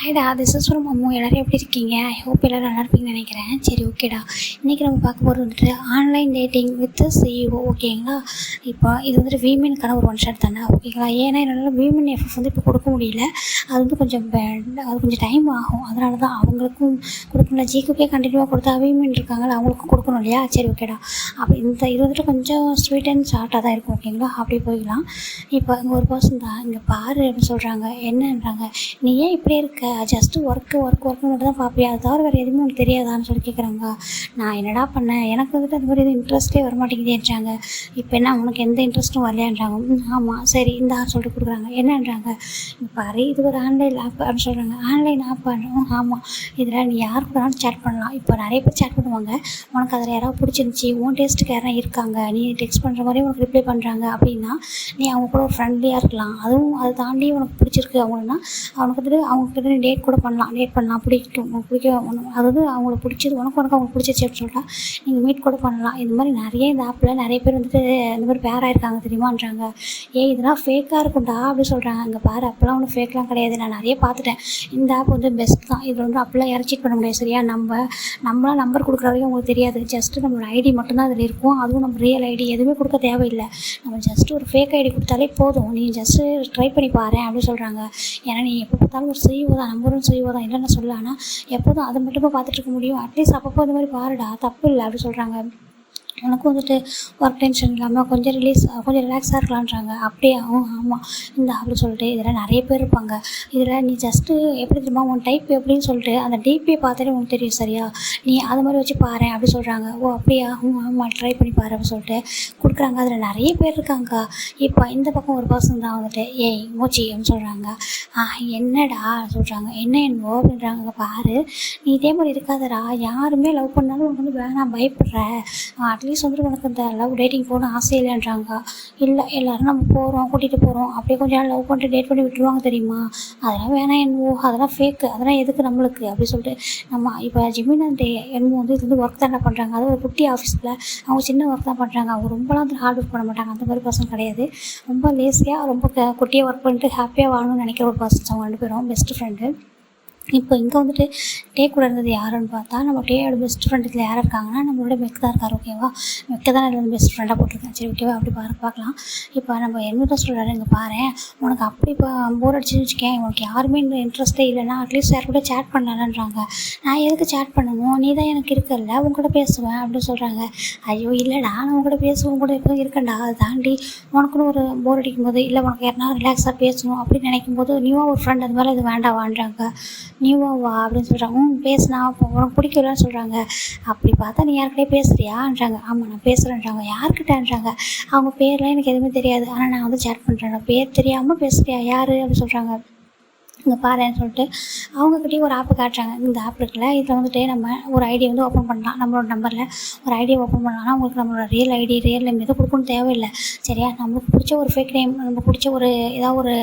ஹாய்டா, this is from Ammu. எல்லோரும் எப்படி இருக்கீங்க? ஐ ஹோப் எல்லோரும் நல்லா இருப்பீங்கன்னு நினைக்கிறேன். சரி, ஓகேடா. இன்றைக்கி நம்ம பார்க்க போகிறது வந்துட்டு ஆன்லைன் டேட்டிங் வித் சிஇஓ. ஓகேங்களா? இப்போ இது வந்துட்டு வீமெனுக்கான ஒரு ஒன் ஷாட் தானே, ஓகேங்களா? ஏன்னா என்னால் வீமென் எஃப்எஃப் வந்து இப்போ கொடுக்க முடியல. அது வந்து கொஞ்சம் டைம் ஆகும். அதனால தான் அவங்களுக்கும் கொடுக்கணும். ஜிகுக்கே கண்டினியூவாக கொடுத்தா வீமென் இருக்காங்களா, அவங்களுக்கும் கொடுக்கணும் இல்லையா? சரி, ஓகேடா. அப்படி இது வந்துட்டு கொஞ்சம் ஸ்வீட் அண்ட் ஷார்ட்டாக தான் இருக்கும், ஓகேங்களா? அப்படி போய்க்கலாம். இப்போ இங்கே ஒரு பர்சன் தான் இங்கே பாரு அப்படின்னு சொல்கிறாங்க. என்னன்றாங்க, நீ ஏன் இப்படியே இருக்க? ஜஸ்ட்டு ஒர்க்கு மட்டும் தான் பார்ப்பியா, அது தவிர வேறு எதுவுமே உனக்கு தெரியாதான்னு சொல்லி கேட்குறாங்க. நான் என்னடா பண்ணேன், எனக்கு வந்துட்டு அது மாதிரி எதுவும் இன்ட்ரெஸ்ட்டே வரமாட்டேங்குதுன்றாங்க. இப்போ என்ன உனக்கு எந்த இன்ட்ரெஸ்ட்டும் வரலையான்றாங்க. ஆமாம், சரி இந்தா சொல்லிட்டு கொடுக்குறாங்க. என்னன்றாங்க, பாரு இது ஒரு ஆன்லைன் ஆப் அப்படின்னு சொல்கிறாங்க. ஆன்லைன் ஆப் ஆமாம், இதில் நீ யார் கூடனாலும் சேட் பண்ணலாம். இப்போ நிறைய பேர் சேட் பண்ணுவாங்க. உனக்கு அதில் யாராவது பிடிச்சிருந்துச்சி, உன் டேஸ்ட்டுக்கு யாராவது இருக்காங்க, நீ டெக்ஸ்ட் பண்ணுற மாதிரி உனக்கு ரிப்ளை பண்ணுறாங்க அப்படின்னா நீ அவங்க கூட ஒரு ஃப்ரெண்ட்லியாக இருக்கலாம். அதுவும் அதை தாண்டி உனக்கு பிடிச்சிருக்கு அவங்கன்னா அவனுக்கு வந்துட்டு அவங்கக்கிட்ட நீ டேட் பண்ணலாம். அதாவது அவங்களுக்கு பிடிச்சது அவங்களுக்கு பிடிச்சிருச்சு அப்படின்னு சொல்லிட்டா நீங்கள் மீட் கூட பண்ணலாம். இந்த மாதிரி இந்த ஆப்பில் நிறைய பேர் வந்துட்டு இந்த மாதிரி பேர் ஆகிருக்காங்க தெரியுமான்றாங்க. இதெல்லாம் ஃபேக்காக இருக்கும்டா அப்படி சொல்கிறாங்க. அங்கே பாரு, அப்போல்லாம் ஒன்றும் ஃபேக்லாம் கிடையாது, நான் நிறைய பார்த்துட்டேன். இந்த ஆப் வந்து பெஸ்ட் தான். இதில் வந்து அப்போல்லாம் யாரும் சீட் பண்ண முடியாது. சரியா? நம்மளாம் நம்பர் கொடுக்குற வரைக்கும் உங்களுக்கு தெரியாது. ஜஸ்ட்டு நம்மளோட ஐடி மட்டும்தான் அதில் இருக்கும். அதுவும் நம்ம ரியல் ஐடி எதுவுமே கொடுக்க தேவையில்லை. நம்ம ஜஸ்ட்டு ஒரு ஃபேக் ஐடி கொடுத்தாலே போதும். நீ ஜஸ்ட்டு ட்ரை பண்ணி பாரு அப்படின்னு சொல்கிறாங்க. ஏன்னா நீ எப்போ பார்த்தாலும் ஒரு சிஇஓ தான், நம்பரும் சிஇஓ தான் இல்லைன்னு சொல்ல. ஆனால் எப்போதும் அதை மட்டுமா பார்த்துட்டு இருக்க முடியும்? அட்லீஸ்ட் அப்பப்போ இந்த மாதிரி பாருடா, தப்பு இல்லை அப்படி சொல்கிறாங்க. எனக்கும் வந்துட்டு ஒர்க் டென்ஷன் இல்லாமல் கொஞ்சம் ரிலாக்ஸாக இருக்கலான்றாங்க. அப்படியே ஆமாம் இந்த அப்படி சொல்லிட்டு இதில் நிறைய பேர் இருப்பாங்க. இதில் நீ ஜஸ்ட்டு எப்படி தெரியுமா, உன் டைப் எப்படின்னு சொல்லிட்டு அந்த டிபியை பார்த்தாலே உனக்கு தெரியும். சரியா? நீ அது மாதிரி வச்சு பாரு அப்படி சொல்கிறாங்க. அப்படியா? ஆமாம், ட்ரை பண்ணி பாரு அப்படின்னு சொல்லிட்டு கொடுக்குறாங்க. அதில் நிறைய பேர் இருக்காங்க. இப்போ இந்த பக்கம் ஒரு பர்சன் தான் வந்துட்டு மூச்சி அப்படின்னு சொல்கிறாங்க. என்னடா சொல்கிறாங்க. என்னவோ அப்படின்றாங்க. பாரு, நீ இதே மாதிரி இருக்காதடா, யாருமே லவ் பண்ணாலும் உனக்கு வந்து வேணாம், பயப்படுற. அட்லீஸ்ட் வந்துட்டு உனக்கு இந்த லவ் டேட்டிங் போகணும் ஆசை இல்லைன்றாங்க. இல்லை, எல்லோரும் நம்ம போகிறோம், கூட்டிகிட்டு போகிறோம், அப்படியே கொஞ்சம் நாள் லவ் பண்ணிட்டு டேட் பண்ணி விட்டுருவாங்க தெரியுமா? அதெல்லாம் வேணாம் என்னவோ, அதெல்லாம் ஃபேக்கு, அதெல்லாம் எதுக்கு நம்மளுக்கு அப்படி சொல்லிட்டு நம்ம இப்போ ஜிமினா என்னமோ வந்து இது வந்து ஒர்க் தானே பண்ணுறாங்க. அது ஒரு குட்டி ஆஃபீஸில் அவங்க சின்ன ஒர்க் தான் பண்ணுறாங்க. அவங்க ரொம்பலாம் வந்து ஹார்ட் ஒர்க் பண்ண மாட்டாங்க. அந்த மாதிரி பர்சன் கிடையாது. ரொம்ப லேசியாக ரொம்ப குட்டியாக ஒர்க் பண்ணிட்டு ஹாப்பியாக வாழணும்னு நினைக்கிற ஒரு பர்சன்ஸ் அவங்க 2 பேரும் பெஸ்ட் ஃப்ரெண்டு. இப்போ இங்கே வந்துட்டு டே கூட இருந்தது யாருன்னு பார்த்தா, நம்ம டேயோட பெஸ்ட் ஃப்ரெண்ட் இதில் யார் இருக்காங்கன்னா நம்மளோட மெக் தான் இருக்கார். ஓகேவா? மெக்க தான் இதில் வந்து பெஸ்ட் ஃப்ரெண்டாக போட்டிருக்கேன். சரி, ஓகேவா? அப்படி பார்க்கலாம். இப்போ நம்ம என்ன சொல்கிறாரு, இங்கே பாரு, உனக்கு அப்படி இப்போ போர் அடிச்சுன்னு வச்சுக்கேன், உனக்கு யாருமே இந்த இன்ட்ரெஸ்ட்டே இல்லைன்னா அட்லீஸ்ட் யார் கூட சேட் பண்ணலான்றாங்க. நான் எதுக்கு சேட் பண்ணணும், நீ தான் எனக்கு இருக்கல, உன் கூட பேசுவேன் அப்படின்னு சொல்கிறாங்க. ஐயோ இல்லைடா, நான் உன் கூட பேசுவேன், கூட எப்போ இருக்கேன்டா. அதை தாண்டி உனக்குன்னு ஒரு போர் அடிக்கும் போது, இல்லை உனக்கு யாருனா ரிலாக்ஸாக பேசணும் அப்படின்னு நினைக்கும் போது நியூவாக ஒரு ஃப்ரெண்ட் அது மாதிரி இது வேண்டாவான்றாங்க. நியூவா அப்படின்னு சொல்கிறாங்க. பேசுனா உனக்கு பிடிக்கலன்னு சொல்கிறாங்க. அப்படி பார்த்தா நீ யார்கிட்டயே பேசுகிறியான்றாங்க. ஆமாம், நான் பேசுகிறேன்றாங்க. யார்கிட்டன்றாங்க. அவங்க பேர்லாம் எனக்கு எதுவுமே தெரியாது, ஆனால் நான் வந்து சேட் பண்ணுறேன். பேர் தெரியாமல் பேசுகிறியா, யார் அப்படின்னு சொல்கிறாங்க. இங்கே பாருன்னு சொல்லிட்டு அவங்கக்கிட்டேயும் ஒரு ஆப்பு காட்டுறாங்க. இந்த ஆப் இருக்குல்ல, இதில் வந்துட்டு நம்ம ஒரு ஐடியை வந்து ஓப்பன் பண்ணலாம். நம்மளோட நம்பரில் ஒரு ஐடியை ஓப்பன் பண்ணலாம்னா உங்களுக்கு நம்மளோட ரியல் நேம் எதுவும் கொடுக்கணும் தேவையில்லை. சரியா? நம்மளுக்கு பிடிச்ச ஒரு ஃபேக் நேம், நமக்கு பிடிச்ச ஒரு ஏதாவது ஒரு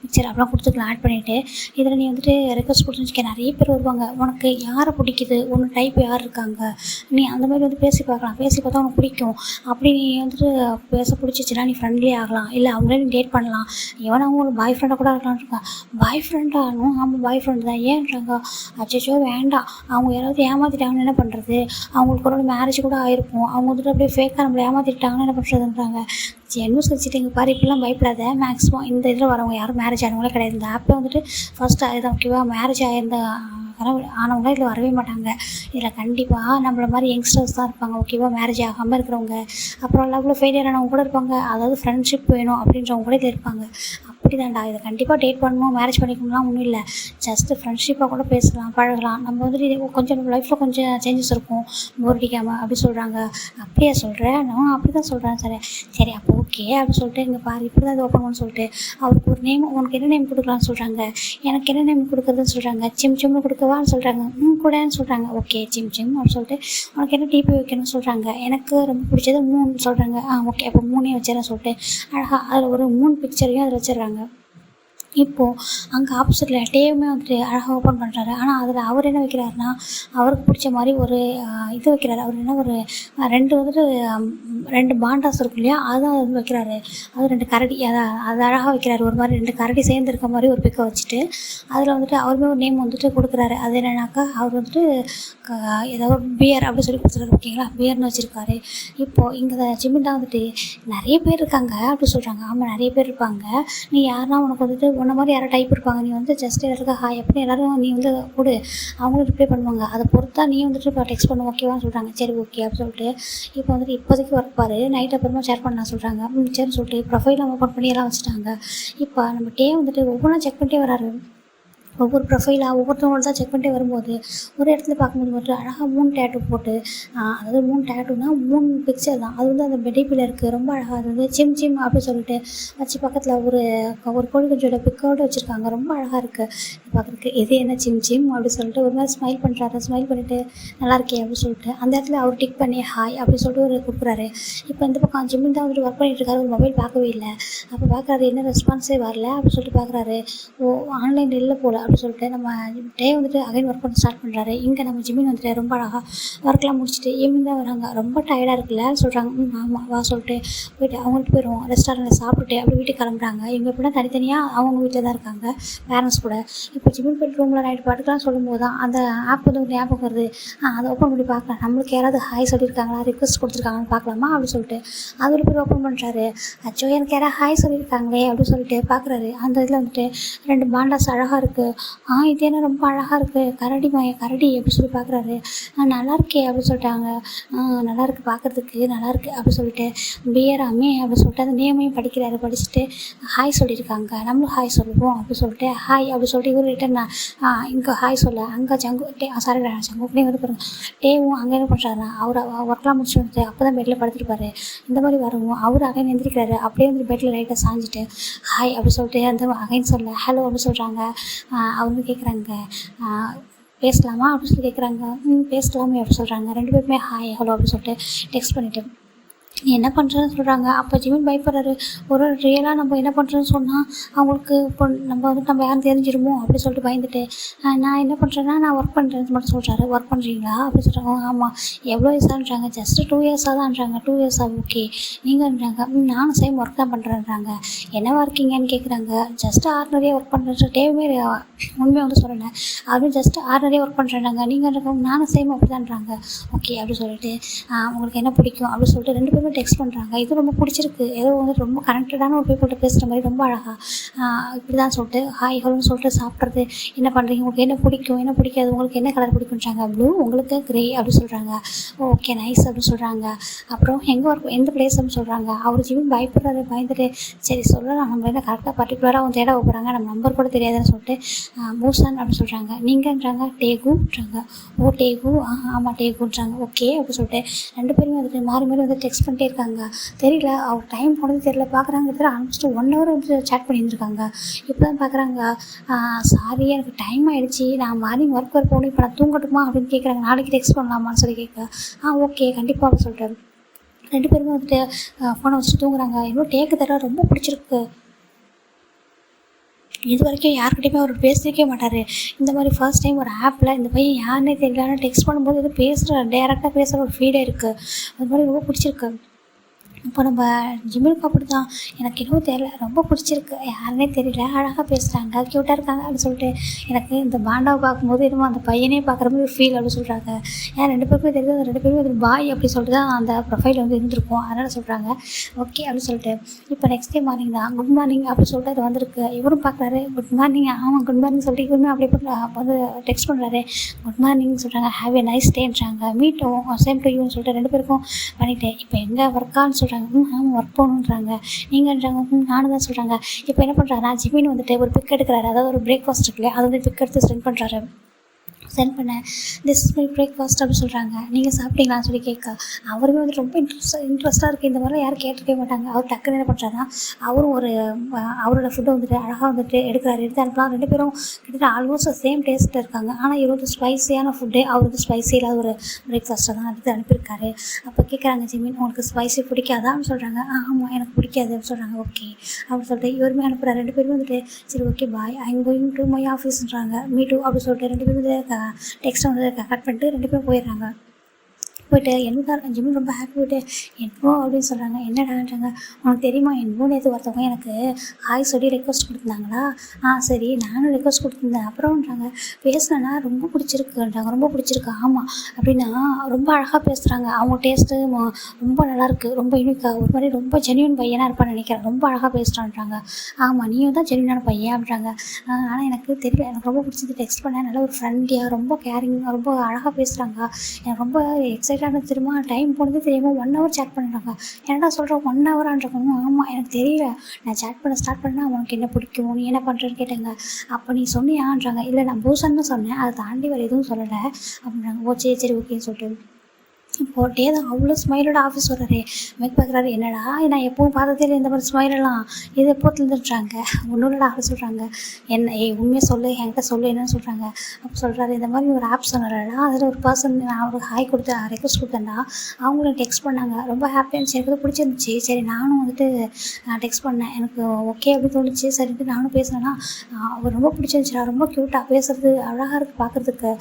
பிக்சர் அப்படிலாம் கொடுத்துக்கலாம் ஆட் பண்ணிவிட்டு. இதில் நீ வந்துட்டு ரெக்வஸ்ட் கொடுத்துன்னு வச்சுக்க, நிறைய பேர் வருவாங்க. உனக்கு யாரை பிடிக்குது, ஒன்று டைப் யார் இருக்காங்க, நீ அந்த மாதிரி வந்து பேசி பார்க்கலாம். பேசி பார்த்தா உனக்கு பிடிக்கும். அப்படி நீ வந்துட்டு பேச பிடிச்சிச்சுன்னா நீ ஃப்ரெண்ட்லி ஆகலாம். இல்லை அவங்களே நீ டேட் பண்ணலாம். ஈவன் அவங்க ஒரு பாய் ஃப்ரெண்டாக கூட இருக்கலாம்னு இருக்கா. பாய் ஃப்ரெண்டானும் ஆமாம், பாய் ஃப்ரெண்டு தான். ஏன்றாங்க. அச்சோ வேண்டாம், அவங்க யாராவது ஏமாற்றிட்டாங்கன்னு என்ன பண்ணுறது, அவங்களுக்கு ஒரு மேரேஜ் கூட ஆகிருக்கும், அவங்க வந்துட்டு அப்படியே ஃபேக்காக நம்மளை ஏமாற்றிட்டாங்கன்னு என்ன பண்ணுறதுன்றாங்க. நியூஸ் வச்சுட்டு பாரு, இப்படிலாம் பயப்படாத. மேக்ஸிமம் இந்த இதில் வரவங்க யாரும் மேரேஜ் ஆனவங்களே கிடையாது. இந்த ஆப்பை வந்துட்டு ஃபஸ்ட்டு அதுதான் ஓகேவா. மேரேஜ் ஆகிருந்த ஆனவங்க இதில் வரவே மாட்டாங்க. இதில் கண்டிப்பாக நம்மள மாதிரி யங்ஸ்டர்ஸ் தான் இருப்பாங்க. ஓகேவா? மேரேஜ் ஆகாமல் இருக்கிறவங்க, அப்புறம் லவ்வில் ஃபெயிலியர் ஆனவங்க கூட இருப்பாங்க. அதாவது ஃப்ரெண்ட்ஷிப் வேணும் அப்படின்றவங்க கூட இதில் இருப்பாங்க. அப்படி தான்டா. இதை கண்டிப்பாக டேட் பண்ணணும், மேரேஜ் பண்ணிக்கணும்லாம் ஒன்றும் இல்லை. ஜஸ்ட்டு ஃப்ரெண்ட்ஷிப்பாக கூட பேசலாம், பழகலாம். நம்ம வந்துட்டு இது கொஞ்சம் நம்ம லைஃப்பில் கொஞ்சம் சேஞ்சஸ் இருக்கும், போர் அடிக்காமல் அப்படி சொல்கிறாங்க. அப்படியே சொல்கிறேன், நான் அப்படி தான் சொல்கிறேன். சரி அப்போ ஓகே அப்படின்னு சொல்லிட்டு இங்கே பாரு, இப்படி தான் இது ஓப்பன் பண்ணணும்னு சொல்லிட்டு அவருக்கு ஒரு நேம், உனக்கு என்ன நேம் கொடுக்கலான்னு சொல்கிறாங்க. எனக்கு என்ன நேம் கொடுக்குறதுன்னு சொல்கிறாங்க. சிம்னு கொடுக்கவான்னு சொல்கிறாங்க. கூடன்னு சொல்கிறாங்க. ஓகே சிம் அப்படின்னு சொல்லிட்டு உனக்கு என்ன டிபி வைக்கணும்னு சொல்கிறாங்க. எனக்கு ரொம்ப பிடிச்சது 3 சொல்கிறாங்க. ஓகே அப்போ 3 வச்சிடறேன் சொல்லிட்டு அழகாக அதில் ஒரு 3 பிக்சரையும் அதில் வச்சிடுறாங்க. இப்போது அங்கே ஆப்போசிட்டில் டேவுமே வந்துட்டு அழகாக ஓப்பன் பண்ணுறாரு. ஆனால் அதில் அவர் என்ன வைக்கிறாருன்னா, அவருக்கு பிடிச்ச மாதிரி ஒரு இது வைக்கிறாரு. அவர் என்ன ஒரு 2 வந்துட்டு 2 பாண்டாஸ் இருக்கும் இல்லையா, அதுதான் வந்து வைக்கிறாரு. அது 2 கரடி அது அழகாக வைக்கிறாரு. ஒரு மாதிரி 2 கரடி சேர்ந்து இருக்க மாதிரி ஒரு பிக்கை வச்சுட்டு அதில் வந்துட்டு அவருமே ஒரு நேம் வந்துட்டு கொடுக்குறாரு. அது என்னன்னாக்கா, அவர் வந்துட்டு ஏதோ பியர் அப்படி சொல்லி கொடுத்துருக்காரு. ஓகேங்களா, பியர்னு வச்சுருக்காரு. இப்போது இங்கே ஜிமின்டா வந்துட்டு நிறைய பேர் இருக்காங்க அப்படி சொல்கிறாங்க. ஆமாம், நிறைய பேர் இருப்பாங்க. நீ யாருன்னா உனக்கு வந்துட்டு உன்ன மாதிரி யாரோ டைப் இருப்பாங்க. நீ வந்து ஜஸ்ட் எல்லாருக்கும் ஹாய் அப்படின்னு எல்லோரும் நீ வந்து கொடு, அவங்களும் ரிப்ளை பண்ணுவாங்க. அதை பொறுத்தா நீ வந்துட்டு இப்போ டெக்ஸ்ட் பண்ண ஓகேவான்னு சொல்கிறாங்க. சரி ஓகே அப்படின்னு சொல்லிட்டு இப்போ வந்துட்டு இப்போதைக்கு ஒர்க் பாரு, நைட் அப்புறமா ஷேர் பண்ண சொல்கிறாங்க. சரின்னு சொல்லிட்டு ப்ரொஃபைலாம் ஓப்பன் பண்ணி எல்லாம் வச்சுட்டாங்க. இப்போ நம்ம டே வந்துட்டு ஒவ்வொன்றா செக் பண்ணிட்டே வராரு. ஒவ்வொரு ப்ரொஃபைலாக ஒவ்வொருத்தவங்கள தான் செக் பண்ணிட்டே வரும்போது ஒரு இடத்துல பார்க்கும்போது வந்துட்டு அழகாக 3 டேட்டூ போட்டு, அதாவது 3 டேட்டூனா 3 பிக்சர் தான். அது வந்து அந்த பெடிப்பில் இருக்குது. ரொம்ப அழகாக அது வந்து சிம் சிம் அப்படின்னு சொல்லிட்டு வச்சு பக்கத்தில் ஒரு கோழி குஞ்சோட பிக்கோடு வச்சுருக்காங்க. ரொம்ப அழகாக இருக்குது பார்க்குறதுக்கு. இது என்ன சிம் சிம் அப்படின்னு சொல்லிட்டு ஒரு மாதிரி ஸ்மைல் பண்ணுறாரு. ஸ்மைல் பண்ணிவிட்டு நல்லா இருக்கே அப்படின்னு சொல்லிட்டு அந்த இடத்துல அவர் டிக் பண்ணி ஹாய் அப்படின்னு சொல்லிட்டு ஒரு கொடுக்குறாரு. இப்போ இந்த பக்கம் ஜிம்மின் தான் வந்துட்டு ஒர்க் பண்ணிட்டு இருக்காரு. ஒரு மொபைல் பார்க்கவே இல்லை. அப்போ பார்க்குறாரு, என்ன ரெஸ்பான்ஸே வரல அப்படின்னு சொல்லிட்டு பார்க்குறாரு. ஓ, ஆன்லைன் இல்லை போல் அப்படின்னு சொல்லிட்டு நம்ம டே வந்துட்டு அகைன் ஒர்க் பண்ண ஸ்டார்ட் பண்ணுறாரு. இங்கே நம்ம ஜிம்மின் வந்துட்டு ரொம்ப அழகாக ஒர்க்லாம் முடிச்சுட்டு ஈவினிங் தான் வராங்க. ரொம்ப டயர்டாக இருக்குல்ல சொல்கிறாங்க. ஆமாம் வா சொல்லிட்டு போயிட்டு அவங்களுக்கு போயிடுவோம். ரெஸ்டாரண்ட்டில் சாப்பிட்டுட்டு அப்படி வீட்டுக்கு கிளம்புறாங்க. இவங்க எப்படின்னா தனித்தனியாக அவங்க வீட்டில் தான் இருக்காங்க பேரண்ட்ஸ் கூட. இப்போ ஜிம்மின் போய்ட்டு ரூமில் நைட்டு பாட்டுக்கெலாம் சொல்லும்போது தான் அந்த ஆப் வந்து ஞாபகம் வருது. அதை ஓப்பன் பண்ணி பார்க்கலாம், நம்மளுக்கு யாராவது ஹாய் சொல்லியிருக்காங்களா, ரிக்வஸ்ட் கொடுத்துருக்காங்கன்னு பார்க்கலாமா அப்படின்னு சொல்லிட்டு அதில் போய் ஓப்பன் பண்ணுறாரு. அச்சோ, எனக்கு யாராவது ஹாய் சொல்லியிருக்காங்களே அப்படின்னு சொல்லிட்டு பார்க்குறாரு. அந்த இதில் வந்துட்டு 2 பாண்டாஸ் அழகாக இருக்குது. இது என்ன ரொம்ப அழகாக இருக்குது, கரடி கரடி அப்படி சொல்லி பார்க்குறாரு. நல்லா இருக்கே அப்படின்னு சொல்லிட்டாங்க. நல்லா இருக்குது பார்க்குறதுக்கு, நல்லாயிருக்கு அப்படி சொல்லிட்டு பியராமே அப்படி சொல்லிட்டு அந்த நேமையும் படிக்கிறாரு. படிச்சுட்டு ஹாய் சொல்லியிருக்காங்க, நம்மளும் ஹாய் சொல்லுவோம் அப்படி சொல்லிட்டு ஹாய் அப்படி சொல்லிட்டு இவர் ரிட்டன் இங்கே ஹாய் சொல்ல அங்கே சாரி ஜங்குனே வந்து பாருங்க. டேவும் அங்கே என்ன பண்ணுறாருன்னா, அவர் ஒர்க்லாம் முடிச்சு வந்து அப்போ தான் பெட்டில் படுத்துருப்பாரு. இந்த மாதிரி வரவும் அவர் அகைன் எந்திரிக்கிறாரு. அப்படியே வந்து பெட்டில் லைட்டாக சாஞ்சிட்டு ஹாய் அப்படி சொல்லிட்டு அந்த அகைன் சொல்ல ஹலோ அப்படி சொல்கிறாங்க. அவங்க கேட்குறாங்க, பேசலாமா அப்படின்னு சொல்லி கேட்குறாங்க. பேசலாமே அப்படி சொல்கிறாங்க. 2 பேருமே ஹாய் ஹலோ அப்படின்னு சொல்லிட்டு டெக்ஸ்ட் பண்ணிவிட்டு நீ என்ன பண்ணுறேன்னு சொல்கிறாங்க. அப்போ ஜிமின் பயப்படுறாரு. ஒரு ரியலாக நம்ம என்ன பண்ணுறேன்னு சொன்னால் அவங்களுக்கு இப்போ நம்ம யாரும் தெரிஞ்சிருமோ அப்படி சொல்லிட்டு பயந்துட்டு நான் என்ன பண்ணுறேன்னா நான் ஒர்க் பண்ணுறேன்னு மட்டும் சொல்கிறாரு. ஒர்க் பண்ணுறீங்களா அப்படி சொல்கிறாங்க. ஆமாம், எவ்வளோ இயர்ஸான்றாங்க. ஜஸ்ட்டு 2 இயர்ஸாக தான்ன்றாங்க. 2 இயர்ஸாக ஓகே நீங்கன்றாங்க. நானும் சேம் ஒர்க் தான் பண்ணுறேன்றாங்க. என்னவா இருக்கீங்கன்னு கேட்குறாங்க. ஜஸ்ட்டு ஆர்டினரியாக ஒர்க் பண்ணுறேன். டேவுமே உண்மையாக வந்து சொல்லலை அப்படின்னு ஜஸ்ட்டு ஆர்டினரியாக ஒர்க் பண்ணுறேன்றாங்க. நீங்கள் நானும் சேம் அப்படி தான்றாங்க. ஓகே அப்படி சொல்லிட்டு உங்களுக்கு என்ன பிடிக்கும் அப்படி சொல்லிட்டு 2 பேரும் டெக்ஸ்ட் பண்ணுறாங்க. இது ரொம்ப பிடிச்சிருக்கு. ஏதோ வந்து ரொம்ப கனெக்டடான ஒரு பீப்புள்கிட்ட பேசுகிற மாதிரி ரொம்ப அழகாக இப்படி தான் சொல்லிட்டு ஹாய் ஹலோன்னு சொல்லிட்டு சாப்பிட்றது, என்ன பண்ணுறீங்க, உங்களுக்கு என்ன பிடிக்கும் என்ன பிடிக்காது, உங்களுக்கு என்ன கலர் பிடிக்குன்றாங்க. ப்ளூ, உங்களுக்கு க்ரே அப்படி சொல்கிறாங்க. ஓகே நைஸ் அப்படின்னு சொல்கிறாங்க. அப்புறம் எங்கே ஒர்க் எந்த பிளேஸ் அப்படின்னு சொல்கிறாங்க. அவர் ஜிமின் பயப்படுறாரு. பயந்துட்டு சரி சொல்லலாம், நம்ம என்ன கரெக்டாக பர்டிகுலராக வந்து தேட போகிறாங்க, நம்ம நம்பர் கூட தெரியாதுன்னு சொல்லிட்டு மூசான் அப்படின்னு சொல்கிறாங்க. நீங்கன்றாங்க. டேகுன்றாங்க. ஓ டேகு, ஆமாம் டேகுன்றாங்க. ஓகே அப்படின்னு சொல்லிட்டு 2 பேருமே வந்துட்டு மாறி மாறி வந்து டெக்ஸ்ட் பண்ணிட்டே இருக்காங்க. தெரியல அவர் டைம் போனது தெரியல. பார்க்குறாங்க ஆரம்பிச்சுட்டு 1 hour வந்து சேட் பண்ணியிருந்துருக்காங்க. இப்போ தான் பார்க்குறாங்க, சாரி எனக்கு டைம் ஆகிடுச்சி, நான் மார்னிங் ஒர்க் போகணும், இப்போ நான் தூங்கட்டுமா அப்படின்னு கேட்குறாங்க. நாளைக்கு டெக்ஸ்ட் பண்ணலாமான்னு சொல்லி கேட்க ஓகே கண்டிப்பாக அப்படின்னு சொல்லிட்டாரு. 2 பேருமே வந்துட்டு ஃபோனை வச்சுட்டு தூங்குறாங்க. இன்னும் டேக்கு தர ரொம்ப பிடிச்சிருக்கு. இது வரைக்கும் யார்கிட்டையுமே அவர் பேசியிருக்கவே மாட்டார். இந்த மாதிரி ஃபர்ஸ்ட் டைம் ஒரு ஆப்பில் இந்த பையன் யாருன்னே தெரியல டெக்ஸ்ட் பண்ணும்போது எதுவும் பேசுகிற டேரெக்டாக பேசுகிற ஒரு ஃபீலே இருக்குது. அது மாதிரி ரொம்ப பிடிச்சிருக்கு. இப்போ நம்ம ஜிம்மினுக்கு அப்படி தான், எனக்கு இன்னும் தெரியல ரொம்ப பிடிச்சிருக்கு, யாருன்னே தெரியல, அழகாக பேசுகிறாங்க, க்யூட்டாக இருக்காங்க அப்படின்னு சொல்லிட்டு எனக்கு இந்த பாண்டாவை பார்க்கும்போது என்னமோ அந்த பையனே பார்க்குற மாதிரி ஃபீல் அப்படின்னு சொல்கிறாங்க. ஏன் 2 பேருக்குமே தெரியுது, அந்த 2 பேருமே அது பாய் அப்படி சொல்லிட்டு தான் அந்த ப்ரொஃபைல் வந்து இருந்திருக்கும். அதனால் சொல்கிறாங்க ஓகே அப்படின்னு சொல்லிட்டு இப்போ நெக்ஸ்ட் டே மார்னிங் தான் குட் மார்னிங் அப்படி சொல்லிட்டு அது வந்திருக்கு. இவரும் பார்க்குறாரு குட் மார்னிங், ஆமாம் குட் மார்னிங் சொல்லிட்டு இவருமே அப்படியே வந்து டெக்ஸ்ட் பண்ணுறாரு. குட் மார்னிங் சொல்கிறாங்க. ஹேவ் ஏ நைஸ் டேன்றாங்க. மீட்டும் சேம் டு யூன்னு சொல்லிட்டு 2 பேருக்கும் பண்ணிட்டேன். இப்போ எங்கே ஒர்க்கான்னு சொல்கிறாங்க. ஆமாம் ஒர்க் போகணுன்றாங்க. நீங்கன்றாங்க. நானும் தான் சொல்கிறாங்க. இப்போ என்ன பண்ணுறாருன்னா ஜிமின் வந்துட்டு ஒரு பிக் எடுக்கிறாரு. அதாவது ஒரு பிரேக்ஃபாஸ்ட் இருக்குல்லையா, அது வந்து பிக் எடுத்து சென்ட் பண்ணுறாரு. சென்ட் பண்ணேன். திஸ் இஸ் மை பிரேக்ஃபாஸ்ட் அப்படின்னு சொல்கிறாங்க. நீங்கள் சாப்பிட்டீங்களான்னு சொல்லி கேட்க அவருமே வந்து ரொம்ப இன்ட்ரெஸ்ட்டாக இருக்குது. இந்த மாதிரிலாம் யாரும் கேட்டிருக்கவே மாட்டாங்க. அவர் டக்குன்னு என்ன பண்ணுறாருன்னா அவரும் ஒரு அவரோட ஃபுட்டை வந்துட்டு அழகாக வந்துட்டு எடுக்கிறாரு. எடுத்து அனுப்பலாம். 2 பேரும் கிட்டத்தட்ட ஆல்மோஸ்ட் சேம் டேஸ்ட்டில் இருக்காங்க. ஆனால் இவர் வந்து ஸ்பைஸியான ஃபுட்டு, அவர் வந்து ஸ்பைசி இல்லாத ஒரு பிரேக்ஃபாஸ்ட்டை தான் எடுத்து அனுப்பியிருக்காரு. அப்போ கேட்குறாங்க, ஜிமின் உங்களுக்கு ஸ்பைசி பிடிக்காதா அப்படின்னு சொல்கிறாங்க. ஆமாம் எனக்கு பிடிக்காது அப்படின்னு சொல்கிறாங்க. ஓகே அப்படின்னு சொல்லிட்டு இவருமே அனுப்புகிறார். 2 பேரும் வந்துட்டு சரி okay bye I am going to my ஆஃபீஸ்ன்றாங்க. மீ டூ அப்படின்னு சொல்லிட்டு 2 பேரும் வந்து டெக்ஸ்ட்டை வந்து கட் பண்ணிட்டு 2 பேரும் போயிடுறாங்க. போய்ட்டு என்னதான் ஜிமின் ரொம்ப ஹாப்பி போய்ட்டு என்னமோ அப்படின்னு சொல்கிறாங்க. என்னடான்றாங்க, உனக்கு தெரியுமா என்னமோ நேற்று ஒருத்தவங்க எனக்கு ஹாய் சொல்லி ரெக்வஸ்ட் கொடுத்துருந்தாங்களா? சரி நானும் ரெக்வஸ்ட் கொடுத்துருந்தேன். அப்புறம்ன்றாங்க பேசுனேன்னா ரொம்ப பிடிச்சிருக்குன்றாங்க. ரொம்ப பிடிச்சிருக்கு ஆமாம் அப்படின்னா ரொம்ப அழகாக பேசுகிறாங்க. அவங்க டேஸ்ட்டு ரொம்ப நல்லாயிருக்கு, ரொம்ப யூனிக்காக ஒரு மாதிரி ரொம்ப ஜென்யூன் பையனாக இருப்பான்னு நினைக்கிறேன். ரொம்ப அழகாக பேசுகிறான்றாங்க. ஆமாம் நீயும் தான் ஜென்யூனான பையன் அப்படின்றாங்க. ஆனால் எனக்கு தெரியல, எனக்கு ரொம்ப பிடிச்சது டெக்ஸ்ட் பண்ணேன். நல்லா ஒரு ஃப்ரெண்ட்லியாக ரொம்ப கேரிங்காக ரொம்ப அழகாக பேசுகிறாங்க. எனக்கு ரொம்ப எக்ஸைட்டாக தெரியுமா, டைம் போனதே தெரியாமல் 1 hour சேட் பண்ணிடுறாங்க. என்னடா சொல்கிறேன் 1 hourன்றாங்க. ஆமாம் எனக்கு தெரியல, நான் சேட் பண்ண ஸ்டார்ட் பண்ணால் உனக்கு என்ன பிடிக்கும், நீ என்ன பண்ணுறேன்னு கேட்டாங்க. அப்போ நீ சொன்னியான்றாங்க. இல்லை நான் பூசன்னு சொன்னேன், அதை தாண்டி வேறு எதுவும் சொல்லலை அப்படின்றாங்க. ஓ சரி சரி ஓகேன்னு சொல்லிட்டு இப்போது டே தான் அவ்வளோ ஸ்மைலோட ஆஃபீஸ் வர்றாரு. மேக் பார்க்குறாரு, என்னடா நான் எப்பவும் பார்த்ததே இல்லை இந்த மாதிரி ஸ்மைலெல்லாம், இது எப்போ தந்துடுறாங்க ஒன்றும் இல்லடா ஆஃபீஸ் சொல்கிறாங்க. என்ன உண்மையாக சொல்லு என்கிட்ட சொல்லு என்னன்னு சொல்கிறாங்க. அப்போ சொல்கிறாரு, இந்த மாதிரி ஒரு ஆப் சொன்னாலடா அதில் ஒரு பர்சன் நான் அவருக்கு ஹாய் கொடுத்தேன் ரெக்வஸ்ட் கொடுத்தேன்டா, அவங்களும் டெக்ஸ்ட் பண்ணாங்க. ரொம்ப ஹாப்பியாக இருந்துச்சு, எனக்கு பிடிச்சிருந்துச்சி. சரி நானும் வந்துட்டு டெக்ஸ்ட் பண்ணேன், எனக்கு ஓகே அப்படின்னு தோணுச்சு. சரிட்டு நானும் பேசினேன்னா அவர் ரொம்ப பிடிச்சிருந்துச்சுடா, ரொம்ப க்யூட்டாக பேசுகிறது அழகாக இருக்குது பார்க்குறதுக்கு,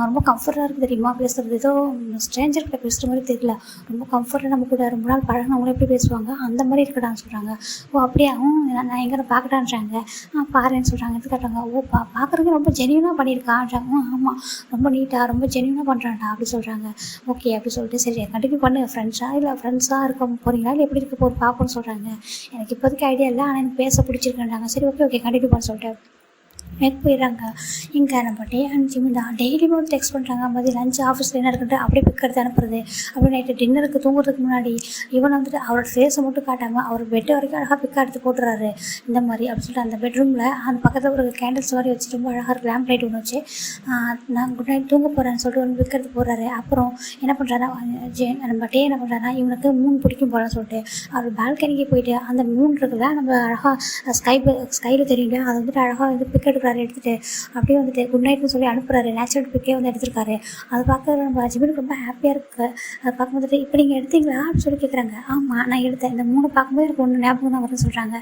ரொம்ப கம்ஃபர்ட்டாக இருக்குது தெரியுமா பேசுகிறது, ஏதோ ஸ்ட்ரேஞ்சர்கிட்ட பேசுகிற மாதிரி தெரியல, ரொம்ப கம்ஃபர்ட்டாக நம்ம கூட ரொம்ப நாள் பழகினவங்களும் எப்படி பேசுவாங்க அந்த மாதிரி இருக்கடான்னு சொல்கிறாங்க. ஓ அப்படியே நான் எங்கே பார்க்கட்டான்றாங்க. பாருன்னு சொல்கிறாங்க. எடுத்து காட்டுறாங்க. ஓ பார்க்குறதுக்கு ரொம்ப ஜென்யூனாக பண்ணியிருக்கான்றாங்க. ஆமாம் ரொம்ப நீட்டாக ரொம்ப ஜென்யூனாக பண்ணுறான்டா அப்படி சொல்கிறாங்க. ஓகே அப்படி சொல்லிட்டு சரி கண்டினியூ பண்ணு, ஃப்ரெண்ட்ஸாக இருக்க போகிறீங்களா இல்லை எப்படி இருக்க போகிற பார்ப்போன்னு சொல்கிறாங்க. எனக்கு இப்போதைக்கு ஐடியா இல்லை, ஆனால் எனக்கு பேச பிடிச்சிருக்கேன்றாங்க. சரி ஓகே கண்டினியூ பண்ண சொல்லிட்டு மேக் போயிடுறாங்க. இங்கே நம்ம டே அண்ட் ஜிமின் தான் டெய்லியுமே வந்து டெக்ஸ்ட் பண்ணுறாங்க. மதியம் லஞ்ச் ஆஃபீஸில் என்ன இருக்குன்ட்டு அப்படியே பிக் எடுத்து அனுப்புறது. அப்படி நைட்டு டின்னருக்கு தூங்குறதுக்கு முன்னாடி இவனை வந்துட்டு அவரோட ஃபேஸை மட்டும் காட்டாமல் அவர் பெட்டு வரைக்கும் அழகாக பிக்காக எடுத்து போட்டுறாரு. இந்த மாதிரி அப்படின்னு சொல்லிட்டு அந்த பெட்ரூமில் அந்த பக்கத்தில் ஒரு கேண்டில்ஸ் மாதிரி வச்சு ரொம்ப அழகாக இருக்குது. லேம்ப் லைட் ஒன்று வச்சு நான் குட் நைட் தூங்க போகிறேன்னு சொல்லிட்டு ஒரு பிக் எடுத்து போடுறாரு. அப்புறம் என்ன பண்ணுறாருன்னா நம்ம டே என்ன பண்ணுறாருன்னா இவனுக்கு மூன் பிடிக்கும் போகலான்னு சொல்லிட்டு அவர் பால்கனிக்கு போயிட்டு அந்த மூன் இருக்குல்ல நம்ம அழகாக ஸ்கையில் தெரியுங்க அதை வந்துட்டு அழகாக வந்து பிக் எடுக்கிறாரு. எடுத்துகிட்டு அப்படியே வந்துட்டு குட் நைட்னு சொல்லி அனுப்புகிறாரு. நேச்சுரல் பிக்கே வந்து எடுத்துருக்காரு. அதை பார்க்க நம்ம ஜிமினுக்கு ரொம்ப ஹாப்பியாக இருக்குது. அதை பார்க்கும் வந்துட்டு இப்போ நீங்கள் எடுத்தீங்களா அப்படின்னு சொல்லி கேட்குறாங்க. ஆமாம் நான் எடுத்தேன், இந்த 3 பார்க்கும்போது எனக்கு ஒன்று ஞாபகம் தான் வரும்னு சொல்கிறாங்க.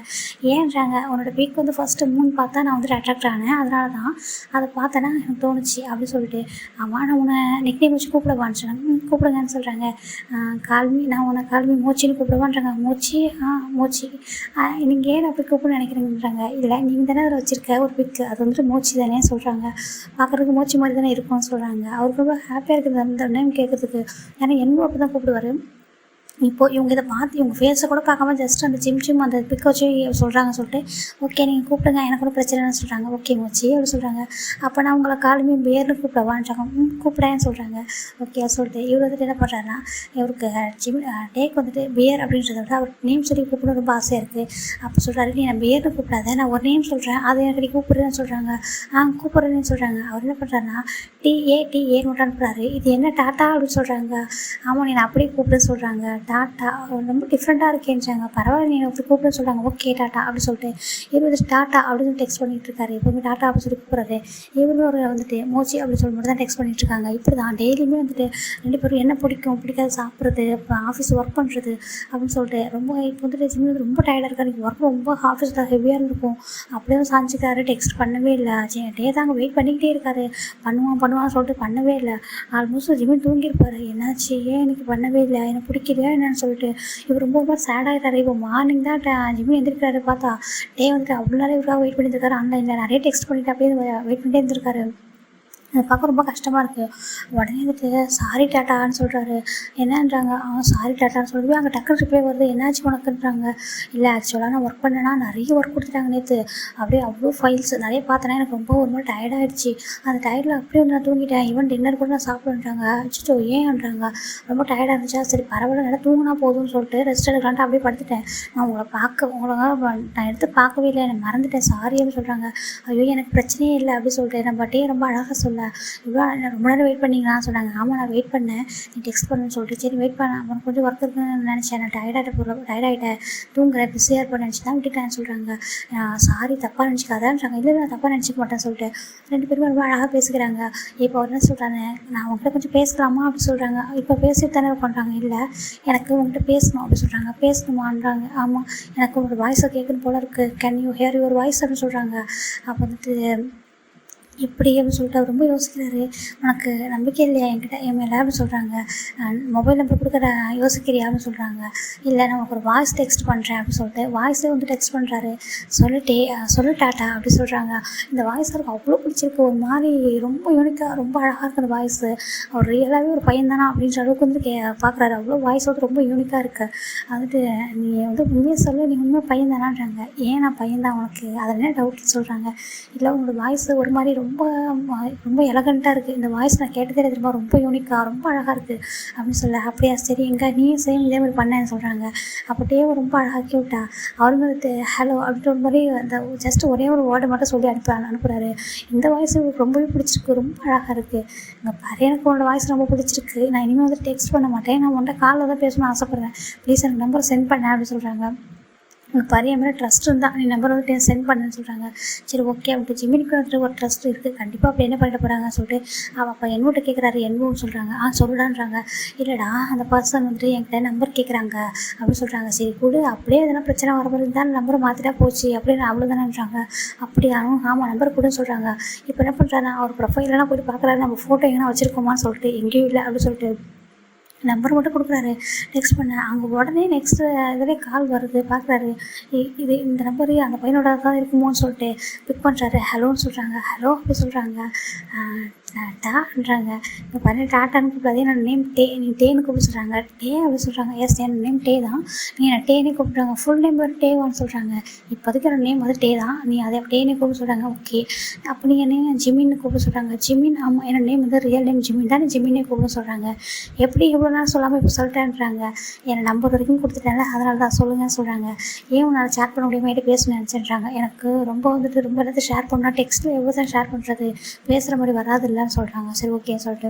ஏன்றாங்க, உன்னோட பிக் வந்து ஃபஸ்ட்டு 3 பார்த்தா நான் வந்துட்டு அட்ராக்ட் ஆனேன், அதனால தான் அதை பார்த்தேன்னா எனக்கு தோணுச்சு அப்படின்னு சொல்லிட்டு. ஆமாம் நான் உன்னை நிக்னேம் வச்சு கூப்பிடவான்னு சொன்னாங்க. கூப்பிடுங்கன்னு சொல்கிறாங்க. நான் உன்னை கால்மி மோச்சின்னு கூப்பிடுவான்றாங்க. மோச்சி மோச்சி நீங்கள் ஏன் அப்படி கூப்பிடுன்னு நினைக்கிறீங்கன்றாங்க. இல்லை நீங்கள் தானே அதில் வச்சுருக்க ஒரு பிக்கு, அது வந்துட்டு மோச்சி தானே சொல்கிறாங்க. பார்க்குறதுக்கு மோச்சி மாதிரி தானே இருக்கும்னு சொல்கிறாங்க. அவருக்கு ரொம்ப ஹாப்பியாக இருக்குது அந்த நேம் கேட்குறதுக்கு. ஏன்னா என்னமோ அப்படி தான் கூப்பிடுவார். இப்போது இவங்க இதை பார்த்து இவங்க ஃபேஸை கூட பார்க்காம ஜஸ்ட் அந்த ஜிம் அந்த பிக்கை வச்சு சொல்கிறாங்க. சொல்லிட்டு ஓகே நீங்கள் கூப்பிடுங்க எனக்கு கூட பிரச்சனைன்னு சொல்கிறாங்க. ஓகே மோச்சி அப்படி சொல்கிறாங்க. அப்போ நான் உங்களை காலுமே பேர்னு கூப்பிடவான்றாங்க. கூப்பிடேன்னு சொல்கிறாங்க. ஓகே சொல்லிட்டு இவர் வந்துட்டு என்ன பண்ணுறாருன்னா இவருக்கு டேக் வந்துட்டு பேர் அப்படின்றத விட அவர் நேம் சொல்லி கூப்பிட ரொம்ப ஆசையாக இருக்குது. அப்போ சொல்கிறாரு, நீ நான் பேர்னு கூப்பிடாத, நான் ஒரு நேம் சொல்கிறேன் அதை எனக்கு நீ கூப்பிடுறேன்னு சொல்கிறாங்க. கூப்பிட்றேன்னு சொல்கிறாங்க. அவர் என்ன பண்ணுறாருன்னா TATA நோட் அனுப்புகிறாரு. இது என்ன டாட்டா அப்படின்னு சொல்கிறாங்க. ஆமாம் நீ நான் அப்படியே கூப்பிடுன்னு சொல்கிறாங்க. டாட்டா ரொம்ப டிஃப்ரெண்ட்டாக இருக்கேன்றாங்க. பரவாயில்ல நீ அப்படி கூப்பிடுன்னு சொல்கிறாங்க. ஓகே டாட்டா அப்படி சொல்லிட்டு இவர் வந்துட்டு டாட்டா அப்படின்னு டெக்ஸ்ட் பண்ணிகிட்டு இருக்காரு. எப்போவுமே டாட்டா அப்படி சொல்லி கூப்பிட்றாரு. இவருமே ஒரு வந்துட்டு மோச்சி அப்படின்னு சொல்லி மட்டும் தான் டெக்ஸ்ட் பண்ணிகிட்டு இருக்காங்க. இப்படி தான் டெய்லியுமே வந்துட்டு 2 பேரும் என்ன பிடிக்கும் பிடிக்காது சாப்பிட்றது, இப்போ ஆஃபீஸ் ஒர்க் பண்ணுறது அப்படின்னு சொல்லிட்டு ரொம்ப இப்போ வந்துட்டு ஜிம்மில் ரொம்ப டயர்டாக இருக்காரு. ஒர்க் ரொம்ப ஆஃபீஸில் ஹெவியாக இருந்திருக்கும். அப்படியே சாஞ்சிக்காரு. டெக்ஸ்ட் பண்ணவே இல்லை. டே தாங்க வெயிட் பண்ணிக்கிட்டே இருக்காரு. பண்ணுவான்னு சொல்லிட்டு பண்ணவே இல்லை. ஆல்மோஸ்ட் ஜிம்மில் தூங்கியிருப்பார். என்னாச்சு ஏன் எனக்கு பண்ணவே இல்லை, எனக்கு பிடிக்கலையா என்னன்னு சொல்லிட்டு இவர் ரொம்ப சேடாகிட்டாரு. இப்போ மார்னிங் தான் ஜிம்மி எந்திரிக்கிறாரு. பார்த்தா டே வந்துட்டு அவ்வளோ நேரம் இவராக வெயிட் பண்ணியிருக்காரு. ஆன்லைனில் நிறைய டெக்ஸ்ட் பண்ணிட்டு அப்படியே வெயிட் பண்ணிட்டே இருந்திருக்காரு. அதை பார்க்க ரொம்ப கஷ்டமாக இருக்குது. உடனே வந்துட்டு சாரி டாட்டான்னு சொல்கிறாரு. என்னன்றாங்க, சாரி டாட்டான்னு சொல்லி அங்கே டக்குனு ரிப்ளை வருது. என்னாச்சு உனக்குன்றாங்க. இல்லை ஆக்சுவலாக நான் ஒர்க் பண்ணேன்னா நிறைய ஒர்க் கொடுத்துட்டாங்க நேற்று. அப்படியே அவ்வளோ ஃபைல்ஸ் நிறைய பார்த்தேன்னா எனக்கு ரொம்ப ஒரு மாதிரி டயர்டாகிடுச்சு. அந்த டயர்டில் அப்படியே வந்து நான் தூங்கிட்டேன். ஈவன் டின்னர் கூட நான் சாப்பிடுன்றாங்க. அச்சோ ஏன்ன்றாங்க. ரொம்ப டயர்டாக இருந்துச்சா, சரி பரவாயில்ல நல்லா தூங்கினா போதும்னு சொல்லிட்டு ரெஸ்ட் எடுக்கலான்ட்டு அப்படியே படுத்துட்டேன். நான் உங்களை நான் எடுத்து பார்க்கவே இல்லை, எனக்கு மறந்துட்டேன் சாரின்னு சொல்கிறாங்க. ஐயோ எனக்கு பிரச்சனையே இல்லை அப்படி சொல்லிட்டு நம்ம டே ரொம்ப அழகாக சொல்ல இவ்வளோ ரொம்ப நேரம் வெயிட் பண்ணிங்களான்னு சொல்கிறாங்க. ஆமாம் நான் வெயிட் பண்ணேன், நீ டெக்ஸ்ட் பண்ணுன்னு சொல்லிட்டு. சரி வெயிட் பண்ண, அப்புறம் கொஞ்சம் ஒர்க் இருக்குன்னு நினச்சேன், நான் டயர்டாகிட்டேன், தூங்குறேன், பிஸியாக இருப்பேன்னு நினச்சி தான் விட்டுட்டேன்னு சொல்கிறாங்க. சாரி தப்பாக நினச்சிக்காதான்றாங்க. இல்லை நான் தப்பாக நினச்சிக்க மாட்டேன்னு சொல்லிட்டு 2 பேருமே ரொம்ப அழகாக பேசிக்கிறாங்க. இப்போ என்ன சொல்கிறாங்க, நான் உங்கள்கிட்ட கொஞ்சம் பேசலாமா அப்படி சொல்கிறாங்க. இப்போ பேசிட்டு தானே பண்ணுறாங்க. இல்லை எனக்கு உங்கள்கிட்ட பேசணும் அப்படி சொல்கிறாங்க. பேசணுமான்றாங்க. ஆமாம் எனக்கு உங்களோட வாய்ஸை கேட்கணும் போல இருக்குது, can you here your voice அப்படின்னு சொல்கிறாங்க. அப்போ வந்துட்டு எப்படி அப்படின்னு சொல்லிட்டு அவர் ரொம்ப யோசிக்கிறாரு. உனக்கு நம்பிக்கை இல்லையா என்கிட்ட என் மேலே அப்படின்னு சொல்கிறாங்க. மொபைல் நம்பர் கொடுக்குற யோசிக்கிறியா அப்படின்னு சொல்கிறாங்க. இல்லை நான் உனக்கு ஒரு வாய்ஸ் டெக்ஸ்ட் பண்ணுறேன் அப்படின்னு சொல்லிட்டு வாய்ஸே வந்து டெக்ஸ்ட் பண்ணுறாரு. சொல்லிட்டாட்டா அப்படி சொல்கிறாங்க. இந்த வாய்ஸ் அவருக்கு அவ்வளோ பிடிச்சிருக்கு. ஒரு மாதிரி ரொம்ப யூனிக்காக ரொம்ப அழகாக இருக்குது அந்த வாய்ஸு. அவர் ரியலாகவே ஒரு பையன் தானா அப்படின்ற அளவுக்கு வந்து பார்க்குறாரு. அவ்வளோ வாய்ஸ் வந்து ரொம்ப யூனிக்காக இருக்குது. வந்துட்டு நீ வந்து உண்மையாக சொல்லு, நீ உண்மையாக பையன் தானான்றாங்க. ஏன் நான் பையன் தான் உனக்கு அதில் என்ன டவுட்னு சொல்கிறாங்க. இல்லை உங்களோட வாய்ஸ் ஒரு மாதிரி ரொம்ப ரொம்ப எலகண்ட்டாக இருக்குது, இந்த வாய்ஸ் நான் கேட்டதே தெரியுமா, ரொம்ப யூனிக்காக ரொம்ப அழகாக இருக்குது அப்படின்னு சொல்ல. அப்படியா சரி எங்கே நீயும் சேம் இதே மாதிரி பண்ணேன்னு சொல்கிறாங்க. அப்படியே ரொம்ப அழகாக்கி விட்டா. அவர் வந்துட்டு ஹலோ அப்படின்ற ஒரு மாதிரி அந்த ஜஸ்ட் ஒரே ஒரு வேர்டு மட்டும் சொல்லி அனுப்புகிறாரு. இந்த வாய்ஸ் உங்களுக்கு ரொம்பவே பிடிச்சிருக்கு, ரொம்ப அழகாக இருக்குது. இங்கே பாரு எனக்கு உன்னோட வாய்ஸ் ரொம்ப பிடிச்சிருக்கு, நான் இனிமேல் வந்து டெக்ஸ்ட் பண்ண மாட்டேன், நான் உன்ட்ட காலில் தான் பேசணும்னு ஆசைப்பட்றேன், ப்ளீஸ் எனக்கு நம்பர் சென்ட் பண்ணேன் அப்படின்னு சொல்கிறாங்க. எனக்கு பரிய மேலே ட்ரஸ்ட் இருந்தால் நீ நம்பர் வந்துட்டு சென்ட் பண்ணுன்னு சொல்கிறாங்க. சரி ஓகே அப்படின்ட்டு ஜிமினிக்கு வந்துட்டு ஒரு ட்ரஸ்ட் இருக்குது, கண்டிப்பாக அப்படி என்ன பண்ணிட்டு போகிறாங்கன்னு சொல்லிட்டு அவள் அப்போ என்னோட்ட கேட்குறாரு. என்னன்னு சொல்கிறாங்க. சொல்லுடான்றாங்க. இல்லைடா அந்த பர்சன் வந்துட்டு என்கிட்ட நம்பர் கேட்குறாங்க அப்படின்னு சொல்கிறாங்க. சரி கூட அப்படியே எதனா பிரச்சனை வர மாதிரி இருந்தால் நம்பரை மாற்றிட்டா போச்சு அப்படின்னு அவ்வளோதானேன்றாங்க. அப்படியா ஆமாம் நம்பர் கொடுன்னு சொல்கிறாங்க. இப்போ என்ன பண்ணுறாங்க, அவர் ப்ரொஃபைலெலாம் போய்ட்டு பார்க்குறாரு, நம்ம ஃபோட்டோ எங்கன்னா வச்சுருக்கோமான்னு சொல்லிட்டு எங்கேயும் இல்லை அப்படின்னு சொல்லிட்டு நம்பர் மட்டும் கொடுக்குறாரு. டெக்ஸ்ட் பண்ணேன். அங்கே உடனே நெக்ஸ்ட்டு இதிலே கால் வருது. பார்க்குறாரு, இது இந்த நம்பரு அந்த பையனோட தான் இருக்குமோன்னு சொல்லிட்டு பிக் பண்ணுறாரு. ஹலோன்னு சொல்கிறாங்க. ஹலோ அப்படி சொல்கிறாங்க. டான்றாங்க. இப்போ பாருங்க டாட்டான்னு கூப்பிடாது, என்னோட நேம் டே, நீ டேன்னு கூப்பிட சொல்கிறாங்க. டே அப்படி சொல்கிறாங்க. எஸ் என்னோட நேம் டே தான், நீ என்ன டேனே கூப்பிட்றாங்க. ஃபுல் நேம் வந்து டேவான்னு சொல்கிறாங்க. இப்போதைக்கு என்னோட நேம் வந்து டே தான், நீ அதை டேனே கூப்பிட சொல்கிறாங்க. ஓகே அப்போ நீ என்ன ஜிமின்னு கூப்பிட சொல்கிறாங்க. ஜிமின் ஆமாம் என்னோட நேம் வந்து ரியல் நேம் ஜிமின் தான், ஜிமினே கூப்பிட சொல்கிறாங்க. எப்படி இவ்வளோ நாள் சொல்லாமல் இப்போ சொல்லிட்டேன்றாங்க. என்னை நம்பர் வரைக்கும் கொடுத்துட்டேன்ல அதனால தான் சொல்லுங்கன்னு சொல்கிறாங்க. ஏன் உன்னால் ஷேர் பண்ண முடியுமா என்கிட்ட பேசணும்னு நினச்சிட்றாங்க. எனக்கு ரொம்ப வந்துட்டு ரொம்ப எல்லாத்தையும் ஷேர் பண்ணால் டெக்ஸ்ட்டில் எவ்வளோ தான் ஷேர் பண்ணுறது, பேசுகிற மாதிரி வராது இல்லைன்னு சொல்கிறாங்க. சரி ஓகே சொல்லிட்டு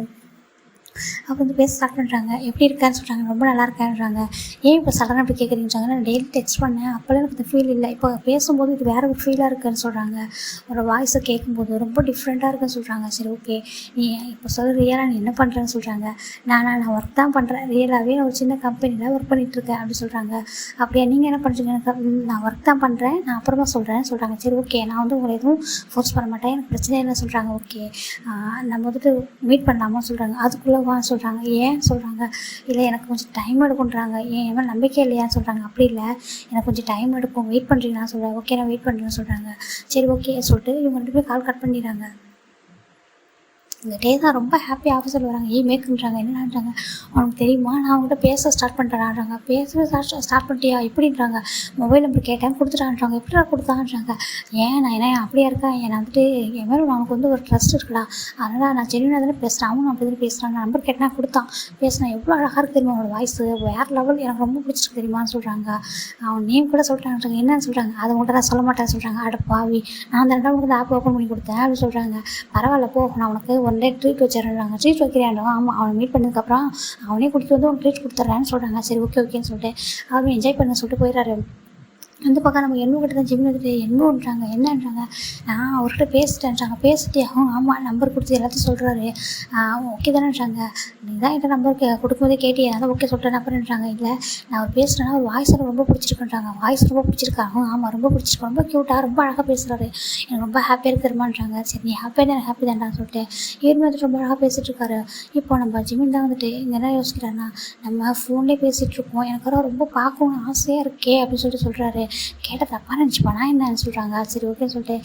அப்போ வந்து பேச ஸ்டார்ட் பண்ணுறாங்க. எப்படி இருக்கான்னு சொல்கிறாங்க. ரொம்ப நல்லா இருக்கான்றாங்க. ஏன் இப்போ சடனாக அப்படி கேட்குறீங்கன்னு நான் டெய்லி டெக்ஸ்ட் பண்ணேன், அப்போல்லாம் எனக்கு இந்த ஃபீல் இல்லை, இப்போ பேசும்போது இது வேறு ஒரு ஃபீலாக இருக்குன்னு சொல்கிறாங்க. ஒரு வாய்ஸை கேட்கும்போது ரொம்ப டிஃப்ரெண்ட்டாக இருக்குன்னு சொல்கிறாங்க. சரி ஓகே நீ இப்போ சொல்ல ரியலாக நீ என்ன பண்ணுறேன்னு சொல்கிறாங்க. நான் ஒர்க் தான் பண்ணுறேன், ரியலாகவே நான் ஒரு சின்ன கம்பெனியில் ஒர்க் பண்ணிகிட்ருக்கேன் அப்படி சொல்கிறாங்க. அப்படியே நீங்கள் என்ன பண்ணுறீங்க, எனக்கு நான் ஒர்க் தான் பண்ணுறேன், நான் அப்புறமா சொல்கிறேன்னு சொல்கிறாங்க. சரி ஓகே நான் வந்து உங்களை எதுவும் ஃபோர்ஸ் பண்ண மாட்டேன், எனக்கு பிரச்சனை இல்லைன்னு சொல்கிறாங்க. ஓகே நம்ம வந்துட்டு மீட் பண்ணலாமா சொல்கிறாங்க. அதுக்குள்ளே சொல்கிறாங்க. ஏன் சொல்கிறாங்க. இல்லை எனக்கு கொஞ்சம் டைம் எடுக்குன்றாங்க. ஏன் என் நம்பிக்கை இல்லையான்னு சொல்கிறாங்க. அப்படி இல்லை எனக்கு கொஞ்சம் டைம் எடுக்கும், வெயிட் பண்ணுறீங்களான்னு சொல்கிறாங்க. ஓகே நான் வெயிட் பண்ணுறேன்னு சொல்கிறாங்க. சரி ஓகே சொல்லிட்டு இவங்க 2 பேரும் கால் கட் பண்ணிடுறாங்க. இந்த டே தான் ரொம்ப ஹாப்பி ஆஃபீஸில் வராங்க. மேக்குன்றாங்க. என்னன்றாங்க, உனக்கு தெரியுமா நான் அவங்ககிட்ட பேச ஸ்டார்ட் பண்ணிட்டேன்றாங்க. பேசவே ஸ்டார்ட் பண்ணிட்டியா எப்படின்றாங்க. மொபைல் நம்பர் கேட்டேன் கொடுத்துட்டான்றாங்க. எப்படிடா கொடுத்தான்றாங்க. ஏன் நான் என்ன அப்படியா இருக்கா, என்னை வந்துட்டு என் மேலே அவனுக்கு வந்து ஒரு ட்ரஸ்ட் இருக்குடா, அதனால் நான் ஜென்யூனாக தானே பேசுகிறேன், அவனும் அப்படி தானே பேசுகிறான், நான் நம்பர் கேட்டேன் கொடுத்தான், பேசினேன், எவ்வளோ அழகாக இருக்குது தெரியுமா அவனோட வாய்ஸ், வேறு லெவல், எனக்கு ரொம்ப பிடிச்சிருக்கு தெரியுமான்னு சொல்கிறாங்க. அவன் நேம் கூட சொல்லிட்டான்றாங்க. என்னன்னு சொல்கிறாங்க. அதை உங்கள்கிட்ட நான் சொல்ல மாட்டேன்னு சொல்கிறாங்க. அட பாவி, நான் அந்த ரெண்டாவது உங்களுக்கு ஆப் ஓப்பன் பண்ணி கொடுத்தேன் அப்படின்னு சொல்கிறாங்க. பரவாயில்ல போ, நான் உனக்கு ஒன் டே ட்ரீட் வச்சிடறாங்க. ட்ரீட் வைக்கிறாண்டோ. ஆமாம் அவனை மீட் பண்ணதுக்கப்புறம் அவனே கூட்டிகிட்டு வந்து உனக்கு ட்ரீட் கொடுத்துட்றான்னு சொல்கிறாங்க. சரி ஓகேன்னு சொல்லிட்டு அவரும் என்ஜாய் பண்ண சொல்லிட்டு போயிடுறாரு. அந்த பக்கம் நம்ம கிட்ட தான் ஜிம் வந்துட்டு என்னன்றாங்க. என்னன்றாங்க, நான் அவர்கிட்ட பேசிட்டேன்றாங்க. பேசிட்டு ஆமாம் நம்பர் கொடுத்து எல்லாத்தையும் சொல்கிறாரு. ஓகே தானேன்றாங்க. நீ தான் என்கிட்ட நம்பர் கொடுக்கும்போதே கேட்டியே, அதான் ஓகே சொல்லிட்டேன் நம்பர்ன்றாங்க. இல்லை நான் அவர் பேசுகிறேன்னா அவர் வாய்ஸ் ரொம்ப பிடிச்சிருக்குன்றாங்க. வாய்ஸ் ரொம்ப பிடிச்சிருக்காங்க. ஆமாம் ரொம்ப பிடிச்சிருக்கு, ரொம்ப க்யூட்டாக ரொம்ப அழகாக பேசுகிறாரு, எனக்கு ரொம்ப ஹாப்பியாக இருக்குமான்றாங்க. சரி நீ ஹாப்பியாக தான் ஹாப்பி தான்டான்னு சொல்லிட்டு இவர் வந்துட்டு ரொம்ப அழகாக பேசிகிட்டு இருக்காரு. இப்போ நம்ம ஜிமின் தான் வந்துட்டு இங்கே என்ன யோசிக்கிறாருன்னா, நம்ம ஃபோன்லேயே பேசிகிட்ருக்கோம், எனக்கு ரொம்ப பார்க்கணுன்னு ஆசையாக இருக்கே அப்படின்னு சொல்கிறாரு. கேட்டால் தப்பாக நினச்சிப்பானா என்னன்னு சொல்கிறாங்க. சரி ஓகேன்னு சொல்லிட்டு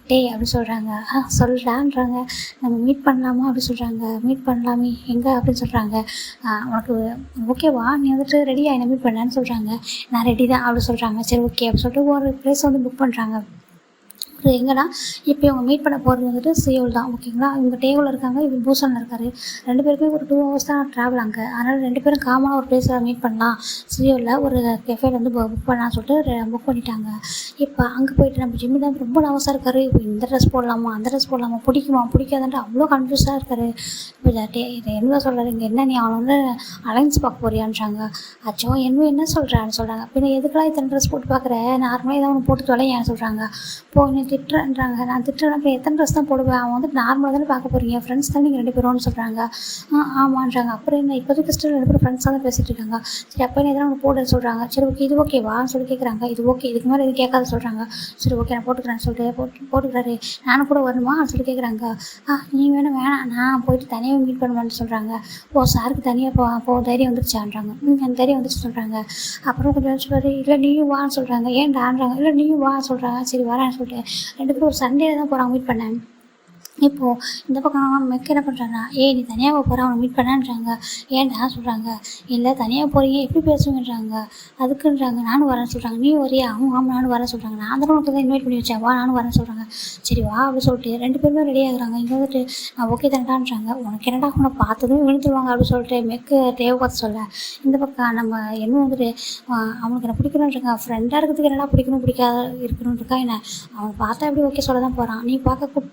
டே அப்படி சொல்கிறாங்க. சொல்கிறான்றாங்க. நம்ம மீட் பண்ணலாமா அப்படி சொல்கிறாங்க. மீட் பண்ணலாமே எங்கே அப்படின்னு சொல்கிறாங்க. உனக்கு ஓகேவா, நீ வந்துட்டு ரெடியாக என்ன மீட் பண்ணலான்னு சொல்கிறாங்க. நான் ரெடி தான் அப்படி சொல்கிறாங்க. சரி ஓகே அப்படி சொல்லிட்டு ஒரு ப்ளேஸ் வந்து புக் பண்ணுறாங்க. எங்கன்னா இப்போ இவங்க மீட் பண்ண போகிறது வந்துட்டு சியோல் தான். ஓகேங்களா, இவங்க டேவில் இருக்காங்க, இவங்க பூசானில் இருக்கார். 2 பேருக்குமே ஒரு 2 ஹவர்ஸ் தான் ட்ராவல் அங்கே. அதனால் 2 பேரும் காமனாக ஒரு பிளேஸில் மீட் பண்ணலாம், சியோவில் ஒரு கெஃபேல வந்து புக் பண்ணலாம்னு சொல்லிட்டு புக் பண்ணிட்டாங்க. இப்போ அங்கே போயிட்டு நம்ம ஜிம்மி தான் ரொம்ப நர்வஸாக இருக்கார். இப்போ இந்த ட்ரெஸ் போடலாமா அந்த ட்ரெஸ் போடலாமா, பிடிக்குமா பிடிக்காதுன்ட்டு அவ்வளோ கன்ஃபியூஸாக இருக்கார். இப்போ இது என்ன சொல்கிறாரு, இங்கே என்ன நீ அவனை வந்து அலைன்ஸ் பார்க்க போறியான்றாங்க. அச்சோ என்ன சொல்கிறான்னு சொல்கிறாங்க. பின்ன எதுக்கெல்லாம் இத்தனை ட்ரெஸ் போட்டு பார்க்குற, நார்மலாக ஏதாவது ஒன்று போட்டு தொலையான்னு சொல்கிறாங்க. நீ திட்டுறேன்றாங்க. நான் திட்டுறேன், இப்போ எத்தனை ட்ரெஸ் தான் போடுவேன், அவன் வந்து நார்மலாக தானே பார்க்க போகிறீங்க, ஃப்ரெண்ட்ஸ் தான் நீங்கள் 2 பேரும்னு சொல்கிறாங்க. ஆமான்றாங்க. அப்புறம் என்ன இப்போதைக்கு ஸ்டில் 2 பேரும் ஃப்ரெண்ட்ஸாக தான் பேசிகிட்டு இருக்காங்க. சரி அப்போ என்ன எதனா ஒன்று போடுன்னு சொல்கிறாங்க. சரி ஓகே இது ஓகேவான்னு சொல்லி கேட்குறாங்க. இது ஓகே, இதுக்கு மேலே இது கேட்காத சொல்கிறாங்க. சரி ஓகே நான் போட்டுக்கிறேன்னு சொல்லிட்டு போட்டுக்கிறாரு. நானும் கூட வரணுமான்னு சொல்லி கேட்குறாங்க. நீ வேணாம் நான் போயிட்டு தனியாக மீட் பண்ணுவேன்னு சொல்கிறாங்க. சாருக்கு தனியாக போ தைரியம் வந்துருச்சான்றாங்க. அந்த தைரியம் வந்துச்சு சொல்கிறாங்க. அப்புறம் கொஞ்சம் சொல்கிறாரு, இல்லை நீயும் வான்னு சொல்கிறாங்க. ஏன்டான்றாங்க. இல்லை நீயும் வா சொல்கிறாங்க. சரி வரேன்னு சொல்லிட்டு 2 பேரும் ஒரு சண்டே தான் போகிறாங்க மீட் பண்ணேன். இப்போது இந்த பக்கம் மெக்க என்ன பண்ணுறாங்கன்னா, நீ தனியாக போகிற அவனை மீட் பண்ணான்றாங்க. ஏன்டா சொல்கிறாங்க. இல்லை தனியாக போகிறீங்க எப்படி பேசுவேன்றாங்க. அதுக்குன்றாங்க. நானும் வரேன்னு சொல்கிறாங்க. நீ வரியா, ஆமாம் நானும் வரேன் சொல்கிறாங்க. நான் தான் உனக்கு தான் இன்வைட் பண்ணி வச்சேன், வா நானும் வரேன்னு சொல்கிறாங்க. சரி வா அப்படின்னு சொல்லிட்டு 2 பேருமே ரெடி ஆகுறாங்க. இங்கே வந்துட்டு நான் ஓகே தானடான்றாங்க. உனக்கு என்னடா உன்னை பார்த்ததும் விழுந்துருவாங்க அப்படின்னு சொல்லிட்டு மெக்கு தேவை பார்த்து சொல்ல, இந்த பக்கம் நம்ம என்ன வந்துட்டு அவனுக்கு என்ன பிடிக்கணுன்றாங்க. ஃப்ரெண்டாக இருக்கிறதுக்கு என்னடா பிடிக்கணும் பிடிக்காத இருக்கணும்னு இருக்கா என்ன, அவன் பார்த்தா எப்படி ஓகே சொல்ல தான் போகிறான். நீ பார்க்க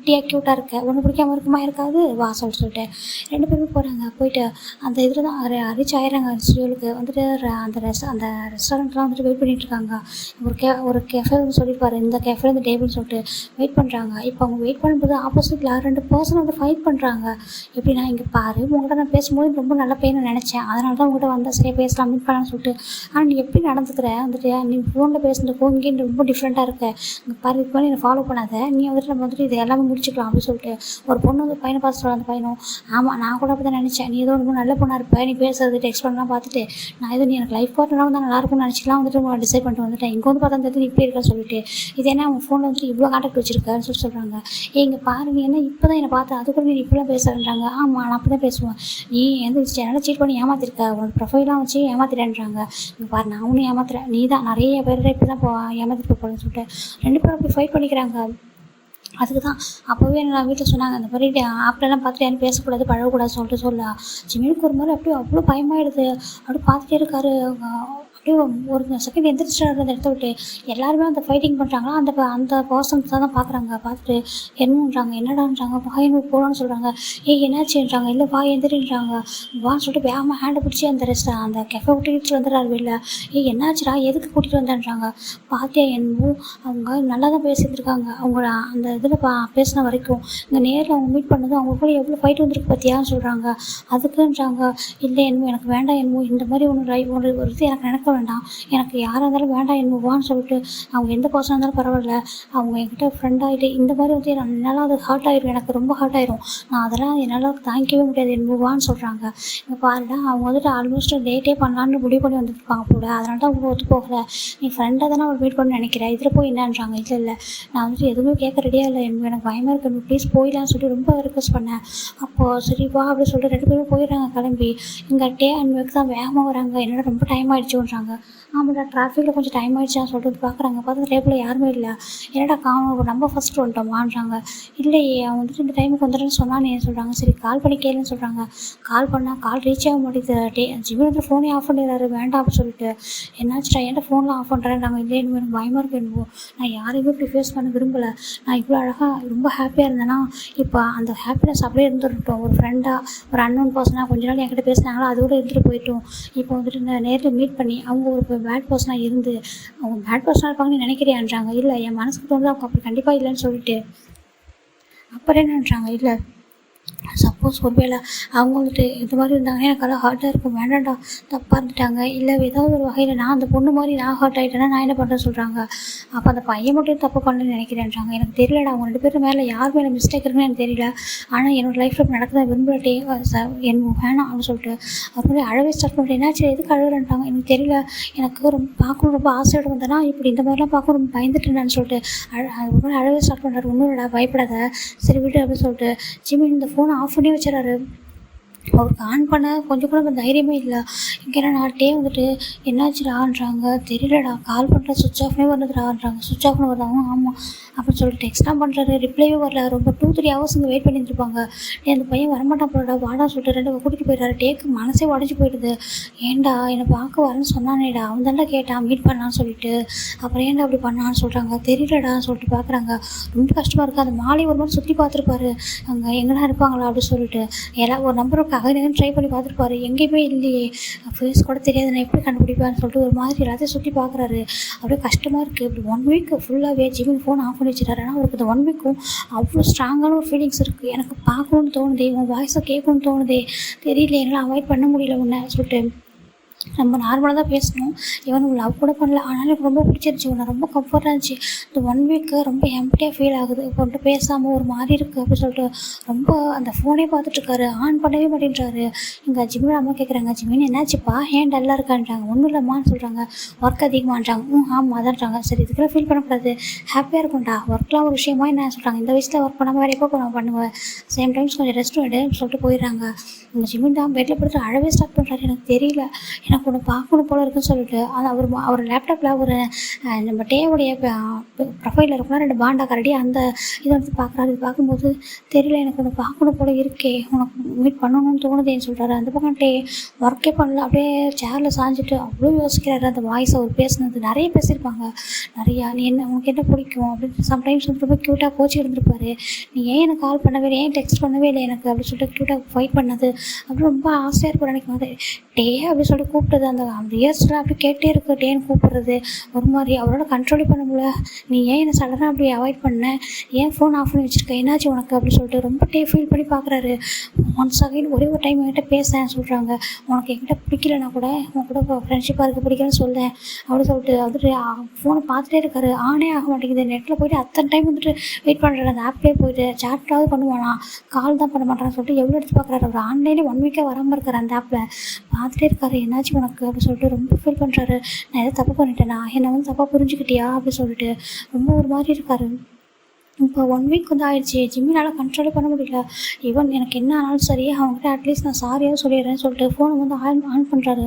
குட்டியாக க்யூட்டாக இருக்க, ஒன்று பிடிக்காமல் இருக்குமா இருக்காது வா சொல்லிட்டு 2 பேருமே போகிறாங்க. போயிட்டு அந்த இதில் தான் ரீச் ஆயிடுறாங்க. ஸ்டூடியோலுக்கு வந்துட்டு அந்த ரெஸ்டாரண்ட்லாம் வந்துட்டு வெயிட் பண்ணிகிட்டு இருக்காங்க. ஒரு கெஃபே வந்து சொல்லியிருப்பாரு, இந்த கெஃபே இந்த டேபிள்னு சொல்லிட்டு வெயிட் பண்ணுறாங்க. இப்போ அவங்க வெயிட் பண்ணும்போது ஆப்போசிட்டில் 2 பர்சன் வந்து ஃபைட் பண்ணுறாங்க. எப்படின்னா இங்கே பாரு, உங்கள்கிட்ட நான் பேசும்போது ரொம்ப நல்ல பையனை நினச்சேன், அதனால தான் உங்கள்கிட்ட வந்தால் சரியாக பேசலாம் மீட் பண்ணலான்னு சொல்லிட்டு. ஆனால் நீ எப்படி நடந்துக்கிற வந்துட்டு, நீ ஃபோனில் பேசுகிறதுக்கும் இங்கே ரொம்ப டிஃப்ரெண்ட்டாக இருக்க, இங்கே பாரு இதுக்கு மேலே என்னை ஃபாலோ பண்ணாத, நீ வந்துட்டு நம்ம வந்துட்டு இது எல்லாமே முடிச்சுக்கலாம் அப்படின்னு சொல்லிட்டு ஒரு பொண்ணு வந்து பையனை பார்த்து சொல்ல. அந்த பையனும் ஆமாம் நான் கூட அப்படி தான் நினச்சேன், நீ ஏதோ ரொம்ப நல்ல பொண்ணாக இருப்பேன், நீ பேசுறது டெக்ஸ்ட் பண்ணலாம் பார்த்துட்டு நான் எதுவும் நீ எனக்கு லைஃப் பார்ட்னராக வந்து நல்லாயிருக்கும்னு நினச்சிக்கலாம் வந்துட்டு உங்களை டிசைட் பண்ணிட்டு வந்துட்டேன். இங்கே வந்து பார்த்தா தெரிஞ்சு இப்படி இருக்கா சொல்லிட்டு, இது என்ன அவங்க ஃபோனில் வந்துட்டு இவ்வளோ கான்டாக்ட் வச்சிருக்கான்னு சொல்லி சொல்கிறாங்க. இங்கே பாரு நீ என்ன இப்போ தான் என்னை பார்த்து அது கூட நீ இப்படிலாம் பேசுகிறேன்றாங்க. ஆமாம் நான் அப்படி தான் பேசுவேன், நீ எந்த சேனலை சீட் பண்ணி ஏமாத்திருக்க, உனக்கு ப்ரொஃபைலாம் வச்சு ஏமாத்திட்டேன்றாங்க. இங்கே பாரு நான் ஒன்றும் ஏமாத்துறேன், நீ தான் நிறைய பேர் இப்படி தான் ஏமாத்திட்டு போகிறேன்னு சொல்லிட்டு 2 பேரும் அப்படி ஃபைட் பண்ணிக்கிறாங்க. அதுக்கு தான் அப்போவே நான் வீட்டில் சொன்னாங்க, அந்த மாதிரி ஆப்லலாம் பார்த்துட்டு யாரும் பேசக்கூடாது பழகக்கூடாது சொல்லிட்டு ஜிமினுக்கு ஒரு மாதிரி அப்படியே அவ்வளோ பயமாயிடுது. அப்படியே பார்த்துட்டே இருக்காரு. அப்படியே ஒரு செகண்ட் எந்திரிச்சிட்டாரு அந்த இடத்த விட்டு. எல்லாருமே அந்த ஃபைட்டிங் பண்ணுறாங்களா, அந்த பர்சன்ஸ் தான் பார்க்குறாங்க. பார்த்துட்டு என்னன்றாங்க, என்னடான்றாங்க, வாயின்னு போகலான்னு சொல்கிறாங்க. என்னாச்சுன்றாங்க. இல்லை வா எந்திரின்றாங்க. வான்னு சொல்லிட்டு வேகமாக ஹேண்டை பிடிச்சி அந்த கெஃபே விட்டு வந்துடுறாரு வெளில. என்னாச்சுடா எதுக்கு கூட்டிகிட்டு வந்தான்றாங்க. பார்த்தியா என்னமோ அவங்க நல்லா தான் பேசியிருந்துருக்காங்க, அவங்க அந்த இதில் பேசின வரைக்கும். இங்கே நேரில் அவங்க மீட் பண்ணதும் அவங்க கூட எவ்வளோ ஃபைட் வந்துருக்கு பார்த்தியான்னு சொல்கிறாங்க. அதுக்குன்றாங்க. இல்லை என்னமோ எனக்கு வேண்டாம், என்னமோ இந்த மாதிரி ஒரு இது எனக்கு நினைக்க வேண்டாம், எனக்கு யாராக இருந்தாலும் வேண்டாம் என்னவான்னு சொல்லிட்டு, அவங்க எந்த பர்சனாக இருந்தாலும் பரவாயில்ல, அவங்க என்கிட்ட ஃப்ரெண்ட் ஆகிட்டு இந்த மாதிரி வந்து என்னால் அது ஹர்ட் ஆகிடும், எனக்கு ரொம்ப ஹர்ட் ஆகிடும், நான் அதெல்லாம் என்னால் தாங்கிக்கவே முடியாது என்னவான்னு சொல்கிறாங்க. இங்கே பாருடா அவங்க வந்துட்டு ஆல்மோஸ்ட் டேட்டே பண்ணலான்னு முடிவு பண்ணி வந்துருப்பாங்க போல, அதனால தான் அவங்க ஒத்து போகலை, நீ ஃப்ரெண்டாக தானே அவள் மீட் பண்ண நினைக்கிறேன், இதில் போய் என்னன்றாங்க. இல்லை நான் வந்துட்டு எதுவுமே கேட்க ரெடியாக இல்லை, எனக்கு பயமாக இருக்குது, ப்ளீஸ் போயிடலான்னு சொல்லி ரொம்ப ரிக்வெஸ்ட் பண்ணேன். அப்போது சரி வா அப்படின்னு சொல்லிட்டு 2 பேரும் போயிடுறாங்க கிளம்பி. இங்கே டே அண்ட் மேக் தான் வேகமாக வராங்க. என்னோட ரொம்ப டைம் ஆகிடுச்சுன்றாங்க. ஆமாடா டிராஃபிக்கில் கொஞ்சம் டைம் ஆகிடுச்சான்னு சொல்லிட்டு பார்க்குறாங்க. பார்த்தா டேபிளில் யாருமே இல்லை. என்னடா நம்ம ஃபஸ்ட்டு வந்துட்டோமான்றாங்க. இல்லையே அவன் வந்துட்டு இந்த டைமுக்கு வந்துடுன்னு சொன்னான்னு சொல்கிறாங்க. சரி கால் பண்ணி கேளுன்னு சொல்கிறாங்க. கால் பண்ணால் கால் ரீச் ஆக மாட்டேங்குது. ஜிம்மி வந்து ஃபோனே ஆஃப் பண்ணிடுறாரு வேண்டாம் அப்படின்னு சொல்லிட்டு. என்னாச்சுடா என்கிட்ட ஃபோன்லாம் ஆஃப் பண்ணுறேன். இல்லை எனக்கு பயமாக இருக்கு, என்னவோ நான் யாரையுமே இப்படி ஃபேஸ் பண்ண விரும்பலை, நான் இவ்வளோ அழகாக ரொம்ப ஹாப்பியாக இருந்தேன்னா இப்போ அந்த ஹாப்பினஸ் அப்படியே இருந்துருட்டோம். ஒரு ஃப்ரெண்டாக ஒரு அன்னோன் பர்சனாக கொஞ்ச நாள் என்கிட்ட பேசினாங்களோ அதோடு இருந்துட்டு போயிட்டோம். இப்போ வந்துட்டு நேரில் மீட் பண்ணி அவங்க ஒரு பேட் பர்சனாக இருந்து அவங்க பேட் பர்சனாக இருப்பாங்கன்னு நினைக்கிறியான்றாங்க. இல்லை என் மனசுக்கு தோணுது அவங்க அப்படி கண்டிப்பாக இல்லைன்னு சொல்லிட்டு. அப்புறம் என்னன்றாங்க, இல்லை சப்போஸ் ஒருவேளை அவங்க வந்துட்டு இது மாதிரி இருந்தாங்கன்னா எனக்கு அதெல்லாம் ஹர்ட்டாக இருக்கும், வேண்டாண்டா தப்பாக இருந்துட்டாங்க, இல்லை ஏதாவது ஒரு வகையில் நான் அந்த பொண்ணு மாதிரி நான் ஹர்ட் ஆகிட்டேன்னா நான் என்ன பண்ணுறேன்னு சொல்கிறாங்க. அப்போ அந்த பையன் மட்டும் தப்பு பண்ணலன்னு நினைக்கிறேன்றாங்க. எனக்கு தெரியலடா அவங்க 2 பேரும் மேலே யார் மேலே மிஸ்டேக் இருக்குன்னு எனக்கு தெரியல, ஆனால் என்னோடய லைஃப்பில் இப்போ நடக்குதா விரும்பலட்டே என் வேணாம் அப்படின்னு சொல்லிட்டு அப்படி அழவே ஸ்டார்ட் பண்ணிட்டு. என்னாச்சு எதுக்கு அழுகுறேன்ட்டாங்க. எனக்கு தெரியல, எனக்கு ரொம்ப பார்க்கணும் ரொம்ப ஆசையோட வந்தேன்னா இப்படி இந்த மாதிரிலாம் பார்க்க ரொம்ப பயந்துட்டேன்னு சொல்லிட்டு அது அழவே ஸ்டார்ட் பண்ணுறாரு. ஒன்றும் இல்லைடா பயப்படாத, சரி விட்டு அப்படின்னு சொல்லிட்டு ஜிம்மி இந்த ஃபோனை ஆஃப் பண்ணி வச்சுறாரு. அவருக்கு ஆன் பண்ண கொஞ்சம் கூட தைரியமே இல்லை. இங்கே நான் டே வந்துட்டு என்னாச்சுடான்றாங்க, தெரியலடா கால் பண்ணுற சுவிட்ச் ஆஃப்னே வருதுடான்றாங்க. சுவிட்ச் ஆஃப்னு வருதாங்க, ஆமாம் அப்படின்னு சொல்லிட்டு டெக்ஸ்ட்லாம் பண்ணுறாரு, ரிப்ளைவே வரல. ரொம்ப 2-3 ஹவர்ஸ் இங்கே வெயிட் பண்ணியிருந்துருப்பாங்க. அந்த பையன் வரமாட்டான் போலடா, வாடான்னு சொல்லிட்டு 2 கூட்டிகிட்டு போயிடுறாரு. டேக்கு மனசே உடஞ்சி போயிடுது. ஏன்டா என்னை பார்க்க வரேன்னு சொன்னானேடா, அவன் தான்டா கேட்டான் மீட் பண்ணான்னு சொல்லிட்டு, அப்புறம் ஏன்டா அப்படி பண்ணான்னு சொல்கிறாங்க. தெரியலடான்னு சொல்லிட்டு பார்க்குறாங்க. ரொம்ப கஷ்டமாக இருக்குது. அந்த மாலை ஒரு மாதிரி சுற்றி பார்த்துருப்பாரு, அங்கே எங்கெல்லாம் இருப்பாங்களா அப்படின்னு சொல்லிட்டு. எல்லாம் ஒரு நம்பருக்கு அகைன் ட்ரை பண்ணி பார்த்துருப்பாரு, எங்கேயுமே இல்லையே, ஃபேஸ் கூட தெரியாது, நான் எப்படி கண்டுபிடிப்பேன்னு சொல்லிட்டு ஒரு மாதிரி எல்லாத்தையும் சுற்றி பார்க்குறாரு. அப்படியே கஷ்டமாக இருக்குது. இப்படி 1 வீக் ஃபுல்லாகவே ஜிமின் ஃபோன் ஆஃப் பண்ணி வச்சுட்டாரு. ஆனால் அவருக்கு இந்த 1 வீக்கும் அவ்வளோ ஸ்ட்ராங்கான ஒரு ஃபீலிங்ஸ் இருக்குது. எனக்கு பார்க்கணுன்னு தோணுதே, உன் வாய்ஸை கேட்கணுன்னு தோணுதே, தெரியல என்னால் அவாய்ட் பண்ண முடியல உன்னை சொல்லிட்டு நம்ம நார்மலாக தான் பேசணும். இவன் லவ் கூட பண்ணல, ஆனாலும் எனக்கு ரொம்ப பிடிச்சிருச்சு, உன்னை ரொம்ப கம்ஃபர்ட்டாக இருந்துச்சு. இந்த 1 வீக்கு ரொம்ப எம்ப்டியாக ஃபீல் ஆகுது, இப்போ வந்துட்டு பேசாமல் ஒரு மாதிரி இருக்குது அப்படின்னு சொல்லிட்டு ரொம்ப அந்த ஃபோனே பார்த்துட்ருக்காரு. ஆன் பண்ணவே மாட்டேன்றாரு. இங்கே ஜிமின் அம்மா கேட்குறாங்க, ஜிமின் என்னாச்சுப்பா, ஏன் டல்லாக இருக்கான்றாங்க. ஒன்றும் இல்லைம்மான்னு சொல்கிறாங்க. ஒர்க் அதிகமாகன்றாங்க. ஆமாம் அதான்றாங்க. சரி இதுக்கெல்லாம் ஃபீல் பண்ணக்கூடாது, ஹாப்பியாக இருக்கும்டா, ஒர்க்லாம் ஒரு விஷயமா என்ன சொல்கிறாங்க. இந்த வயசில் ஒர்க் பண்ணாமல் வேறு எப்போ நான் பண்ணுவேன், சேம் டைம்ஸ் கொஞ்சம் ரெஸ்ட்டும் எடுன்னு சொல்லிட்டு போயிடுறாங்க. இந்த ஜிமின் தான் பெட்டில் படுத்து அழவே ஸ்டார்ட் பண்ணுறாரு. எனக்கு தெரியல, எனக்கு ஒன்று பார்க்கணும் போல இருக்குன்னு சொல்லிட்டு அது அவர் லேப்டாப்பில் ஒரு நம்ம டேவுடைய ப்ரொஃபைலில் இருக்குன்னா 2 பாண்டா கரடி அந்த இதை வந்து பார்க்குறாரு. இது பார்க்கும்போது தெரியல, எனக்கு ஒன்று பார்க்கணும் போல இருக்கே, உனக்கு மீட் பண்ணணும்னு தோணுதேன்னு சொல்கிறாரு. அந்த பக்கம் டே ஒர்க்கே பண்ணல, அப்படியே சேரில் சாஞ்சிட்டு அவ்வளோ யோசிக்கிறாரு. அந்த வாய்ஸ் அவர் பேசுனது நிறைய பேசியிருப்பாங்க, நிறையா. நீ என்ன உனக்கு என்ன பிடிக்கும் அப்படின்னு சம்டைம்ஸ் வந்து ரொம்ப க்யூட்டாக கோச்சி இருந்திருப்பாரு. நீ ஏன் எனக்கு கால் பண்ணவே இல்லை, ஏன் டெக்ஸ்ட் பண்ணவே இல்லை எனக்கு அப்படின்னு சொல்லிட்டு க்யூட்டாக ஃபைட் பண்ணது அப்படி ரொம்ப ஆசையாக இருக்கும் நினைக்கும் போது. டே அப்படின்னு சொல்லிட்டு கூப்பிட்டது, அந்த இயர்ஸ்லாம் அப்படி கேட்டே இருக்கு. டேன்னு கூப்பிட்றது ஒரு மாதிரி அவரோட கண்ட்ரோலே பண்ண முடியல. நீ ஏன் என்னை சடனாக அப்படி அவாய்ட் பண்ண, ஏன் ஃபோன் ஆஃப் பண்ணி வச்சுருக்க, என்னாச்சு உனக்கு அப்படின்னு சொல்லிட்டு ரொம்ப ஃபீல் பண்ணி பார்க்குறாரு. ஒன்ஸ் அகைன் ஒரே ஒரு டைம் என்கிட்ட பேசேன் சொல்கிறாங்க. உனக்கு என்கிட்ட பிடிக்கலனா கூட உன் கூட ஃப்ரெண்ட்ஷிப்பாக இருக்க பிடிக்கலன்னு சொல்லேன் அப்படின்னு சொல்லிட்டு வந்துட்டு ஃபோனை பார்த்துட்டே இருக்காரு. ஆனே ஆக மாட்டேங்குது. நெட்டில் போய்ட்டு அத்தனை டைம் வந்துட்டு வெயிட் பண்ணுறாரு. அந்த ஆப்லேயே போய்ட்டு சேட்டாவது பண்ணுவானா, கால் தான் பண்ண மாட்டான்னு சொல்லிட்டு எவ்வளோ எடுத்து பார்க்குறாரு. அவர் ஆன்லைனே 1 வீக்காக வராமல் இருக்கார். அந்த ஆப்பில் பார்த்துட்டே இருக்காரு. என்னாச்சு உனக்கு அப்படின்னு சொல்லிட்டு ரொம்ப ஃபீல் பண்ணுறாரு. நான் எதாவது தப்பு பண்ணிட்டேனா, என்னை வந்து தப்பாக புரிஞ்சுக்கிட்டியா அப்படின்னு சொல்லிட்டு ரொம்ப ஒரு மாதிரி இருக்காரு. இப்போ 1 வீக் வந்து ஆயிடுச்சு. ஜிம்மினால் கண்ட்ரோலே பண்ண முடியல. ஈவன் எனக்கு என்ன ஆனாலும் சரி அவங்ககிட்ட அட்லீஸ்ட் நான் சாரியாவது சொல்லிடுறேன்னு சொல்லிட்டு ஃபோனை வந்து ஆன் பண்ணுறாரு.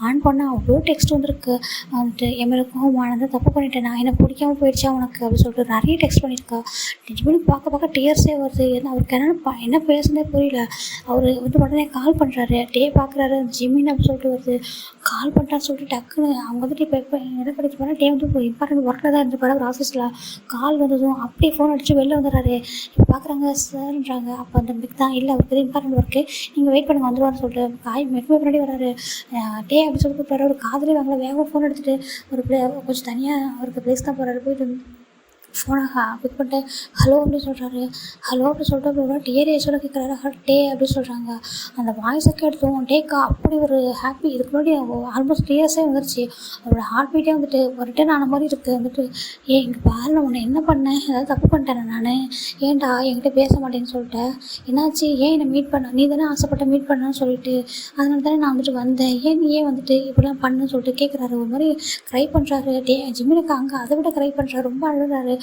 ஆன் பண்ணால் அவ்வளோ டெக்ஸ்ட் வந்துருக்கு. வந்துட்டு என் மேலே கோவமானது, தப்பு பண்ணிட்டேன், நான் எனக்கு பிடிக்காமல் போயிடுச்சா உனக்கு அப்படின்னு சொல்லிட்டு நிறைய டெக்ஸ்ட் பண்ணியிருக்கா. ஜிம்மினுக்கு பார்க்க டியர்ஸே வருது. அவருக்கு என்ன பேசுனதே புரியல. அவர் வந்து உடனே கால் பண்ணுறாரு. டே பார்க்குறாரு, ஜிம்மின் அப்படின்னு சொல்லிட்டு வருது. கால் பண்ணுறான்னு சொல்லிட்டு டக்குன்னு அவங்க வந்துட்டு இப்போ என்ன கிடைச்சி போனால் டே வந்து இப்போ இம்பார்ட்டன்ட் ஒர்க்கில் தான் இருந்துருப்பாரு அவர் ஆஃபீஸில். கால் வந்ததும் அப்படியே ஃபோன் அடிச்சு வெளில வந்துடுறாரு. இப்போ பார்க்குறாங்க சார்ன்றாங்க. அப்போ அந்த மிக் தான் இல்லை, அவருக்கு இம்பார்ட்டன்ட் ஒர்க்கு, நீங்கள் வெயிட் பண்ணுங்க வந்துடுவார்னு சொல்லிட்டு மெக்குமே பின்னாடி வராரு. டே அப்படின்னு சொல்லிட்டு கூப்பிட்றாரு. ஒரு காதலே வாங்கல, வேகம் ஃபோன் எடுத்துகிட்டு ஒரு கொஞ்சம் தனியாக அவருக்கு ப்ளேஸ் தான் போகிறாரு. போயிட்டு ஃபோனை பிக் பண்ணிட்டு ஹலோ அப்படின்னு சொல்கிறாரு. ஹலோ அப்படின்னு சொல்லிட்டு அப்புறம் டேரே சொல்ல கேட்குறாரு. டே அப்படின்னு சொல்கிறாங்க. அந்த வாய்ஸை எடுத்தோம் டேக்கா அப்படி ஒரு ஹாப்பி. இதுக்கு முன்னாடி ஆல்மோஸ்ட் இயர்ஸே வந்துருச்சு. அவரோட ஹார்ட் பீட்டே வந்துட்டு ஒரு ரிட்டர்ன் ஆன மாதிரி இருக்குது. வந்துட்டு இங்கே பாரு, நான் உன்னை என்ன பண்ணேன், ஏதாவது தப்பு பண்ணிட்டேன் நான், ஏன்டா என்கிட்ட பேச மாட்டேன்னு சொல்லிட்டேன், என்னாச்சு, ஏன் என்னை மீட் பண்ண, நீ தானே ஆசைப்பட்ட மீட் பண்ணான்னு சொல்லிட்டு, அதனால தானே நான் வந்துட்டு வந்தேன், ஏன் வந்துட்டு இப்படிலாம் பண்ணுன்னு சொல்லிட்டு கேட்குறாரு. ஒரு மாதிரி க்ரை பண்ணுறாரு. ஜிம்மினுக்கு அங்கே அதை விட க்ரை பண்ணுறாரு. ரொம்ப அழுகிறாரு.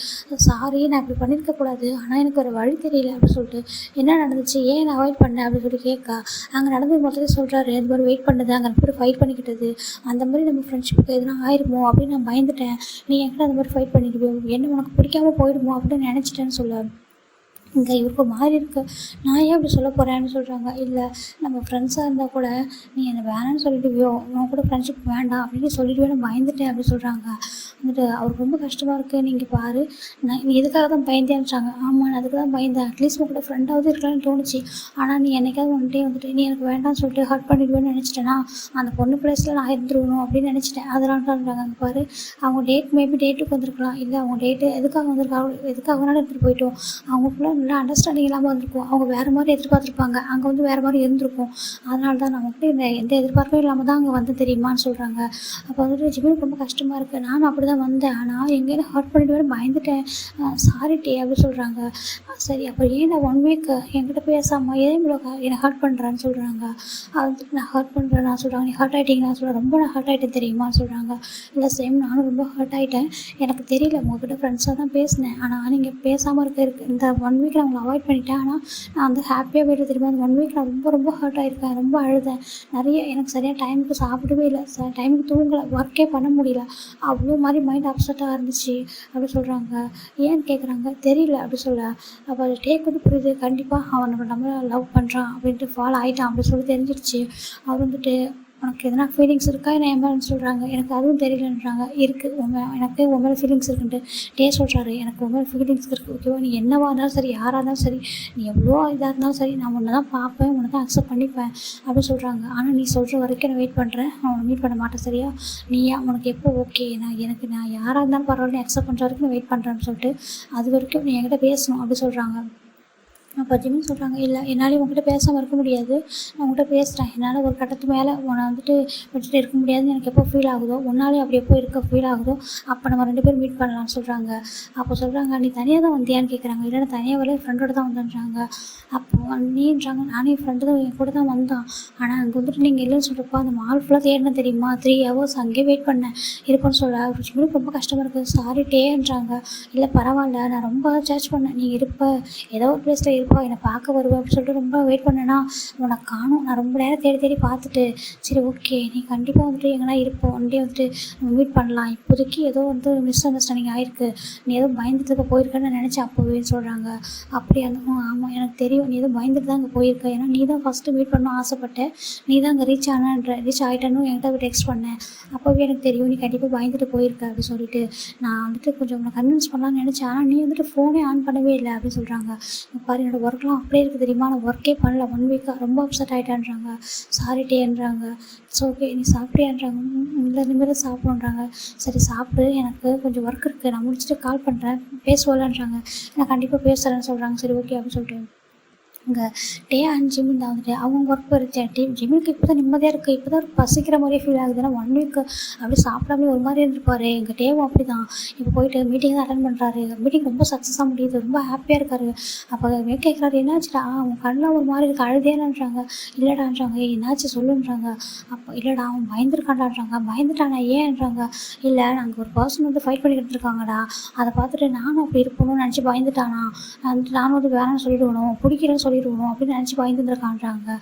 சாரி, நான் இப்படி பண்ணியிருக்கக்கூடாது, ஆனால் எனக்கு ஒரு வழி தெரியல அப்படின்னு சொல்லிட்டு, என்ன நடந்துச்சு, ஏன் நான் அவாய்ட் பண்ணேன் அப்படின்னு சொல்லி கேட்கா. அங்கே நடந்து மொத்தத்தை சொல்கிறாரு. இது மாதிரி வெயிட் பண்ணுது, அங்கே போய் ஃபைட் பண்ணிக்கிட்டது, அந்த மாதிரி நம்ம ஃப்ரெண்ட்ஷிப்புக்கு எதுனா ஆயிருமோ அப்படின்னு நான் பயந்துட்டேன், நீ என்கிட்ட அந்த மாதிரி ஃபைட் பண்ணிக்குவோம், என்ன உனக்கு பிடிக்காமல் போயிடுமோ அப்படின்னு நினச்சிட்டேன்னு சொல்ல. இங்கே இவருக்கு மாதிரி இருக்குது. நான் ஏன் அப்படி சொல்ல போகிறேன்னு சொல்கிறாங்க. இல்லை, நம்ம ஃப்ரெண்ட்ஸாக இருந்தால் கூட நீ என்னை வேணான்னு சொல்லிடுவியோ, உன் கூட ஃப்ரெண்ட்ஷிப் வேண்டாம் அப்படின்னு சொல்லிடுவே, நான் பயந்துட்டேன் அப்படின்னு சொல்கிறாங்க. வந்துட்டு அவருக்கு ரொம்ப கஷ்டமாக இருக்குது. நீங்கள் பாரு, நீ எதுக்காக தான் பயந்தேன்றாங்க. ஆமாம், நான் அதுக்கு தான் பயந்தேன், அட்லீஸ்ட் உன் கூட ஃப்ரெண்டாவது இருக்கலாம்னு தோணுச்சு, ஆனால் நீ என்னைக்காவது வந்துட்டே வந்துட்டு நீ எனக்கு வேண்டாம்னு சொல்லிட்டு ஹர்ட் பண்ணிடுவேன்னு நினச்சிட்டேன்னா அந்த பொண்ணு பிளேஸில் நான் இருந்துருவணும் அப்படின்னு நினச்சிட்டேன், அதனால தான்றாங்க. அங்கே பாரு, அவங்க மேபி டேட்டுக்கு வந்திருக்கலாம், இல்லை அவங்க டேட்டு எதுக்காக வந்திருக்காங்க, எதுக்காக வேணாலும் எடுத்துகிட்டு போயிட்டோம், அவங்களுக்குள்ள நல்லா அண்டர்ஸ்டாண்டிங் இல்லாமல் வந்திருக்கும், அவங்க வேறு மாதிரி எதிர்பார்த்துருப்பாங்க, அங்கே வந்து வேறு மாதிரி இருந்திருக்கும், அதனால தான் நமக்கு எந்த எதிர்பார்ப்பும் இல்லாமல் தான் அங்கே வந்து தெரியுமான்னு சொல்கிறாங்க. அப்போ வந்துட்டு ஜிம்மினுக்கு ரொம்ப கஷ்டமாக இருக்குது. நானும் அப்படி தான் வந்தேன், ஆனால் எங்கேயும் ஹர்ட் பண்ணிட்டு பயந்துட்டேன், சாரி டே அப்படின்னு சொல்கிறாங்க. சரி, அப்போ ஏன் நான் 1 வீக் என்கிட்ட பேசாமல் ஏன் இவ்வளோ என்னை ஹர்ட் பண்ணுறான்னு சொல்கிறாங்க. அது வந்துட்டு நான் ஹர்ட் பண்ணுறேன் நான் சொல்கிறாங்க. நீ ஹர்ட் ஆகிட்டீங்க நான் சொல்கிறேன். ரொம்ப நான் ஹர்ட் ஆகிட்டேன் தெரியுமான்னு சொல்கிறாங்க. இல்லை சேம், நானும் ரொம்ப ஹர்ட் ஆகிட்டேன், எனக்கு தெரியல, உங்கள்கிட்ட ஃப்ரெண்ட்ஸாக தான் பேசினேன், ஆனால் நீங்கள் பேசாமல் இருக்க இந்த 1 வீக் வீக் நான் அவங்கள அவாய்ட் பண்ணிட்டேன். ஆனால் நான் வந்து ஹாப்பியாக போய்ட்டு தெரியுமா, அந்த 1 வீக் நான் ரொம்ப ரொம்ப ஹர்ட் ஆகிருக்கேன், ரொம்ப அழுதேன் நிறைய. எனக்கு சரியாக டைமுக்கு சாப்பிடவே இல்லை, டைமுக்கு தூங்கலை, ஒர்க்கே பண்ண முடியல, அவ்வளோ மாதிரி மைண்ட் அப்செட்டாக இருந்துச்சு அப்படி சொல்கிறாங்க. ஏன்னு கேட்குறாங்க. தெரியல அப்படி சொல்ல. அப்போ அது டேக் வந்து புரியுது, கண்டிப்பாக அவன் நம்ம லவ் பண்ணுறான் அப்படின்ட்டு ஃபாலோ ஆகிட்டான் அப்படின்னு சொல்லி தெரிஞ்சிடுச்சு. அவர் வந்துட்டு உனக்கு எதனா ஃபீலிங்ஸ் இருக்கா என்ன ஏமான்னு சொல்கிறாங்க. எனக்கு அதுவும் தெரியலன்றாங்க. இருக்குது எனக்கு உன் மேலே ஃபீலிங்ஸ் இருக்குன்ட்டு சொல்கிறாரு. எனக்கு உன் மேலே ஃபீலிங்ஸ் இருக்குது, ஓகேவா, நீ என்னவாக இருந்தாலும் சரி, யாராக இருந்தாலும் சரி, நீ எவ்வளோ இதாக இருந்தாலும் சரி, நான் உன்னை தான் பார்ப்பேன், உன்னை தான் அக்செப்ட் பண்ணிப்பேன் அப்படின்னு சொல்கிறாங்க. ஆனால் நீ சொல்கிற வரைக்கும் நான் வெயிட் பண்ணுறேன், நான் உன்னை மீட் பண்ண மாட்டேன், சரியா? நீயா உனக்கு எப்போ ஓகே, நான் யாராக இருந்தாலும் பரவாயில்ல, நீ அக்செப்ட் பண்ணுற வரைக்கும் நான் வெயிட் பண்ணுறேன்னு சொல்லிட்டு அது வரைக்கும் நீ என்கிட்ட பேசணும் அப்படி சொல்கிறாங்க. அப்போ ஜிமின் சொல்கிறாங்க, இல்லை என்னாலையும் உங்ககிட்ட பேசாமல் இருக்க முடியாது, நான் உங்கள்கிட்ட பேசுகிறேன், என்னால் ஒரு கட்டத்து மேலே உன்னை வந்துட்டு விட்டுட்டு இருக்க முடியாதுன்னு எனக்கு எப்போ ஃபீல் ஆகுதோ, உன்னாலே அப்படி எப்போ இருக்க ஃபீல் ஆகுதோ அப்போ நம்ம 2 பேரும் மீட் பண்ணலாம்னு சொல்கிறாங்க. அப்போ சொல்கிறாங்க, நீ தனியாக தான் வந்தியான்னு கேட்குறாங்க. இல்லை நான் தனியாக வரல, ஃப்ரெண்டோட தான் வந்தேன்றாங்க. அப்போது நீன்றாங்க, நானே என் ஃப்ரெண்டு தான் என் கூட தான் வந்தான், ஆனால் அங்கே வந்துட்டு நீங்கள் இல்லைன்னு சொல்கிறப்போ அந்த மால் ஃபுல்லாக தேடினேன் தெரியுமா, 3 hours அங்கேயே வெயிட் பண்ணேன் இருப்பேன்னு சொல்ல. ஜிமினுக்கு ரொம்ப கஷ்டமாக இருக்குது. சாரி டேன்றாங்க. இல்லை பரவாயில்ல, நான் ரொம்ப சர்ச் பண்ணேன், நீ இருப்ப ஏதோ ஒரு பிளேஸில் இருப்பா, என்னை பார்க்க வருவேன் அப்படின்னு சொல்லிட்டு ரொம்ப வெயிட் பண்ணேன்னா உனக்கு காணும். நான் ரொம்ப நேரம் தேடி தேடி பார்த்துட்டு சரி ஓகே நீ கண்டிப்பாக வந்துட்டு எங்கன்னா இருப்போம், ஒன் டே வந்துட்டு நம்ம மீட் பண்ணலாம், இப்போதைக்கு ஏதோ வந்து மிஸ் அண்டர்ஸ்டாண்டிங் ஆகிருக்கு, நீ ஏதோ பயந்துட்டு போயிருக்கேன்னு நினச்சேன் அப்போவேன்னு சொல்கிறாங்க. அப்படியே ஆமாம் எனக்கு தெரியும், நீ ஏதோ பயந்துட்டு தான் அங்கே போயிருக்க, ஏன்னா நீ தான் ஃபஸ்ட்டு மீட் பண்ணணும் ஆசைப்பட்டேன், நீ தான் அங்கே ரீச் ஆகிட்டேன்னு என்கிட்ட டெக்ஸ்ட் பண்ணேன், அப்போவே எனக்கு தெரியும் நீ கண்டிப்பாக பயந்துட்டு போயிருக்க அப்படின்னு சொல்லிட்டு நான் வந்துட்டு கொஞ்சம் உன்னை கன்வின்ஸ் பண்ணலான்னு நினச்சேன், ஆனால் நீ வந்துட்டு ஃபோனே ஆன் பண்ணவே இல்லை அப்படின்னு சொல்கிறாங்க. பாரு என்னோட ஒர்க்லாம் அப்படியே இருக்குது தெரியுமா, நான் ஒர்க்கே பண்ணல 1 வீக்காக, ரொம்ப அப்செட் ஆகிட்டான்றாங்க. சாரிட்டேன்றாங்க. ஸோ ஓகே நீ சாப்பிட்டியான்றாங்க. இல்லை இனிமேல் சாப்பிடுன்றாங்க. சரி சாப்பிடு, எனக்கு கொஞ்சம் ஒர்க் இருக்குது, நான் முடிச்சுட்டு கால் பண்ணுறேன் பேசுவலன்றாங்க. நான் கண்டிப்பாக பேசுகிறேன்னு சொல்கிறாங்க. சரி ஓகே அப்படின்னு சொல்லிட்டு இங்கே டே அண்ட் ஜிமின் தான் வந்துட்டு அவங்க ஒர்க் போயிருச்சு. ஜிமினுக்கு இப்போ தான் நிம்மதியாக இருக்குது, இப்போ தான் ஒரு பசிக்கிற மாதிரியே ஃபீல் ஆகுது. ஏன்னா 1 வீக் அப்படி சாப்பிடாம ஒரு மாதிரி இருந்திருப்பாரு. எங்கள் டேவும் அப்படி தான் இப்போ போயிட்டு மீட்டிங் தான் அட்டன் பண்ணுறாரு. மீட்டிங் ரொம்ப சக்ஸஸாக முடியுது, ரொம்ப ஹாப்பியாக இருக்காரு. அப்போ கேட்குறாரு, என்னாச்சுடா அவன் கண்ணெலாம் ஒரு மாதிரி இருக்குது, அழுதேனான்றாங்க. இல்லைடான்றாங்க. என்னாச்சு சொல்லுன்றாங்க. அப்போ இல்லைடா அவன் பயந்துருக்கான்டான்றாங்க. பயந்துட்டானா ஏன்றாங்க. இல்லை நாங்கள் ஒரு பர்சன் வந்து ஃபைட் பண்ணிக்கிட்டு இருக்காங்கடா, அதை பார்த்துட்டு நானும் அப்படி இருக்கணும்னு நினச்சி பயந்துட்டானா, நானும் வந்து வேணாம்னு சொல்லிவிடணும், பிடிக்கிறேன்னு சொல்லிடுவோம் அப்படின்னு நினச்சி பயந்துருக்கான்றாங்க.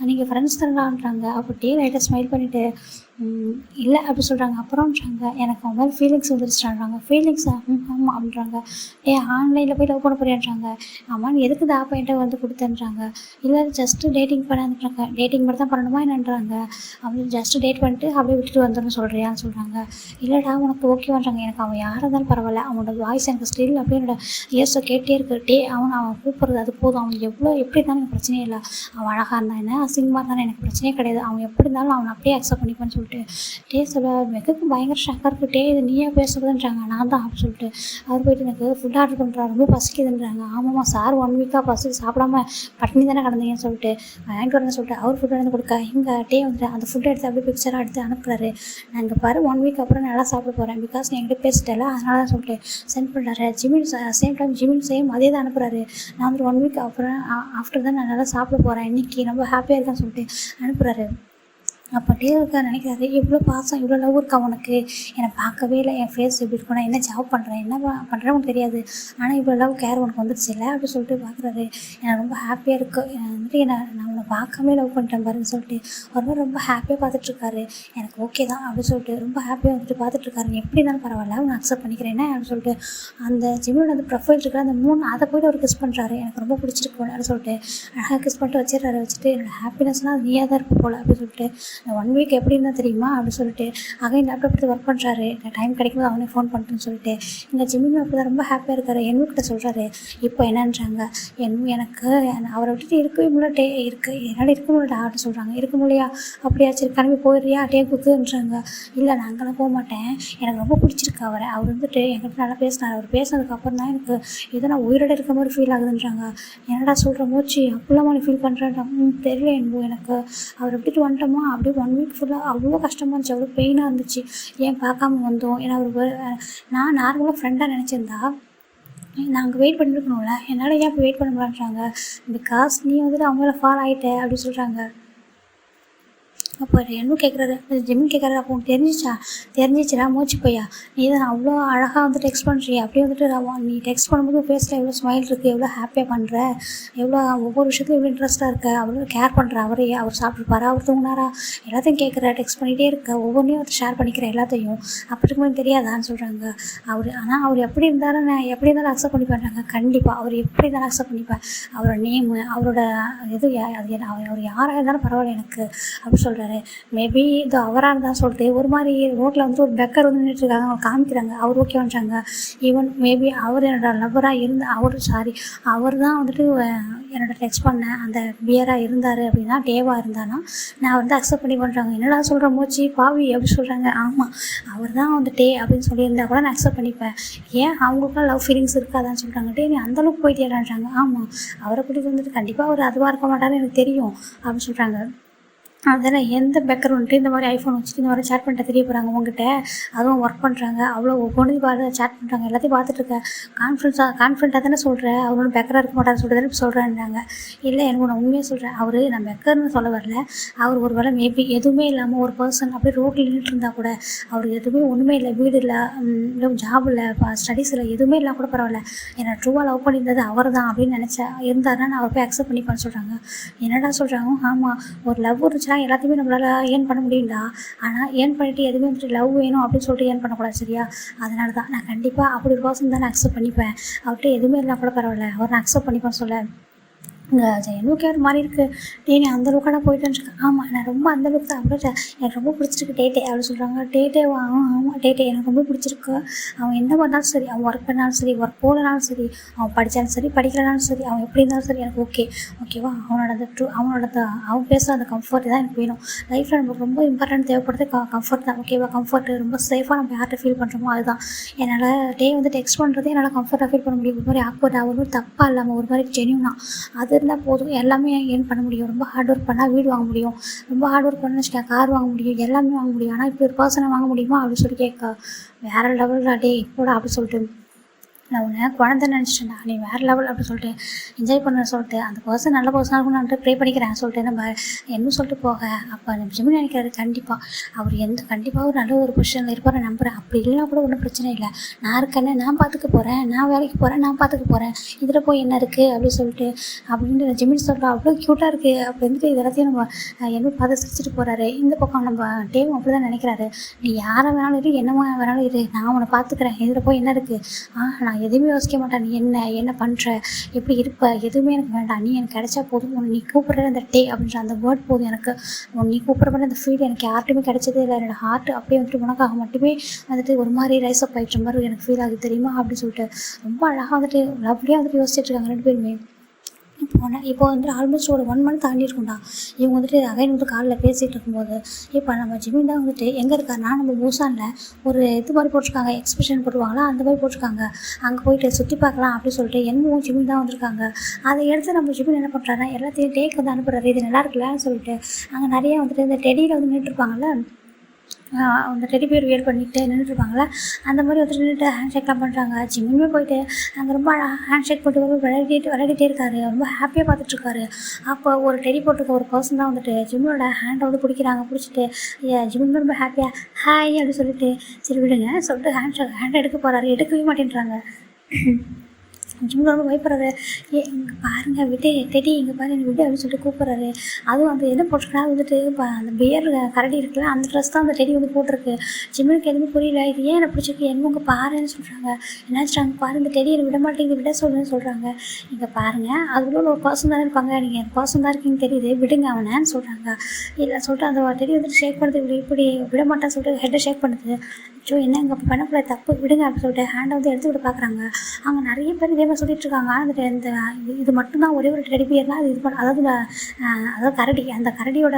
நீங்கள் ஃப்ரெண்ட்ஸ் தானடான்றாங்க. அப்போ டே லைட்டாக ஸ்மைல் பண்ணிவிட்டு இல்லை அப்படி சொல்கிறாங்க. அப்புறம்ன்றாங்க, எனக்கு அவன் மேலே ஃபீலிங்ஸ் வந்துருச்சுன்றாங்க. ஃபீலிங்ஸா? ஆமாம் அப்படின்றாங்க. ஆன்லைனில் போய் லவ் பண்ண போறியான்றாங்க. ஆமாம் எதுக்கு இந்த ஆப்பை என்கிட்ட வந்து கொடுத்தேன்றாங்க. இல்லை ஜஸ்ட்டு டேட்டிங் பண்ணான்றாங்க. டேட்டிங் மட்டும் தான் பண்ணணுமா என்னன்றாங்க. அவன் ஜஸ்ட்டு டேட் பண்ணிட்டு அப்படியே விட்டுட்டு வந்துடணும்னு சொல்கிறியான்னு சொல்கிறாங்க. இல்லைடா உனக்கு ஓகேவான்றாங்க. எனக்கு அவன் யாராக இருந்தாலும் பரவாயில்ல, அவனோட வாய்ஸ் எனக்கு ஸ்டில் அப்படியே என்னோட இயர்ஸை கேட்டே இருக்கு. அவன் கூப்பிட்றது அது போதும், அவன் எப்படி இருந்தாலும் எனக்கு பிரச்சனையே இல்லை, அவன் அழகாக இருந்தான் என்ன அசிங்கமாக இருந்தாலும் எனக்கு பிரச்சனையே கிடையாது, அவன் எப்படி இருந்தாலும் அவனை அப்படியே அக்செப்ட் பண்ணிப்பான்னு சொல்லிட்டு சொல்ல மெகுக்கு பயங்கர ஷாக்காக இருக்குது. இது நீயா பேசுறதுன்றாங்க. நான் தான் அப்படின்னு சொல்லிட்டு அவர் போயிட்டு எனக்கு ஃபுட் ஆர்டர் பண்ணுறாரு, ரொம்ப பசிக்குதுன்றாங்க. ஆமாம்மா சார் 1 வீக்காக பசி சாப்பிடாம பட்டினி தானே கிடந்தீங்கன்னு சொல்லிட்டு வாங்கிட்டு வரேன்னு சொல்லிட்டு அவர் ஃபுட் எடுத்து கொடுக்க இங்கே வந்துட்டு அந்த ஃபுட்டை எடுத்து அப்படியே பிக்சராக எடுத்து அனுப்புகிறாரு. நான் இங்கே பாரு 1 வீக் அப்புறம் நல்லா சாப்பிட போகிறேன், பிகாஸ் நீ என்கிட்ட பேசிட்டல அதனால தான் சொல்லிட்டு சென்ட் பண்ணுறாரு. Jimin same time Jimin same அதே தான் அனுப்புகிறாரு. நான் வந்து 1 வீக் அப்புறம் ஆஃப்டர் தான் நான் நல்லா சாப்பிட போகிறேன், இன்றைக்கி ரொம்ப ஹாப்பியாக இருக்கேன்னு சொல்லிட்டு அனுப்புகிறாரு. அப்போ டேவுக்கு நினைக்கிறாரு, இவ்வளோ பாசம் இவ்வளோ லவ் இருக்கா உனக்கு, என்னை பார்க்கவே இல்லை, என் ஃபேஸ் எப்படி இருக்கும், நான் என்ன ஜாப் பண்ணுறேன் என்ன பண்ணுறேன் உனக்கு தெரியாது, ஆனால் இவ்வளோ லவ் கேர் உனக்கு வந்துருச்சு இல்லை அப்படி சொல்லிட்டு பார்க்குறாரு. எனக்கு ரொம்ப ஹாப்பியாக இருக்குது, வந்துட்டு நான் உன்னை பார்க்காமே லவ் பண்ணிட்டேன் பாருன்னு சொல்லிட்டு ஒரு ரொம்ப ஹாப்பியாக பார்த்துட்ருக்காரு. எனக்கு ஓகே தான் அப்படின்னு சொல்லிட்டு ரொம்ப ஹாப்பியாக வந்துட்டு பார்த்துட்ருக்காரு. நீ எப்படி இருந்தாலும் பரவாயில்ல உன்னை அக்செப்ட் பண்ணிக்கிறேன் அப்படின்னு சொல்லிட்டு அந்த ஜிம்மியோட அந்த ப்ரொஃபைல் இருக்கிற அந்த 3 அதை போய்ட்டு அவர் கிஸ் பண்ணுறாரு. எனக்கு ரொம்ப பிடிச்சிருக்கு அப்படின்னு சொல்லிட்டு அழகாக கிஸ் பண்ணிட்டு வச்சிடறாரு. வச்சுட்டு என்னோடய ஹாப்பினஸ்னால் அது நீயாக தான் இருப்ப போல் அப்படின்னு சொல்லிட்டு 1 வீக் எப்படி இருந்தால் தெரியுமா அப்படின்னு சொல்லிட்டு அகைன் லேப்டாப் எடுத்து ஒர்க் பண்ணுறாரு. டைம் கிடைக்கும்போது அவனே ஃபோன் பண்ணிட்டுன்னு சொல்லிட்டு இங்கே ஜிம்மின் அப்படி தான் ரொம்ப ஹாப்பியாக இருக்காரு. என்கிட்ட சொல்கிறாரு, இப்போ என்னன்றாங்க, எனக்கு அவரை விட்டுட்டு இருக்கவே முடியல, என்னால் இருக்க முடியல அப்படின்னு சொல்கிறாங்க. இருக்க முடியா அப்படியாச்சு கிளம்பி போயிடுறியா டேக்குன்றாங்க. இல்லை நான் அங்கெல்லாம் போக மாட்டேன், எனக்கு ரொம்ப பிடிச்சிருக்கு அவர் வந்துட்டு என்கிட்ட நல்லா பேசினார், அவர் பேசினதுக்கப்புறம் தான் எனக்கு ஏதோ நான் உயிரோட இருக்க மாதிரி ஃபீல் ஆகுதுன்றாங்க. என்னடா சொல்கிற மூச்சு அப்படிலாம் நீ ஃபீல் பண்ணுறேன் தெரியல எனக்கு அவரை விட்டுட்டு வந்துட்டோமா அப்படியே 1 வீக் ஃபுல்லாக அவ்வளோ கஷ்டமாக இருந்துச்சு, அவ்வளோ பெயினாக இருந்துச்சு. ஏன் பார்க்காம வந்தோம், ஏன்னா நான் நார்மலாக ஃப்ரெண்டாக நினச்சிருந்தா நான் அங்கே வெயிட் பண்ணியிருக்கணும்ல, என்னால் ஏன் இப்போ வெயிட் பண்ண மாட்டேறாங்க, பிகாஸ் நீ வந்துட்டு அவங்கள ஃபால் ஆகிட்ட அப்படி சொல்கிறாங்க. அப்போ என்ன கேட்குறாரு, ஜெமின் கேட்குறாரு, அப்போ உனக்கு தெரிஞ்சிச்சுடா மூச்சு போயா, நீ தான் அவ்வளோ அழகாக வந்து டெக்ஸ்ட் பண்ணுறிய, அப்படியே வந்துட்டு நீ டெக்ஸ்ட் பண்ணும்போது ஃபேஸில் எவ்வளோ ஸ்மைல் இருக்குது, எவ்வளோ ஹாப்பியாக பண்ணுற, எவ்வளோ ஒவ்வொரு விஷயத்துலையும் எவ்வளோ இன்ட்ரெஸ்ட்டாக இருக்க, அவ்வளோ கேர் பண்ணுற, அவர் சாப்பிட்ருப்பாரா, அவர் தூங்கினாரா, எல்லாத்தையும் கேட்குற, டெக்ஸ்ட் பண்ணிகிட்டே இருக்க, ஒவ்வொன்றையும் அவர் ஷேர் பண்ணிக்கிற எல்லாத்தையும், அப்படி இருக்கும்போது தெரியாதான்னு சொல்கிறாங்க. அவர் எப்படி இருந்தாலும் நான் எப்படி இருந்தாலும் அக்செப்ட் பண்ணி பண்ணுறாங்க. கண்டிப்பாக அவர் எப்படி இருந்தாலும் அக்செப்ட் பண்ணிப்பேன். அவரோட நேமு, அவரோட இது அவர் யாராக இருந்தாலும் பரவாயில்ல எனக்கு அப்படி சொல்கிறாரு. மேபி இது அவராக இருந்தால் சொல்லிட்டு ஒரு மாதிரி ரோட்டில் வந்துட்டு ஒரு பெக்கர் வந்து நின்றுட்டுருக்காங்க, அவங்க காமிக்கிறாங்க, அவர் ஓகே பண்ணுறாங்க. ஈவன் மேபி அவர் என்னோட லவ்வராக இருந்து அவர் தான் வந்துட்டு என்னோட டெக்ஸ்ட் பண்ண அந்த பியராக இருந்தார் அப்படின்னா, டேவாக இருந்தானா நான் வந்து அக்செப்ட் பண்ணி பண்ணுறாங்க. என்னடா சொல்கிற மூச்சு பாவி அப்படி சொல்கிறாங்க. ஆமாம், அவர் தான் வந்துட்டே அப்படின்னு சொல்லியிருந்தா கூட நான் அக்செப்ட் பண்ணிப்பேன். ஏன் அவங்களுக்குலாம் லவ் ஃபீலிங்ஸ் இருக்காதான்னு சொல்கிறாங்க. டே நீ அந்தளவுக்கு போயிட்டேன்றாங்க. ஆமாம், அவரை பிடிச்சி வந்துட்டு கண்டிப்பாக அவர் அதுவாக இருக்க மாட்டாருன்னு எனக்கு தெரியும் அப்படின்னு சொல்கிறாங்க. அதில் எந்த பேக்ரவுண்ட்டு இந்த மாதிரி ஐஃபோன் வச்சுட்டு இந்த மாதிரி சேட் பண்ணிட்டு தெரிய போகிறாங்க உங்ககிட்ட, அதுவும் ஒர்க் பண்ணுறாங்க, அவ்வளோ ஒவ்வொன்றையும் பார்த்து சேட் பண்ணுறாங்க, எல்லாத்தையும் பார்த்துட்ருக்க, கான்ஃபிடண்ட்டாக தானே சொல்கிறேன், அவரோட பெக்கராக இருக்க மாட்டான்னு சொல்லிட்டு தானே சொல்கிறேன்றாங்க. இல்லை எனக்கு நான் உண்மையாக சொல்கிறேன், அவர் நான் பெக்கர்னு சொல்ல வரல, அவர் ஒரு வேளை மேபி எதுவுமே இல்லாமல் ஒரு பர்சன் அப்படியே ரோட்டில் நின்றுட்டு இருந்தால் கூட, அவர் எதுவுமே ஒன்றுமே இல்லை, வீடு இல்லை, ஜாப் இல்லை, ஸ்டடீஸ் இல்லை, எதுவுமே இல்லை கூட பரவாயில்ல, என்னை ட்ரூவாக லவ் பண்ணியிருந்தது அவர் தான் அப்படின்னு நினச்சா இருந்தாருன்னா நான் அவர் போய் அக்செப்ட் பண்ணிப்பான்னு சொல்கிறாங்க. என்னடா சொல்கிறாங்க. ஆமாம், ஒரு லவ் இருந்துச்சுன்னா எல்லாத்தையுமே நம்மளால் ஏர்ன் பண்ண முடியும்டா, ஆனால் ஏர்ன் பண்ணிவிட்டு எதுவுமே வந்துட்டு லவ் வேணும் அப்படின்னு சொல்லிட்டு ஏர்ன் பண்ணக்கூடாது, சரியா? அதனால தான் நான் கண்டிப்பாக அப்படி ஒரு பர்சன் தான் நான் அக்செப்ட் பண்ணிப்பேன். அவர்கிட்ட எதுவுமே இருந்தால் கூட பரவாயில்ல, அவர் நான் அக்செப்ட் பண்ணிப்பேன்னு சொல்ல இங்கே ஜெயனுக்கே ஒரு மாதிரி இருக்குது. நீ அந்தளவுக்கான போயிட்டேன்னு இருக்கேன். ஆமாம், நான் ரொம்ப அந்தளவுக்கு தான் அவர்கிட்ட எனக்கு ரொம்ப பிடிச்சிருக்கு டேட்டே அப்படின்னு சொல்கிறாங்க. டேட்டேவா? ஆமாம் டேட்டே எனக்கு ரொம்ப பிடிச்சிருக்கு. அவன் என்ன பண்ணாலும் சரி, அவன் ஒர்க் பண்ணாலும் சரி, ஒர்க் போகலனாலும் சரி, அவன் படித்தாலும் சரி படிக்கலனாலும் சரி, அவன் எப்படி இருந்தாலும் சரி எனக்கு ஓகேவா? அவன் பேசுகிற அந்த கம்ஃபர்ட் தான் எனக்கு வேணும். லைஃப்பில் நமக்கு ரொம்ப இம்பார்ட்டன்ட் தேவைப்படுறது கம்ஃபர்ட் தான். ஓகேவா? கம்ஃபர்ட்டு ரொம்ப சேஃபாக நம்ம யார்கிட்ட ஃபீல் பண்ணுறோமோ அதுதான். என்னால் டே வந்து டெக்ஸ்ட் பண்ணுறதே என்னால் கம்ஃபர்ட்டாக ஃபீல் பண்ண முடியும். ஒரு மாதிரி ஆக்வர்டாக, ஒரு மாதிரி தப்பாக இல்லாமல், ஒரு மாதிரி ஜென்யூனாக அது இருந்தால் போதும். எல்லாமே ஏர்ன் பண்ண முடியும். ரொம்ப ஹார்ட் ஒர்க் பண்ணால் வீடு வாங்க முடியும், ரொம்ப ஹார்ட் ஒர்க் பண்ணால் வச்சுக்கேன் கார் வாங்க முடியும், எல்லாமே வாங்க முடியும். ஆனால் இப்படி ஒரு பர்சனை வாங்க முடியுமா அப்படின்னு சொல்லி கேட்க, வேறு லெவலில் டே இப்போடா அப்படி சொல்லிட்டு நான் உன்னை குழந்தை நினச்சிட்டேன்டா, நீ வேறு லெவல் அப்படி சொல்லிட்டு என்ஜாய் பண்ண சொல்லிட்டு அந்த பர்சன் நல்ல பர்சனாக இருக்கும் நான் ப்ரே பண்ணிக்கிறேன் சொல்லிட்டு நம்ம என்ன சொல்லிட்டு போக. அப்போ நம்ம ஜிமின் நினைக்கிறாரு கண்டிப்பாக அவர் கண்டிப்பாக ஒரு நல்ல ஒரு பொசிஷனில் இருப்பார் நம்புகிறேன். அப்படி இல்லைனா கூட ஒன்றும் பிரச்சனை இல்லை, நான் இருக்கேன்னு, நான் பார்த்துக்க போகிறேன், நான் வேலைக்கு போகிறேன், நான் பார்த்துக்க போகிறேன், இதில் போய் என்ன இருக்குது அப்படின்னு சொல்லிட்டு அப்படின்ட்டு ஜிமின் சொல்கிறோம். அவ்வளோ க்யூட்டாக இருக்குது அப்படி வந்துட்டு இது எல்லாத்தையும் நம்ம என்ன பார்த்து சிரிச்சிட்டு போகிறாரு. இந்த பக்கம் நம்ம டேவும் அப்படி தான் நினைக்கிறாரு. நீ யாரை வேணாலும் இரு, என்னமா வேணாலும் இரு, நான் உன்னை பார்த்துக்கிறேன், இதில் போய் என்ன இருக்குது, நான் எதுவுமே யோசிக்க மாட்டேன், நீ என்ன பண்ணுற, எப்படி இருப்ப, எதுவுமே எனக்கு வேண்டாம், நீ எனக்கு கிடைச்சா போதும், நீ கூப்பிட்ற அந்த டே அப்படின்ற அந்த வேர்ட் போதும் எனக்கு, நீ கூப்பிட்ற அந்த ஃபீல் எனக்கு யார்ட்டுமே கிடைச்சதே இல்லை, என்னோடய ஹார்ட் அப்படியே வந்துட்டு உனக்காக மட்டுமே வந்துட்டு ஒரு மாதிரி ரைஸ் அப் ஆகிடுற மாதிரி எனக்கு ஃபீல் ஆகுது தெரியுமா அப்படின்னு சொல்லிட்டு ரொம்ப அழகாக வந்துட்டு லவ்லியாக வந்துட்டு யோசிச்சுட்டு இருக்காங்க ரெண்டு பேருமே. இப்போ வந்து ஆல்மோஸ்ட் ஒரு 1 மந்த் தாண்டி இருக்கும்டா இவங்க வந்துட்டு அகைன் வந்து காலில் பேசிகிட்டு இருக்கும்போது, இப்போ நம்ம ஜிமின் தான் வந்துட்டு எங்கே இருக்காருனா நம்ம பூசானில் ஒரு இது மாதிரி போட்டிருக்காங்க, எக்ஸ்பிரஷன் போட்டுருவாங்களா அந்த மாதிரி போட்டிருக்காங்க, அங்கே போயிட்டு சுற்றி பார்க்கலாம் அப்படின்னு சொல்லிட்டு என்னமோ ஜிமின் தான் வந்திருக்காங்க. அதை எடுத்து நம்ம ஜிமின் என்ன பண்ணுறாருன்னா எல்லாத்தையும் டேக் வந்து அனுப்புறாரு, இது நல்லா இருக்குல்லன்னு சொல்லிட்டு. அங்கே நிறையா வந்துட்டு இந்த டெடியில் வந்து நின்றுருப்பாங்கள்ல, அந்த டெடி பேர் வியர் பண்ணிட்டு நின்றுட்டுருப்பாங்களே, அந்த மாதிரி வந்துட்டு நின்றுட்டு ஹேண்ட் ஷேக்லாம் பண்ணுறாங்க. ஜிம்முமே போயிட்டு அங்கே ரொம்ப ஹேண்ட் ஷேக் போட்டு விளையாடிட்டே இருக்காரு, ரொம்ப ஹாப்பியாக பார்த்துட்ருக்காரு. அப்போ ஒரு டெடி போட்டிருக்க ஒரு பர்சன் தான் வந்துட்டு ஜிம்மோட ஹேண்டை வந்து பிடிக்கிறாங்க. பிடிச்சிட்டு ஜிம்முமே ரொம்ப ஹாப்பியாக ஹாய் அப்படின்னு சொல்லிட்டு சரி விடுங்க சொல்லிட்டு ஹேண்டை எடுக்க போகிறாரு, எடுக்கவே மாட்டேன்றாங்க. ஜிம்மு ரொம்ப பயப்படுறாரு. இங்கே பாருங்கள் விட்டு டெடி, இங்கே பாரு எனக்கு விட்டு அப்படின்னு சொல்லிட்டு கூப்பிட்றாரு. அதுவும் அந்த என்ன போட்டிருக்கா வந்துட்டு இப்போ அந்த பியர் கரடி இருக்குல்ல அந்த ட்ரெஸ் தான் அந்த டெடி வந்து போட்டிருக்கு. ஜிம்முக்கு எதுவுமே புரியல, இது ஏன் என்ன பிடிச்சிருக்கு, என்னங்க பாருன்னு சொல்கிறாங்க. என்னாச்சுறாங்க பாரு இந்த டெடி எனக்கு விட மாட்டேங்குது, விட சொல்லுன்னு சொல்கிறாங்க. இங்கே பாருங்கள் அது ஒரு பர்சன் தானே இருப்பாங்க, நீங்கள் பர்சன் தான் இருக்கீங்கன்னு தெரியுது, விடுங்க அவனேன்னு சொல்கிறாங்க. இல்லை சொல்லிட்டு அந்த டெடி வந்துட்டு ஷேக் பண்ணுறது, இப்படி விட மாட்டேன்னு சொல்லிட்டு ஹெட்டை ஷேக் பண்ணுது. ஸோ என்ன இங்கே பண்ணக்கூடாது தப்பு விடுங்க அப்படின்னு சொல்லிட்டு ஹேண்டை வந்து எடுத்து விட பார்க்குறாங்க. அங்கே நிறைய பேர் இதே மாதிரி சொல்லிட்டு இருக்காங்க. ஆனால் இந்த இது மட்டும்தான் ஒரே ஒரு டெடி பியர்னால் அது இது பண்ண, அதாவது கரடி, அந்த கரடியோட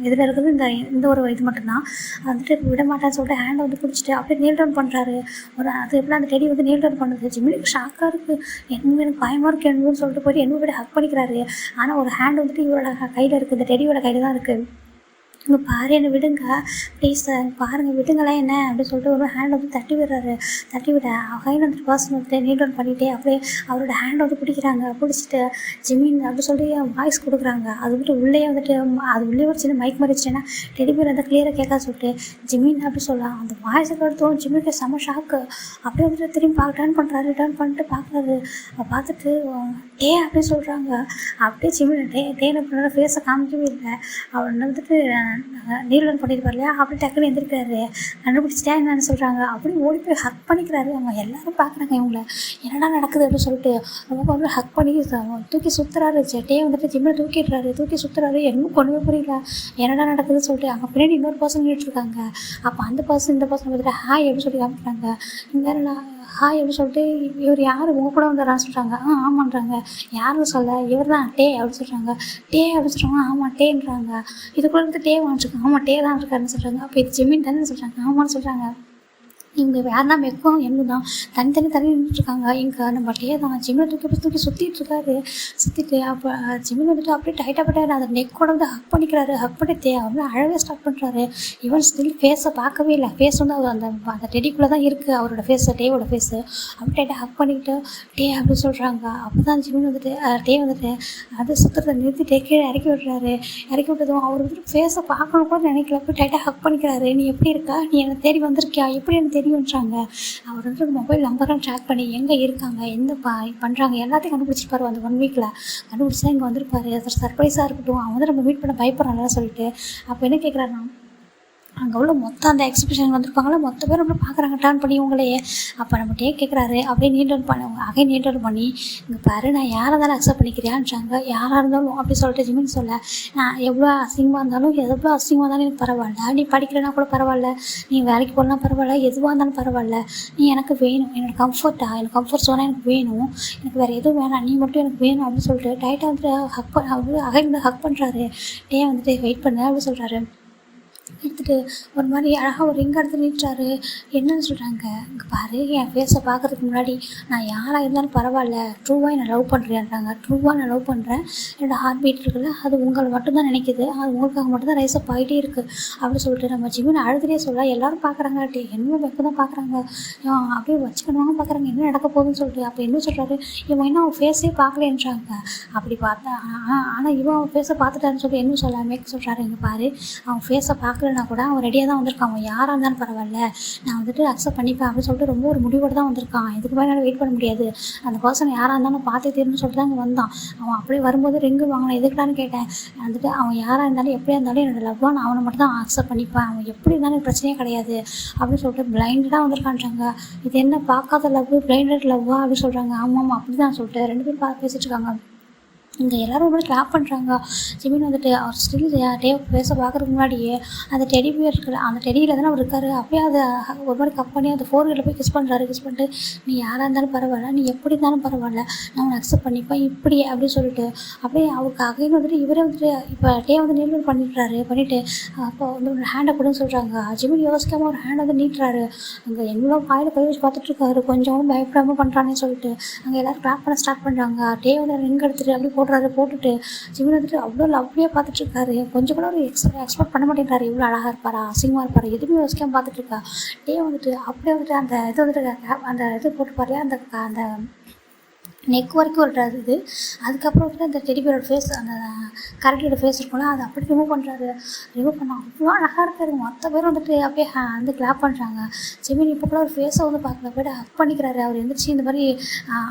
இதில் இருக்கிறது இந்த ஒரு இது மட்டும்தான் வந்துட்டு விட மாட்டேன்னு சொல்லிட்டு ஹேண்டை வந்து பிடிச்சிட்டு அப்படியே நீல் டவுன் பண்ணுறாரு. அது எப்படி அந்த டெடி வந்து நீல் டவுன் பண்ணுது. ஜிம்மினுக்கு ஷாக்காக இருக்குது, எனக்கு பயமாக இருக்குது என்னன்னு சொல்லிட்டு போய்ட்டு என்ன விட ஹக் பண்ணிக்கிறாரு. ஆனால் ஒரு ஹேண்ட் வந்துட்டு இவரோட கையில் இருக்குது, இந்த டெடியோட கையில் தான் இருக்குது. இங்கே பாரு என்னை விடுங்க ப்ளீஸ் சார் பாருங்கள் விடுங்களேன் என்ன அப்படின்னு சொல்லிட்டு ஒரு ஹேண்ட் வந்து தட்டி விடுறாரு. தட்டி விட கையில் வந்துட்டு பர்சன் வந்துட்டு நீட் டவுன் பண்ணிவிட்டு அப்படியே அவரோட ஹேண்டை வந்து பிடிக்கிறாங்க. பிடிச்சிட்டு ஜிமின் அப்படின்னு சொல்லி வாய்ஸ் கொடுக்குறாங்க. அது வந்துட்டு உள்ளே வந்துட்டு அது உள்ளே ஒரு சின்ன மைக் மாதிரி வச்சுன்னா டெலிபேர் வந்து கிளியராக கேட்காத சொல்லிட்டு ஜிமின் அப்படி சொல்லலாம். அந்த வாய்ஸுக்கு எடுத்தோம் ஜிமினுக்கு செம்ம ஷாக்கு. அப்படியே வந்துட்டு திரும்பி டர்ன் பண்ணுறாரு. டர்ன் பண்ணிட்டு பார்க்குறாரு. பார்த்துட்டு டே அப்படின்னு சொல்கிறாங்க. அப்படியே ஜிமின் டேன்னு பண்ண ஃபேஸை காமிக்கவே இல்லை. அவர் வந்துட்டு நீர்லன் பண்ணியிருப்பார் இல்லையா, அப்படி டக்குன்னு எழுந்திருக்காரு. கண்டுபிடிச்சிட்டா என்னன்னு சொல்கிறாங்க. அப்படியே ஓடி போய் ஹக் பண்ணிக்கிறாரு. அவங்க எல்லோரும் பார்க்குறாங்க இவங்கள என்னடா நடக்குது அப்படின்னு சொல்லிட்டு ரொம்ப வந்து ஹக் பண்ணி தூக்கி சுற்றுறாரு. டே வந்துட்டு ஜிம்மில் தூக்கிடுறாரு. தூக்கி சுற்றுறாரு. என்னமோ கொண்டு புரியல என்னடா நடக்குதுன்னு சொல்லிட்டு அங்கே பின்னாடி இன்னொரு பர்சன் இருக்காங்க. அப்போ அந்த பர்சன் இந்த பர்சன் வந்துட்டு ஹாய் அப்படின்னு சொல்லி காமிக்கிறாங்க. இங்கே ஹாய் அப்படின்னு சொல்லிட்டு இவர் யார் உங்கள் கூட வந்துடுறான்னு சொல்கிறாங்க. ஆமான்றாங்க. யாருன்னு சொல்ல இவர் தான் டே அப்படின்னு சொல்கிறாங்க. டே அப்படின்னு சொல்கிறாங்க. ஆமாம் டேன்றாங்க. இதுக்குள்ள இருந்து டே வாங்கிச்சிருக்காங்க. ஆமாம் டே தான் இருக்காருன்னு சொல்கிறாங்க. அப்போ இது ஜிமின் தானே சொல்கிறாங்க. ஆமான்னு சொல்கிறாங்க. இவங்க யாருனா மெக்கும் என்ன தான் தனி நின்றுட்டுருக்காங்க. இங்கே நம்ம டே தான் ஜிம்மில் தூக்கி சுற்றிட்டு இருக்காரு. சுற்றிட்டு அப்போ ஜிம்மில் வந்துட்டு அப்படியே டைட்டாக பட்டாரு. அந்த நெக்கோட வந்து ஹக் பண்ணிக்கிறாரு. ஹக் பண்ணி அப்படியே அழகாக ஸ்டார்ட் பண்ணுறாரு. இவன் ஸ்டில் ஃபேஸை பார்க்கவே இல்லை. ஃபேஸ் வந்து அவர் அந்த டெடிக்குள்ளே தான் இருக்குது அவரோட ஃபேஸு, டேவோட ஃபேஸு. அப்படி டைட்டாக ஹக் பண்ணிக்கிட்டு டே அப்படின்னு சொல்கிறாங்க. அப்போ தான் ஜிம்மில் வந்துட்டு டே வந்துட்டு அது சுற்றுறதை நிறுத்திட்டு கீழே இறக்கி விடுறாரு. இறக்கி விட்டதும் அவர் வந்துட்டு ஃபேஸை பார்க்கணும் கூட நினைக்கல. போய் டைட்டாக ஹக் பண்ணிக்கிறாரு. நீ எப்படி இருக்கா, நீ என்னை தேடி வந்திருக்கியா, எப்படி எனக்கு தெரியுன்றாங்க. அவர் வந்து மொபைல் நம்பரெலாம் ட்ராக் பண்ணி எங்கே இருக்காங்க, எந்த பண்ணுறாங்க எல்லாத்தையும் கண்டுபிடிச்சிருப்பாரு. அந்த 1 வீக்கில் கண்டுபிடிச்சி தான் இங்கே வந்திருப்பாரு. அது சர்ப்ரைஸாக இருக்கட்டும். அவன் வந்து நம்ம மீட் பண்ண பயப்படுறாங்கன்னு சொல்லிட்டு அப்போ என்ன கேட்குறாருன்னா அங்கே உள்ள மொத்தம் அந்த எக்ஸிபிஷன் வந்திருப்பாங்களா மொத்த பேர் நம்மளை பார்க்குறாங்க டர்ன் பண்ணி உங்களையே. அப்போ நம்ம கேட்குறாரு. அப்படியே நீட் டவுன் பண்ணி இங்கே பாரு நான் யாராக இருந்தாலும் அக்செப்ட் பண்ணிக்கிறியான்றாங்க. யாராக இருந்தாலும் அப்படி சொல்லிட்டு ஜிமின் சொல்ல நான் எவ்வளோ அசிங்கமாக இருந்தாலும் எவ்வளோ அசிங்கமாக இருந்தாலும் எனக்கு பரவாயில்ல. நீ படிக்கலைன்னா கூட பரவாயில்ல, நீ வேலைக்கு போகலாம் பரவாயில்ல, எதுவாக இருந்தாலும் பரவாயில்ல, நீ எனக்கு வேணும், எனக்கு கம்ஃபர்ட் சோனாக எனக்கு வேணும், எனக்கு வேறு எதுவும் வேணாம், நீ மட்டும் எனக்கு வேணும் அப்படின்னு சொல்லிட்டு டைட்டாக வந்துட்டு ஹக் பண்ணுறாரு. டே வந்துட்டு வெயிட் பண்ணு அப்படின்னு சொல்கிறாரு. எடுத்துகிட்டு ஒரு மாதிரி அழகாக ஒரு ரிங் எடுத்து நீட்டுறாரு. என்னன்னு சொல்கிறாங்க, இங்கே பாரு என் ஃபேஸை பார்க்குறதுக்கு முன்னாடி நான் யாராக இருந்தாலும் பரவாயில்ல, ட்ரூவாக என்னை லவ் பண்ணுறேன்றாங்க. ட்ரூவாக நான் லவ் பண்ணுறேன். என்னோடய ஹார்ட் பீட் இருக்குல்ல அது உங்களை மட்டும்தான் நினைக்கிது, அது உங்களுக்காக மட்டும்தான் ரைஸ் அப் ஆகிட்டே இருக்குது அப்படின்னு சொல்லிட்டு நம்ம ஜிமின் அழுதுலேயே சொல்ல எல்லோரும் பார்க்குறாங்க. என்ன எப்போ தான் பார்க்குறாங்க, அப்படியே வச்சுக்கணுவாங்க பார்க்குறாங்க என்ன நடக்க போகுதுன்னு சொல்லிட்டு. அப்போ என்ன சொல்கிறாரு, இவன் இன்னும் அவன் ஃபேஸே பார்க்கலன்றாங்க. அப்படி பார்த்தா ஆனால் இவன் அவன் ஃபேஸை பார்த்துட்டான்னு சொல்லிட்டு என்ன சொல்லாமே சொல்கிறாரு. இங்கே பாரு அவன் ஃபேஸை பார்க்கலன்னா கூட அவன் ரெடியாக தான் வந்திருக்கான். அவன் யாராக இருந்தாலும் பரவாயில்ல, நான் வந்துட்டு அக்செப்ட் பண்ணிப்பேன் அப்படின்னு சொல்லிட்டு ரொம்ப ஒரு முடிவோடு தான் வந்திருக்கான். இதுக்கு மேலே வெயிட் பண்ண முடியாது, அந்த பர்சன் யாராக இருந்தாலும் பார்த்தே தீர்னு சொல்லிட்டு தான் இங்கே வந்தான். அவன் அப்படியே வரும்போது ரிங்கு வாங்கினேன் எதுக்குடான்னு கேட்டேன். வந்துட்டு அவன் யாராக இருந்தாலும் எப்படியா இருந்தாலும் என்னோடய லவ்வாக நான் அவனை மட்டும் தான் அக்செப்ட் பண்ணிப்பேன், அவன் எப்படி இருந்தாலும் பிரச்சனையே கிடையாது அப்படின்னு சொல்லிட்டு பிளைண்டடாக வந்திருக்கான்றாங்க. இது என்ன பார்க்காத லவ், பிளைண்டட் லவ்வா அப்படின்னு சொல்கிறாங்க. ஆமாம் அப்படி தான் சொல்லிட்டு 2 பேரும் பேசிகிட்டு இருக்காங்க. இங்கே எல்லோரும் கூட கிளாப் பண்ணுறாங்க. ஜிமின் வந்துட்டு அவர் ஸ்டில் டே பேச பார்க்குறதுக்கு முன்னாடியே அந்த டெடி பியர் இருக்குல்ல அந்த டெடியில் தானே அவர் இருக்காரு. அப்படியே அதை ஒரு மாதிரி கப் பண்ணி அந்த ஃபோர்கில் போய் கிஸ் பண்ணுறாரு. கிஸ் பண்ணிட்டு நீ யாராக இருந்தாலும் பரவாயில்ல, நீ எப்படி இருந்தாலும் பரவாயில்ல, நான் உன்னை அக்செப்ட் பண்ணிப்பேன் இப்படி அப்படின்னு சொல்லிட்டு அப்படியே அவருக்கு அகைன் வந்துட்டு இவரே வந்துட்டு இப்போ டே வந்து நீட் பண்ணிவிட்டு அப்போ வந்து ஒரு ஹேண்டை கொடுன்னு சொல்கிறாங்க. ஜிமின் யோசிக்காமல் ஒரு ஹேண்டை வந்து நீட்டுறாரு. அங்கே எவ்வளோ வாயில் கை வச்சு பார்த்துட்ருக்காரு. கொஞ்சம் பயப்படாமல் பண்ணுறானே சொல்லிட்டு அங்கே எல்லோரும் கிளாப் பண்ண ஸ்டார்ட் பண்ணுறாங்க. டே வந்து ரிங் எடுத்துகிட்டு அப்படி போட்டுட்டு ஜிமின் வந்துட்டு அவ்வளோ லவ்லியாக பார்த்துட்ருக்காரு. கொஞ்சம் கூட ஒரு எக்ஸ்பெக்ட் பண்ண மாட்டேங்கிறாரு. இவ்வளோ அழகாக இருப்பாரா, அசிங்கமாக இருப்பார், எதுவுமே யோசிக்காமல் பார்த்துட்ருக்கா. டே வந்துட்டு அப்படியே வந்துட்டு அந்த இது வந்துட்டு அந்த இது போட்டுப்பாரு அந்த அந்த நெக் வரைக்கும் ஒரு இது. அதுக்கப்புறம் வந்துட்டு அந்த டெடிபியரோட ஃபேஸ் அந்த கரடியோட ஃபேஸ் இருக்கும்ல அதை அப்படி ரிமூவ் பண்ணால் அவ்வளோ அழகாக இருக்காரு. மொத்த பேரும் வந்துட்டு அப்படியே வந்து கிளாப் பண்ணுறாங்க. ஜிமின் இப்போ கூட ஒரு ஃபேஸை வந்து பார்க்கல, போய்ட்டு ஹக் பண்ணிக்கிறாரு. அவர் எந்திரிச்சு இந்த மாதிரி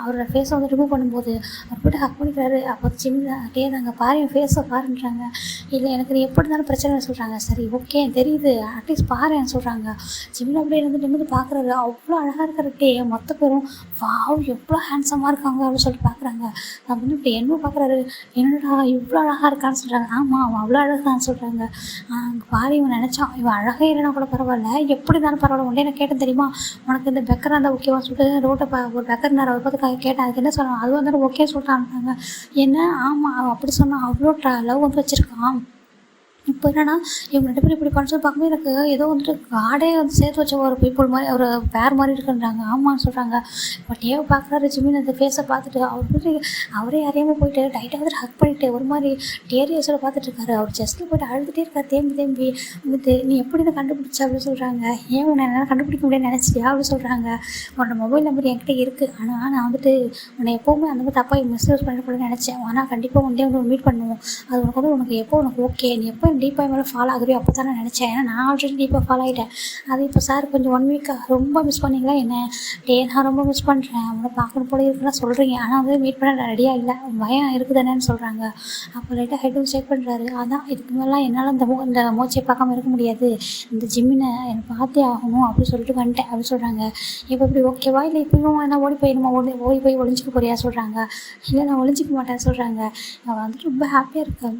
அவரோட ஃபேஸை வந்து ரிமூவ் பண்ணும்போது அவர் போய்ட்டு ஹக் பண்ணிக்கிறாரு. அப்போ ஜிமின் கேட்குறாங்க பாரு என் ஃபேஸை பாருன்றாங்க. இல்லை எனக்கு நீ எப்படி இருந்தாலும் பிரச்சனை சொல்கிறாங்க. சரி ஓகே தெரியுது, அட்லீஸ்ட் பாருன்னு சொல்கிறாங்க. ஜிமின் அப்படியே வந்து நிமிந்து பார்க்குறாரு. அவ்வளோ அழகாக இருக்கிறட்டே மொத்த பேரும் வாவ் எவ்வளோ ஹேண்ட்ஸமாக இருக்காங்க அப்படின்னு சொல்லிட்டு பார்க்குறாங்க. அப்படின்னு இப்படி என்ன பார்க்குறாரு, என்னடா இவ்வளோ அழகாக இருக்கான்னு சொல்கிறாங்க. ஆமாம் அவன் அவ்வளோ அழகான்னு சொல்கிறாங்க. அங்கே பாரு இவன் நினச்சான் இவன் அழகாக இல்லைனா கூட பரவாயில்ல, எப்படி இருந்தாலும் பரவாயில்ல, ஒன்றே நான் கேட்டேன் தெரியுமா உனக்கு இந்த பெக்கராக இருந்தால் ஓகேவா சொல்லிட்டு ரோட்டை ஒரு பெக்கர் நேரம் அவர் பார்த்து கேட்டேன். அதுக்கு என்ன சொன்னான், அது வந்து ஓகே சொல்லிட்டான்ட்டாங்க. என்ன ஆமாம் அவன் அப்படி சொன்னான், அவ்வளோ லவ் வந்து வச்சுருக்கான். இப்போ என்னன்னா இவங்க 2 பேரும் இப்படி பண்ணுறது பார்க்கும்போது எனக்கு ஏதோ வந்துட்டு காடே வந்து சேர்த்து வச்ச ஒரு பீப்புள் மாதிரி ஒரு பேர் மாதிரி இருக்குன்றாங்க. ஆமான்னு சொல்கிறாங்க. இப்போ டேவை பார்க்குறாரு ஜிமின் அந்த ஃபேஸை பார்த்துட்டு அவர் போய்ட்டு அவரே அறியாமல் போயிட்டு டைட்டாக வந்துட்டு ஹக் பண்ணிட்டு ஒரு மாதிரி டேரியஸோட பார்த்துட்டு இருக்காரு. அவர் ஜஸ்ட்டில் போய்ட்டு அழுதுகிட்டே இருக்கார் தேம்பி தேம்பி வந்துட்டு நீ எப்படி இதை கண்டுபிடிச்ச அப்படின்னு சொல்கிறாங்க. ஏன் உன்னை என்னால் கண்டுபிடிக்க முடியாது நினச்சியா அப்படின்னு சொல்கிறாங்க. உன்னோட மொபைல் நம்பர் என்கிட்ட இருக்குது, ஆனால் நான் வந்துட்டு உன்னை எப்போவுமே அந்த மாதிரி தப்பாக மிஸ்யூஸ் பண்ணக்கூடாதுன்னு நினச்சேன். ஆனால் கண்டிப்பாக ஒன்றே வந்து மீட் பண்ணுவோம். அது உனக்கு வந்து உனக்கு எப்போ உனக்கு ஓகே நீ எப்போ டீப்பாக மேலே ஃபாலோ ஆகுறியோ அப்போ தான் நான் நினச்சேன். ஏன்னா நான் ஆல்ரெடி டீப்பாக ஃபாலோ ஆகிட்டேன். அது இப்போ சார் கொஞ்சம் 1 வீக்காக ரொம்ப மிஸ் பண்ணிங்களா என்ன? நான் ரொம்ப மிஸ் பண்ணுறேன், அவனை பார்க்கணும் போல இருக்குன்னு சொல்கிறீங்க, ஆனால் வந்து மீட் பண்ண நான் ரெடியாக இல்லை, பயம் இருக்குதானேன்னு சொல்கிறாங்க. அப்போ லைட்டாக ஹெட்டும் செக் பண்ணுறாரு. அதான் இதுக்கு மேலாம் என்னால் இந்த மூச்சை பார்க்காம இருக்க முடியாது, இந்த ஜிம்மினை என்னை பார்த்தே ஆகணும் அப்படின்னு சொல்லிட்டு வந்துட்டேன் அப்படின்னு சொல்கிறாங்க. இப்போ இப்படி ஓகேவா இல்லை இப்போயும் என்ன ஓடி போய் ஒளிஞ்சிக்க போறியா சொல்கிறாங்க. இல்லை நான் ஒளிஞ்சிக்க மாட்டேன்னு சொல்கிறாங்க. அவன் வந்துட்டு ரொம்ப ஹாப்பியாக இருக்கேன்.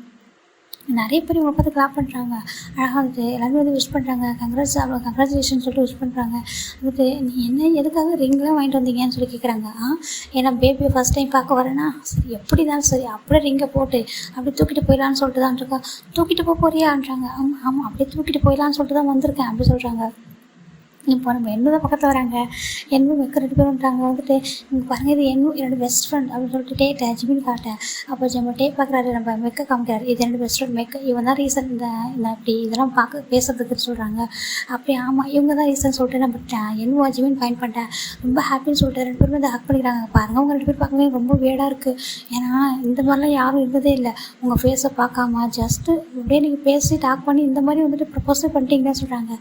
நிறைய பேர் இவங்களை பார்த்து கிளாப் பண்ணுறாங்க. அழகாக வந்துட்டு எல்லாருமே வந்து விஷ் பண்ணுறாங்க. கங்க்ராச்சுலேஷன் சொல்லிட்டு விஷ் பண்ணுறாங்க. வந்துட்டு நீ என்ன எதுக்காக ரிங்லாம் வாங்கிட்டு வந்தீங்கன்னு சொல்லி கேட்குறாங்க. ஏன்னா பேபியை ஃபஸ்ட் டைம் பார்க்க வரேன்னா சரி எப்படி தான் சரி அப்படியே ரிங்கை போட்டு அப்படி தூக்கிட்டு போயிடலான்னு சொல்லிட்டு தான் இருக்கா. தூக்கிட்டு போறியான்றாங்க. ஆமாம் அப்படியே தூக்கிட்டு போயிடலான்னு சொல்லிட்டு தான் வந்திருக்கேன் அப்படி சொல்கிறாங்க. இப்போ நம்ம தான் பக்கத்தில் வராங்க. மெக்க 2 பேரும் வந்துட்டாங்க. வந்துட்டு இங்கே பாருங்கள் இது என்னோட பெஸ்ட் ஃப்ரெண்ட் அப்படின்னு சொல்லிட்டு ஜிமின் காட்டேன். அப்போ டே பார்க்குறாரு, நம்ம மெக்க காமிக்கிறாரு. இது என்னோட பெஸ்ட் ஃப்ரெண்ட் மெக்க, இவன் தான் ரீசன் இந்த இப்படி இதெல்லாம் பேசுறதுக்குன்னு சொல்கிறாங்க. அப்படி ஆமாம் இவங்க தான் ரீசன் சொல்லிட்டு நம்ம ஜிமின் ஃபைன் பண்ணிட்டேன் ரொம்ப ஹாப்பின்னு சொல்லிட்டு 2 பேரும் வந்து ஹக் பண்ணிக்கிறாங்க. பாருங்கள் அவங்க 2 பேர் பார்க்கும்போது ரொம்ப வேடாக இருக்குது. ஏன்னா இந்த மாதிரிலாம் யாரும் இருந்ததே இல்லை. உங்கள் ஃபேஸை பார்க்காம ஜஸ்ட்டு அப்படியே நீங்கள் பேசி டாக் பண்ணி இந்த மாதிரி வந்துட்டு ப்ரப்போஸே பண்ணிட்டீங்கன்னு சொல்கிறாங்க.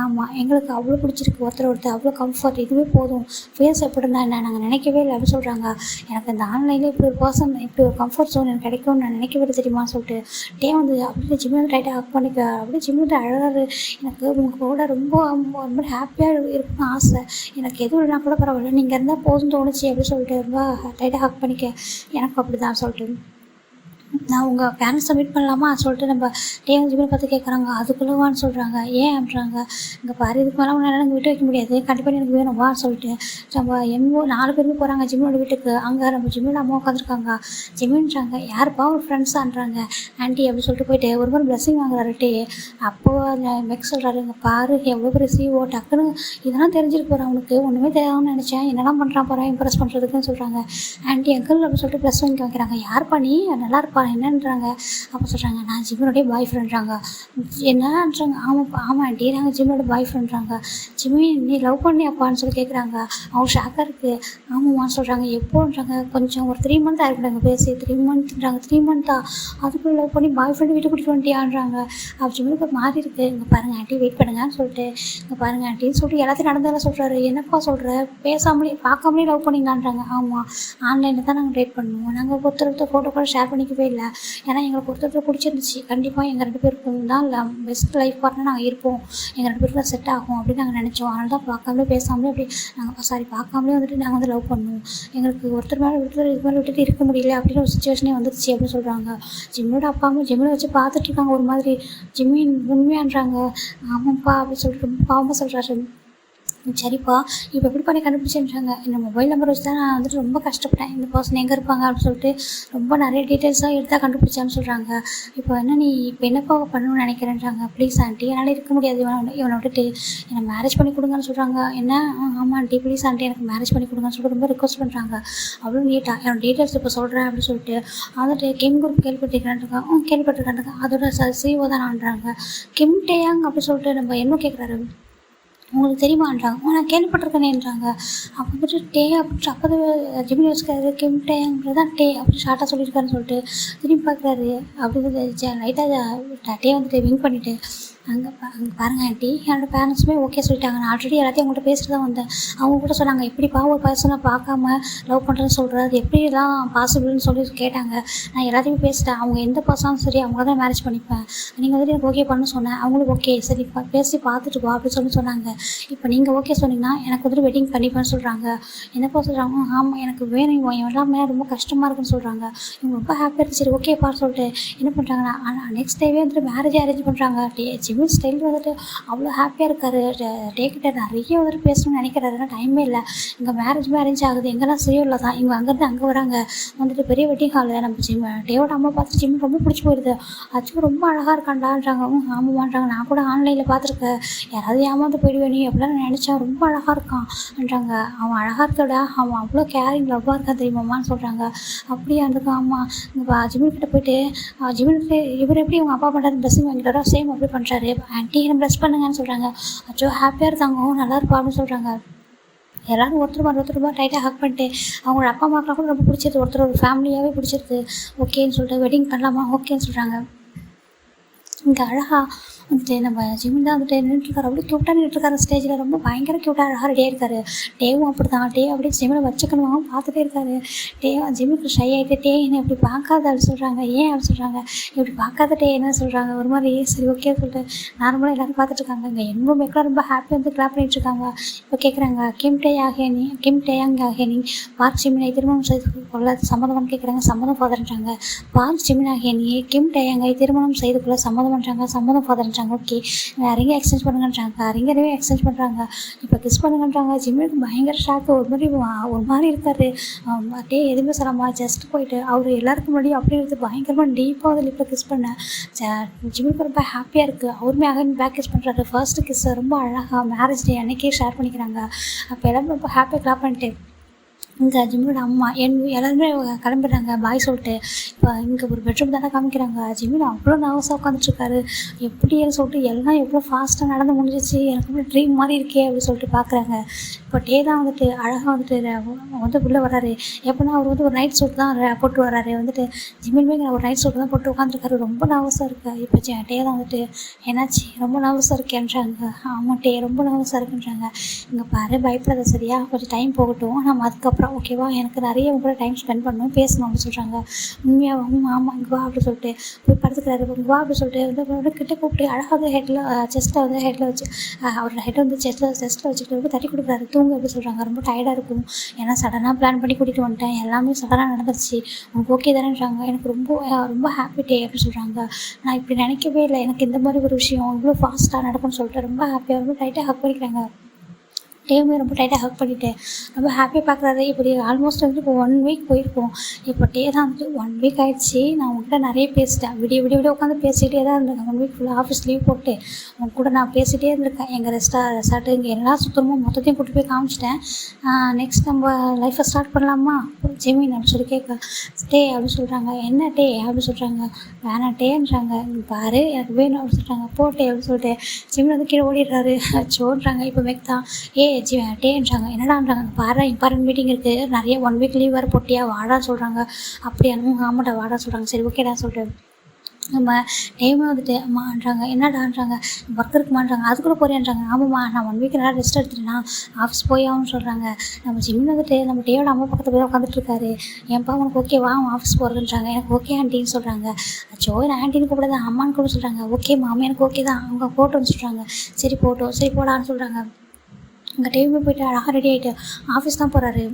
ஆமாம் எங்களுக்கு அவ்வளோ பிடிச்சிருக்கு ஒருத்தர் அவ்வளோ கம்ஃபர்ட், இதுவே போதும், ஃபேஸ் எப்படி இருந்தால் என்ன நாங்கள் நினைக்கவே இல்லை அப்படின்னு சொல்கிறாங்க. எனக்கு இந்த ஆன்லைனில் இப்படி ஒரு பர்சன் இப்படி ஒரு கம்ஃபர்ட் ஜோன் எனக்கு கிடைக்கும்னு நான் நினைக்கவே தெரியுமான்னு சொல்லிட்டு வந்து அப்படியே ஜிம்மி வந்து டைட்டாக ஹக் பண்ணிக்க அப்படியே ஜிம்மி வந்து அழகாரு. எனக்கு உங்களோட ரொம்ப ஹாப்பியாக இருக்குன்னு ஆசை, எனக்கு எதுவும் இல்லைனா கூட பரவாயில்ல, நீங்கள் இருந்தால் போதும் தோணுச்சு அப்படின்னு சொல்லிட்டு ரொம்ப டைட்டாக ஹக் பண்ணிக்க எனக்கு அப்படி தான் சொல்லிட்டு நான் உங்கள் பேரண்ட்ஸை மீட் பண்ணலாமா சொல்லிட்டு நம்ம ஜிம்மில் பார்த்து கேட்குறாங்க. அதுக்குள்ளவான்னு சொல்கிறாங்க. ஏன் அப்படின்றாங்க. இங்கே பாரு இதுக்கு மேலே உன்னால் எனக்கு விட்டு வைக்க முடியாது, கண்டிப்பாக எனக்கு வேணும்வான்னு சொல்லிட்டு நம்ம 4 பேருமே போகிறாங்க ஜிம்மினோட வீட்டுக்கு. அங்கே நம்ம ஜிம்மியோட அம்மா உட்காந்துருக்காங்க. ஜிம்மின்றாங்க யாருப்பா ஒரு ஃப்ரெண்ட்ஸான்றாங்க. ஆண்டி அப்படி சொல்லிட்டு போயிட்டு ஒரு மாதிரி ப்ளஸ்ஸிங் வாங்குறாரு. அப்போது அந்த மெக் சொல்கிறாரு, இங்கே பாரு எவ்வளோ பெரிய சிஓ டக்குன்னு இதெல்லாம் தெரிஞ்சிருக்கு போகிறேன், அவனுக்கு ஒன்றுமே தெரியாதுன்னு நினச்சேன், என்னெல்லாம் பண்ணுறான் போகிறேன் இம்ப்ரெஸ் பண்ணுறதுக்குன்னு சொல்கிறாங்க. ஆண்டி அங்கிள் அப்படின்னு சொல்லிட்டு ப்ளஸ் வாங்கி வைக்கிறாங்க. யார் பண்ணி நல்லா இருப்பா என்னன்றாங்க. அப்போ சொல்கிறாங்க நான் ஜிம்மினோடைய பாய் ஃப்ரெண்ட்றாங்க. என்னன்றாங்க. ஆமாம் ஆண்டி நாங்கள் ஜிம்மினோட பாய் ஃப்ரெண்ட்றாங்க. ஜிம்மி நீ லவ் பண்ணி அப்பான்னு சொல்லி கேட்குறாங்க. அவங்க ஷாக்காக இருக்குது. ஆமாம்மான்னு சொல்கிறாங்க. எப்போன்றாங்க. கொஞ்சம் ஒரு 3 மந்த் ஆகிருக்குறாங்க பேசி. 3 மந்த்ன்றாங்க. 3 மந்த்தா அதுக்குள்ளே லவ் பண்ணி பாய் ஃப்ரெண்டு வீட்டு கூட்டிகிட்டு வந்துட்டியான்றாங்க. அப்போ ஜிம்மினுக்கு மாறி இருக்குது. இங்கே பாருங்கள் ஆண்டி வெயிட் பண்ணுங்கன்னு சொல்லிட்டு இங்கே பாருங்கள் ஆண்டின்னு சொல்லிட்டு எல்லாத்தையும் நடந்தாலும் சொல்கிறாரு. என்னப்பா சொல்கிற, பேசாமலே பார்க்காமலே லவ் பண்ணிங்களான்றாங்க. ஆமாம் ஆன்லைனில் தான் நாங்கள் டேட் பண்ணுவோம், நாங்கள் ஒருத்தர் ஃபோட்டோ கூட ஷேர் பண்ணிக்கவே இல்லை, ஏன்னா எங்களுக்கு ஒருத்தர் பிடிச்சிருந்துச்சு, கண்டிப்பாக எங்கள் 2 பேருக்கும் தான் பெஸ்ட் லைஃப் பார்ட்னர் நாங்கள் இருப்போம், எங்கள் 2 பேருக்கு தான் செட் ஆகும் அப்படின்னு நாங்கள் நினச்சோம். அதனால தான் பார்க்காமலே பேசாமலே அப்படி பார்க்காமலே வந்துட்டு நாங்கள் வந்து லவ் பண்ணுவோம், எங்களுக்கு ஒருத்தர் மேலே விட்டு இது மேலே விட்டுட்டு இருக்க முடியல அப்படின்னு ஒரு சுச்சுவேஷனே வந்துருச்சு அப்படின்னு சொல்கிறாங்க. ஜிம்மியோட அப்பா அம்மா ஜிம்மில் வச்சு பார்த்துட்ருக்காங்க ஒரு மாதிரி. ஜிம்மி உண்மையான்றாங்க. ஆமாம்ப்பா அப்படின்னு சொல்லிட்டு ரொம்ப பாவமாக சொல்கிறாரு. சரிப்பா இப்போ எப்படி பண்ணி கண்டுபிடிச்சின்றாங்க. இந்த மொபைல் நம்பர் வச்சு தான் நான் வந்துட்டு ரொம்ப கஷ்டப்பட்டேன், இந்த பர்சன் எங்கே இருப்பாங்க அப்படின்னு சொல்லிட்டு ரொம்ப நிறைய டீட்டெயில்ஸாக எடுத்தால் கண்டுபிடிச்சான்னு சொல்கிறாங்க. இப்போ என்ன நீ இப்போ என்னப்பா பண்ணணும்னு நினைக்கிறேன்றாங்க. ப்ளீஸ் ஆண்டி என்னால் இருக்க முடியாது, இவனை விட்டுட்டு என்னை மேரேஜ் பண்ணி கொடுங்கன்னு சொல்கிறாங்க. என்ன ஆமாம் ஆண்டி ப்ளீஸ் ஆண்டி எனக்கு மேரேஜ் பண்ணி கொடுங்கன்னு சொல்லிட்டு ரொம்ப ரிக்வஸ்ட் பண்ணுறாங்க. அவ்வளோ நீட்டாக என்னோட டீட்டெயில்ஸ் இப்போ சொல்கிறேன் அப்படின்னு சொல்லிட்டு வந்துட்டு கிம் குரூப் கேள்விப்பட்டிருக்கான்றாங்க. கேள்விப்பட்டிருக்காங்க. அதோட சிஓ தான் ஆன்றாங்க. கிம் டேயாங் அப்படின்னு சொல்லிட்டு நம்ம என்ன கேட்குறாரு, உங்களுக்கு தெரியுமான்றாங்க. நான் கேள்விப்பட்டிருக்கேனேன்றாங்க. அப்போ வந்துட்டு டே அப்படி அப்போ ஜிமினி யோசிக்கிறாரு. கிம் டேங்கிறது தான் டே அப்படி ஷார்ட்டாக சொல்லியிருக்காருன்னு சொல்லிட்டு திரும்பி பார்க்குறாரு. அப்படி லைட்டாக டே வந்துட்டு வின் பண்ணிவிட்டு அங்கே பாருங்கள் ஆண்டி என்னோடய பேரண்ட்ஸுமே ஓகே சொல்லிட்டாங்க, நான் ஆல்ரெடி எல்லாத்தையும் அவங்கள்ட்ட பேசிட்டு தான் வந்தேன். அவங்க கூட சொன்னாங்க எப்படிப்பா ஒரு பர்சனை பார்க்காம லவ் பண்ணுறேன்னு சொல்கிறது, அது எப்படிலாம் பாசிபிள்னு சொல்லி கேட்டாங்க. நான் எல்லாத்தையுமே பேசிட்டேன், அவங்க எந்த பர்சனும் சரி அவங்க தான் மேரேஜ் பண்ணிப்பேன், நீங்கள் வந்துட்டு எனக்கு ஓகே பண்ண சொன்னேன், அவங்களும் ஓகே சரி பேசி பார்த்துட்டு வா அப்படின்னு சொன்னாங்க. இப்போ நீங்கள் ஓகே சொன்னீங்கன்னா எனக்கு வந்துட்டு வெட்டிங் பண்ணிப்பேன்னு சொல்கிறாங்க. என்னப்பா சொல்கிறாங்க. ஆமாம் எனக்கு வேணும், எல்லாமே ரொம்ப கஷ்டமாக இருக்குன்னு சொல்கிறாங்க. இவங்க ரொம்ப ஹாப்பியாக இருக்குது. சரி ஓகேப்பா சொல்லிட்டு என்ன பண்ணுறாங்கன்னா நெக்ஸ்ட் டேவே வந்துட்டு மேரேஜ் அரேஞ்ச் பண்ணுறாங்க. ஜிமின் ஸ்டைல் வந்துட்டு அவ்வளோ ஹாப்பியாக இருக்கார். டேக்கிட்ட நிறைய வந்துட்டு பேசணும்னு நினைக்கிறாரு, ஆனால் டைமே இல்லை. இங்கே மேரேஜ் ஆகுது, எங்கெல்லாம் சுயம் தான். இவங்க அங்கேருந்து அங்கே வராங்க, வந்துட்டு பெரிய வெட்டிங் ஹாலில் நம்ம டேவோட அம்மா பார்த்துட்டு ஜிமின் ரொம்ப பிடிச்சி போயிடுது. அச்சும் ரொம்ப அழகாக இருக்காண்டான்றாங்க. ஆமாம்மான்றாங்க. நான் கூட ஆன்லைனில் பார்த்துருக்கேன், யாராவது ஏமாந்து போயிடுவேன் நீ அப்படிலாம் நினச்சா, ரொம்ப அழகாக இருக்கான்ன்றாங்க. அவன் அழகாக இருக்கட, அவன் அவ்வளோ கேரிங் லவ்வாக இருக்கான் தெரியுமாம்மான்னு சொல்கிறாங்க. அப்படியே இருந்துக்கா அம்மா. இங்கே ஜிமின் கிட்ட போயிட்டு ஜிமினுக்கு இவர் எப்படி உங்கள் அப்பா பண்ணுறாரு ட்ரெஸ்ஸிங் வாங்கிட்டு வரா, சேம் அப்படி பண்ணுறாரு, ஆன்ட்டி என்ன ப்ரெஸ் பண்ணுங்கன்னு சொல்கிறாங்க. அச்சோ ஹாப்பியாக இருக்காங்க, நல்லா இருப்பா அப்படின்னு சொல்கிறாங்க. எல்லோரும் ஒருத்தர் டைட்டாக ஹக் பண்ணிட்டு அவங்களோட அப்பா அம்மாக்கெலாம் கூட ரொம்ப பிடிச்சிருது, ஒருத்தர் ஒரு ஃபேமிலியாகவே பிடிச்சிருது. ஓகேன்னு சொல்லிட்டு வெட்டிங் பண்ணலாமா, ஓகேன்னு சொல்கிறாங்க. இங்கே அழகாக வந்துட்டு நம்ம ஜிமின் தான் வந்துட்டு நின்றுட்டுருக்காரு, அப்படியே க்யூட்டாக நின்றுட்டுருக்காரு ஸ்டேஜில், ரொம்ப பயங்கர க்யூட்டாக அழகாக ரெடியாக இருக்காரு. டேவும் அப்படி தான், டே அப்படியே ஜிமினை வச்சுக்கணுவாங்க பார்த்துட்டே இருக்காரு. ஜிமினுக்கு ஷை ஆகிட்டு, டே என்ன இப்படி பார்க்காத அப்படி சொல்கிறாங்க. ஏன் அப்படி சொல்கிறாங்க, இப்படி பார்க்காத டே என்ன சொல்கிறாங்க, ஒரு மாதிரி சரி ஓகே சொல்லிட்டு நார்மலாக எல்லோரும் பார்த்துட்ருக்காங்க. இங்கே என்னமோ மேக்கெலாம் ரொம்ப ஹாப்பியாக வந்து கிளாப் பண்ணிட்டுருக்காங்க. இப்போ கேட்குறாங்க, கிம் டேயாங் ஆகேனி பார்க் ஜிமினை திருமணம் செய்து கொள்ள சம்மதம்னு கேட்குறாங்க. சம்மதம் ஃபாதர்ன்றாங்க. பார்க் ஜிமின் ஆகேனி கிம் டேயாங்கை திருமணம் செய்து கொள்ள சம்மதம் பண்ணுறாங்க. சம்மதம் ஃபாதர்ன்றாங்க. ஓகே ரிங்கை எக்ஸ்சேஞ்ச் பண்ணுங்கன்றாங்க. ரிங்கரவே எக்ஸ்சேஞ்ச் பண்ணுறாங்க. இப்போ கிஸ் பண்ணுங்கன்றாங்க. ஜிம்முக்கு பயங்கர ஷாக்கு, ஒரு மாதிரி இருக்காரு. அப்படியே எதுவுமே சொல்லாமா ஜஸ்ட் போயிட்டு அவர் எல்லாருக்கும் முன்னாடி அப்படியே எடுத்து பயங்கரமாக டீப்பாக வந்து லிப்பில் கிஸ் பண்ணேன். ஜிம்முக்கு ரொம்ப ஹாப்பியாக இருக்குது. அவருமே அகைன் பேக் கிஸ் பண்ணுறாரு. ஃபர்ஸ்ட்டு கிஸ் ரொம்ப அழகாக மேரேஜ் டே அன்றைக்கே ஷேர் பண்ணிக்கிறாங்க. அப்போ எல்லாரும் ரொம்ப ஹாப்பியாக கிளாப் பண்ணிட்டு இங்கே ஜிம்மியோட அம்மா எல்லாருமே கிளம்பிடுறாங்க பாய் சொல்லிட்டு. இப்போ இங்கே ஒரு பெட்ரூம் தானே காமிக்கிறாங்க. ஜிம்மின் அவ்வளோ நர்வஸாக உட்காந்துட்ருக்காரு. எப்படின்னு சொல்லிட்டு எல்லாம் எவ்வளோ ஃபாஸ்ட்டாக நடந்து முடிஞ்சிச்சு, எனக்கு அப்படியே ட்ரீம் மாதிரி இருக்கே அப்படின்னு சொல்லிட்டு பார்க்குறாங்க. இப்போ டே தான் வந்துட்டு அழகாக வந்துட்டு வந்து உள்ளே வராரு. எப்படின்னா அவர் வந்து ஒரு நைட் சூட் தான் போட்டு வராரு. வந்துட்டு ஜிம்மின்மே ஒரு நைட் சூட் தான் போட்டு உட்காந்துருக்காரு. ரொம்ப நர்வஸாக இருக்குது. இப்போ டே தான் வந்துட்டு என்னாச்சு ரொம்ப நர்வஸாக இருக்கேன்றாங்க. ஆமாம் டே ரொம்ப நர்வஸாக இருக்குன்றாங்க. இங்கே பாரு பயப்படாத சரியா, கொஞ்சம் டைம் போகட்டும், நம்ம அதுக்கப்புறம் ஓகேவா, எனக்கு நிறைய உங்களோட டைம் ஸ்பெண்ட் பண்ணணும் பேசணும் அப்படின்னு சொல்கிறாங்க. உண்மையாகவும் ஆமாம் இங்கே வா அப்படி சொல்லிட்டு போய் படுத்துக்கிறாரு. இங்கே வா அப்படி சொல்லிட்டு வந்து கிட்டே கூப்பிட்டு அழகாக ஹெட்டில் செஸ்ட்டில் வந்து ஹெட்டில் வச்சு அவரோட ஹெட்டை வந்து செஸ்ட்டில் வச்சுக்கிட்டு ரொம்ப தட்டி கொடுக்குறாரு. தூங்க அப்படி சொல்கிறாங்க. ரொம்ப டயர்டாக இருக்கும், ஏன்னா சடனாக பிளான் பண்ணி கூட்டிகிட்டு வந்துட்டேன், எல்லாமே சடனாக நடந்துருச்சு, உங்களுக்கு ஓகே தானேன்றாங்க. எனக்கு ரொம்ப ஹாப்பி டே அப்படின்னு சொல்கிறாங்க. நான் இப்படி நினைக்கவே இல்லை, எனக்கு இந்த மாதிரி ஒரு விஷயம் இவ்வளோ ஃபாஸ்ட்டாக நடக்கும்னு சொல்லிட்டு ரொம்ப ஹாப்பியாக ரொம்ப டைட்டாக ஹக் பண்ணிக்கிறாங்க. டேவுமே ரொம்ப டைட்டாக ஹக் பண்ணிவிட்டு ரொம்ப ஹாப்பியாக பார்க்குறாரு. இப்படி ஆல்மோஸ்ட் வந்து இப்போ 1 வீக் போயிருக்கோம். இப்போ டே தான் வந்து 1 வீக் ஆகிடுச்சு. நான் உங்கள்கிட்ட நிறைய பேசிட்டேன், விடிய உட்காந்து பேசிகிட்டே தான் இருந்திருக்கேன். 1 வீக் ஃபுல்லாக ஆஃபீஸ் லீவ் போட்டு உங்க கூட நான் பேசிகிட்டே இருந்திருக்கேன். எங்கள் ரெசார்ட்டு இங்கே எல்லா சுத்தமாக மொத்தத்தையும் கூட்டி போய் காமிச்சிட்டேன். நெக்ஸ்ட் நம்ம லைஃப்பை ஸ்டார்ட் பண்ணலாமா ஜெமின் அப்படின்னு சொல்லி கேட்க டே அப்படின்னு சொல்கிறாங்க. என்ன டே அப்படின்னு சொல்கிறாங்க. வேணாம் டேன்றாங்க. பாரு எனக்கு வேணும் அப்படின்னு சொல்கிறாங்க. போட்டே அப்படின்னு சொல்லிட்டு ஜெமின் வந்து கீழே ஓடிடுறாரு. சோன்றாங்க. இப்போ மேக்தான் டேன்றாங்க. என்னடான்றாங்க. பாரு இம்பார்ட்டன்ட் மீட்டிங் இருக்குது, நிறைய 1 வீக் லீவ் வேறு போட்டியா, வாடா சொல்கிறாங்க. அப்படியே ஆமாட்டா வாடா சொல்கிறாங்க. சரி ஓகேடா சொல்லிட்டு நம்ம டைமே வந்துட்டு அம்மான்றாங்க. என்னடான்றாங்க. ஒர்க் இருக்குமான்றாங்க. அதுக்குள்ளே போறேன்றாங்க. ஆமாம்மா நான் 1 வீக் நல்லா ரெஸ்ட் எடுத்துட்டேன்னா ஆஃபீஸ் போய் ஆகும்னு சொல்கிறாங்க. நம்ம ஜிம்மில் வந்துட்டு நம்ம டேயோட அம்மா பக்கத்தில் போய் உட்காந்துட்ருக்காரு. ஏன்ப்பா உனக்கு ஓகேவா அவன் ஆஃபீஸ் போகிறதுன்றாங்க. எனக்கு ஓகே ஆண்டின்னு சொல்கிறாங்க. அச்சோ நான் ஆண்டின்னு கூப்பிடாது அம்மான்னு கூட சொல்கிறாங்க. ஓகே மாமா எனக்கு ஓகே தான், அவங்க போட்டோன்னு சொல்கிறாங்க. சரி போட்டோம், சரி போடான்னு சொல்கிறாங்க. அங்கே டேவுமே போய்ட்டு அழகாக ரெடி ஆகிட்டு ஆஃபீஸ் தான் போகிறாரு.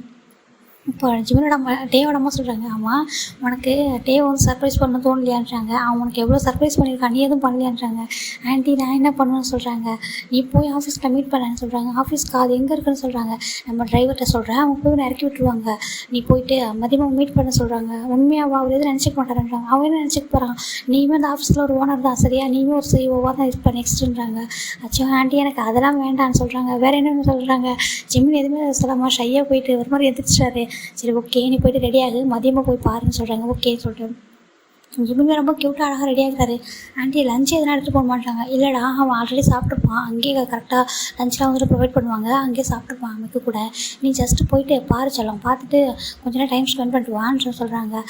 இப்போ ஜிமினோட அம்மா டேவோட அம்மா சொல்கிறாங்க. ஆமாம் உனக்கு டேவை வந்து சர்ப்ரைஸ் பண்ண தோணலையான்றாங்க. அவன் உனக்கு எவ்வளோ சர்ப்ரைஸ் பண்ணியிருக்கான், நீ எதுவும் பண்ணலையான்றாங்க. ஆண்டி நான் என்ன பண்ணுவேன்னு சொல்கிறாங்க. நீ போய் ஆஃபீஸில் மீட் பண்ணேன்னு சொல்கிறாங்க. ஆஃபீஸ்க்கு அது எங்கே இருக்குன்னு சொல்கிறாங்க. நம்ம டிரைவர்கிட்ட சொல்கிறேன், அவங்க போய் இறக்கி விட்டுருவாங்க. நீ போயிட்டு மதியமாக மீட் பண்ண சொல்கிறாங்க. உண்மையாக அவர் எதுவும் நினச்சிக்க மாட்டாருன்றாங்க. அவன் என்ன நினச்சிக்க போகிறான், நீயுமே அந்த ஆஃபீஸில் ஒரு ஓனர் தான் சரியா, நீயுமே ஒரு சிஓவாக தான் இருப்பேன் நெக்ஸ்ட்டுன்றாங்க. அச்சோ ஆண்டி எனக்கு அதெல்லாம் வேண்டான்னு சொல்கிறாங்க. வேறு என்னென்னு சொல்கிறாங்க. ஜிம்மின் எதுவுமே சொல்லாமல் ஷையாக போயிட்டு ஒரு மாதிரி எந்திரிச்சிட்டாரு. சரி ஓகே நீ போய்ட்டு ரெடியாகு, மதியமாக போய் பாருன்னு சொல்கிறாங்க. ஓகே சொல்லிட்டு ஜிம்மின் ரொம்ப க்யூட்டாக அழகாக ரெடியாகிறாரு. ஆண்டி லஞ்ச் எதனா எடுத்துகிட்டு போக மாட்டாங்க. இல்லைடா அவன் ஆல்ரெடி சாப்பிட்டுப்பான், அங்கேயே கரெக்டாக லஞ்செலாம் வந்துட்டு ப்ரொவைட் பண்ணுவாங்க, அங்கேயே சாப்பிட்டுப்பான் அவனுக்கு கூட. நீ ஜஸ்ட்டு போயிட்டு பாரு செல்லம், பார்த்துட்டு கொஞ்ச நேரம் டைம் ஸ்பெண்ட் பண்ணிட்டு வான்னு சொல்கிறாங்க.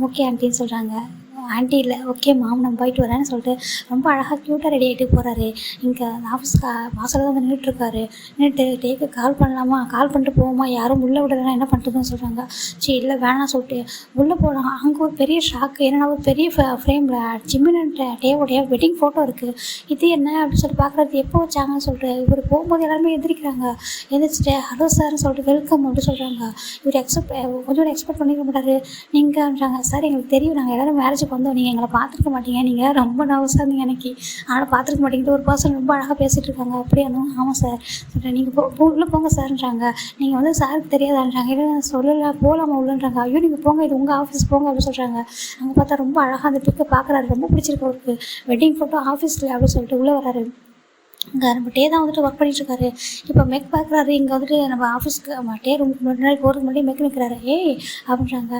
ஓகே ஆண்டின்னு சொல்கிறாங்க. ஆண்டி இல்லை ஓகே மாம் நம்ம போயிட்டு வரேன்னு சொல்லிட்டு ரொம்ப அழகாக க்யூட்டாக ரெடி ஆகிட்டு போகிறாரு. இங்கே ஆஃபீஸ் வாசலில் தான் நின்றுட்டுருக்காரு. நின்றுட்டு டேக்கு கால் பண்ணலாமா, கால் பண்ணிட்டு போவோமா, யாரும் உள்ளே விடலைன்னா என்ன பண்ணுறதுன்னு சொல்கிறாங்க. சரி இல்லை வேணாம் சொல்லிட்டு உள்ளே போகலாம். அங்கே ஒரு பெரிய ஷாக்கு, ஏன்னா ஒரு பெரிய ஃப்ரேமில் ஜிம்மின் டேவோடைய வெட்டிங் ஃபோட்டோ இருக்குது. இது என்ன அப்படின்னு சொல்லிட்டு பார்க்குறது. எப்போ வச்சாங்கன்னு சொல்லிட்டு இவர் போகும்போது எல்லாருமே எந்திரிக்கிறாங்க. எந்திரிச்சிட்டு ஹலோ சார்னு சொல்லிட்டு வெல்கம் அப்படின்னு சொல்கிறாங்க. இவர் கொஞ்சம் எக்ஸ்பெக்ட் பண்ணிக்க மாட்டார். நீங்கள்ன்றாங்க. சார் எங்களுக்கு தெரியும், நாங்கள் எல்லோரும் மேரேஜ் வந்தோம், நீங்கள் எங்களை பார்த்துருக்க மாட்டீங்க, நீங்கள் ரொம்ப நர்வஸாக இருந்தீங்க அன்றைக்கி, அதனால் பார்த்துருக்க மாட்டேங்கிட்டு ஒரு பர்சன் ரொம்ப அழகாக பேசிகிட்டு இருக்காங்க. அப்படியே இருந்தோம். ஆமாம் சார் சொல்கிறேன். நீங்கள் உள்ளே போங்க சார்ன்றாங்க. நீங்கள் வந்து சாருக்கு தெரியாதான்றாங்க. இல்லை நான் சொல்லலை, போகலாமா உள்ளன்றாங்க. ஐயோ நீங்கள் போங்க, இது உங்கள் ஆஃபீஸ் போங்க அப்படின்னு சொல்கிறாங்க. அங்கே பார்த்தா ரொம்ப அழகாக அந்த பிக்கை பார்க்குறாரு, ரொம்ப பிடிச்சிருக்கு அவருக்கு. வெட்டிங் ஃபோட்டோ ஆஃபீஸில் அப்படின்னு சொல்லிட்டு உள்ளே வராரு. இங்கே நம்ம டே தான் வந்துட்டு ஒர்க் பண்ணிகிட்ருக்காரு. இப்போ மெக் பார்க்குறாரு. இங்கே வந்துட்டு நம்ம ஆஃபீஸ்க்கு டே ரூமுக்கு முன்னாடி போகிறதுக்கு முன்னாடி மெக் நிற்கிறாரு. ஏய் அப்படின்றாங்க.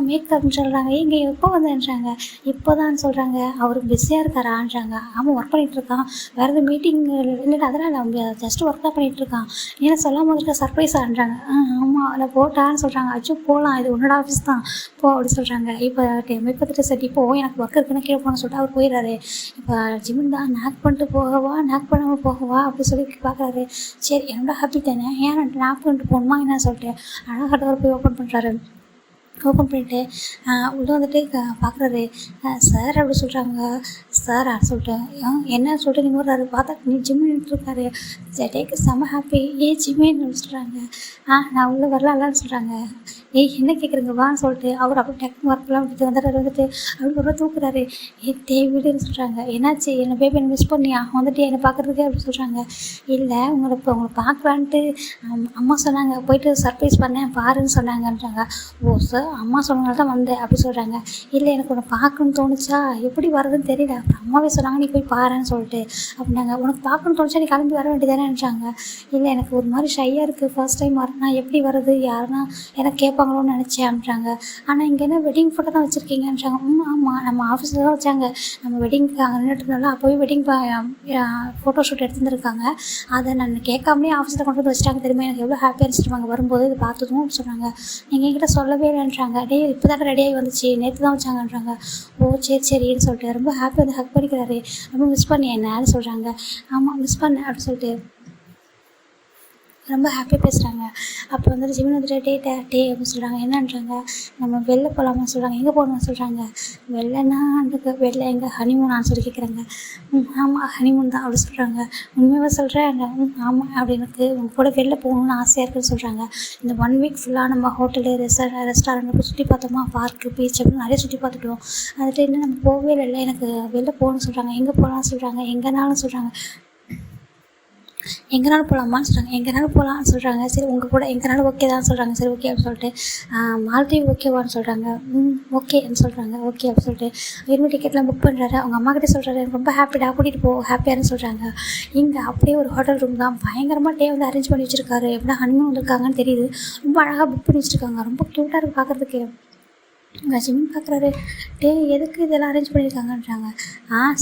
மேக் அப்படின்னு சொல்கிறாங்க. இங்கே எப்போ வந்தேன்றாங்க. இப்போ தான் சொல்கிறாங்க. அவர் பிஸியாக இருக்காரான்றாங்க. ஆமாம் ஒர்க் பண்ணிகிட்ருக்கான், வேறு எதுவும் மீட்டிங் இல்லைன்னா அதெல்லாம் நம்ம ஜஸ்ட்டு ஒர்க் தான் பண்ணிகிட்ருக்கான், ஏன்னா சொல்லாமல் இருக்க சர்ப்ரைஸான்றாங்க. ஆமாம் அதில் போட்டான்னு சொல்கிறாங்க. அச்சோ போகலாம், இது உன்னோட ஆஃபீஸ் தான் போ அப்படின்னு சொல்கிறாங்க. இப்போ மெக் பார்த்துட்டு சரி இப்போது எனக்கு ஒர்க் இருக்குன்னு கீழே போகணும்னு சொல்லிட்டு அவர் போயிடுறாரு. இப்போ ஜிமின் தான் நாக் பண்ணிட்டு போகவா நாக் பண்ண போகவா அப்படி சொல்லி பார்க்குறாரு. சரி என்னோட ஹாப்பி தானே, ஏன் நாப் பண்ணிட்டு போகணுமா என்ன சொல்லிட்டு அழகாக டோர் போய் ஓப்பன் பண்ணுறாரு. ஓப்பன் பண்ணிவிட்டு உள்ளே வந்துட்டு பார்க்குறாரு. சார் அப்படி சொல்கிறாங்க. சார் சொல்லிட்டு என்ன சொல்லிட்டு நீ வர்றாரு. பார்த்தா நீ ஜிம்மு நின்றுருக்காரு. டேக்கு செம்ம ஹாப்பி. ஜிம்மின்னு சொல்கிறாங்க. நான் உள்ளே வரலாம்னு சொல்கிறாங்க. என்ன கேட்குறீங்க வான்னு சொல்லிட்டு அவர் அப்படி டக்குன்னு ஒர்க்கெலாம் விட்டு வந்துட்டு அப்படின்னு ரொம்ப தூக்குறாரு. விடுன்னு சொல்கிறாங்க. என்னாச்சு என்னை பேபி என்ன மிஸ் பண்ணியா வந்துட்டு என்னை பார்க்குறதுக்கு அப்படின்னு சொல்கிறாங்க. இல்லை உங்களை பார்க்கலான்ட்டு அம்மா சொன்னாங்க, போயிட்டு சர்ப்ரைஸ் பண்ணேன் பாருன்னு சொன்னாங்கன்றாங்க. ஓ சார் அம்மா சொன்னனால தான் வந்தேன் அப்படி சொல்கிறாங்க. இல்லை எனக்கு உன்னை பார்க்கணுன்னு தோணுச்சா, எப்படி வர்றதுன்னு தெரியல, அப்புறம் அம்மாவே சொன்னாங்க நீ போய் பாருன்னு சொல்லிட்டு அப்படின்னாங்க. உனக்கு பார்க்கணுன்னு தோணுச்சா நீ கிளம்பி வர வேண்டியதானேன்றாங்க. இல்லை எனக்கு ஒரு மாதிரி ஷையாக இருக்குது, ஃபர்ஸ்ட் டைம் வரேன்னா எப்படி வர்றது, யாருன்னா எனக்கு கேட்பாங்களோன்னு நினச்சேன் அப்படின்றாங்க. ஆனால் இங்கே என்ன வெட்டிங் ஃபோட்டோ தான் வச்சுருக்கீங்கன்றாங்க. ஆமாம் நம்ம ஆஃபீஸில் தான் வச்சாங்க, நம்ம வெட்டிங்க்கு அங்கே நின்றுட்டுனால அப்போவே வெட்டிங் ஃபோட்டோ ஷூட் எடுத்துருந்துருக்காங்க, அதை நான் கேட்காமலே ஆஃபீஸில் கொண்டு வந்து வச்சுட்டாங்க. தெரியுமா எனக்கு எவ்வளோ ஹாப்பியாக இருந்துச்சுருவாங்க வரும்போது இது பார்த்ததும் சொன்னாங்க. நீங்கள் என்கிட்ட சொல்லவே இல்லைன்றாங்க. இப்போ தான் ரெடியாகி வந்துச்சு, நேற்று தான் வச்சாங்கன்றாங்க. ஓ சரின்னு சொல்லிட்டு ரொம்ப ஹாப்பி வந்து ஹக் பண்ணிக்கிறாரு. ரொம்ப மிஸ் பண்ணி என்னன்னு சொல்கிறாங்க. ஆமாம் மிஸ் பண்ணேன் அப்படின்னு சொல்லிட்டு ரொம்ப ஹாப்பியாக பேசுகிறாங்க. அப்போ வந்துட்டு ஜிமின் வந்துட்டு டே அப்படின்னு சொல்கிறாங்க. என்னன்றாங்க. நம்ம வெளில போகலாமான்னு சொல்கிறாங்க. எங்கே போகணும்னு சொல்கிறாங்க. வெளிலன்னா அந்த வெளில எங்கே ஹனிமூனான்னு சொல்லி கேட்குறாங்க. ஆமாம் ஹனிமூன் தான் அப்படி சொல்கிறாங்க. உண்மையாக சொல்கிறேன். ஆமாம் அப்படி எனக்கு உங்கள் கூட வெளில போகணுன்னு ஆசையாக இருக்குன்னு சொல்கிறாங்க. இந்த 1 வீக் ஃபுல்லாக நம்ம ஹோட்டலு ரெஸ்டாரண்ட் போய் சுற்றி பார்த்தோமா, பார்க்கு பீச் அப்படின்னு நிறைய சுற்றி பார்த்துட்டோம். அதுட்டு இன்னும் நம்ம போகவே இல்லை, எனக்கு வெளில போகணும்னு சொல்கிறாங்க. எங்கே போகலான்னு சொல்கிறாங்க. எங்கேனாலும் சொல்கிறாங்க. எங்கேனாலும் போகலாமான்னு சொல்கிறாங்க. எங்கேனாலும் போகலான்னு சொல்கிறாங்க. சரி உங்கள் கூட எங்கேனாலும் ஓகே தான் சொல்கிறாங்க. சரி ஓகே அப்படின்னு சொல்லிட்டு மாலத்தீவு ஓகேவான்னு சொல்கிறாங்க. ஓகேன்னு சொல்கிறாங்க. ஓகே அப்படின்னு சொல்லிட்டு விரும்பி டிக்கெட்லாம் புக் பண்ணுறாரு. அவங்க அம்மாக்கிட்டே சொல்கிறாரு எனக்கு ரொம்ப ஹாப்பிடா கூட்டிகிட்டு போ ஹாப்பியான்னு சொல்கிறாங்க. இங்கே அப்படியே ஒரு ஹோட்டல் ரூம் தான் பயங்கரமாக டே வந்து அரேஞ்ச் பண்ணி வச்சுருக்காரு. எப்படின்னா ஹனிமூன் வந்திருக்காங்கன்னு தெரியுது. ரொம்ப அழகாக புக் பண்ணி வச்சுருக்காங்க. ரொம்ப க்யூட்டாக இருக்குது பார்க்குறதுக்கு. ஜிமின் பார்க்குறாரு. எதுக்கு இதெல்லாம் அரேஞ்ச் பண்ணியிருக்காங்கன்றாங்க.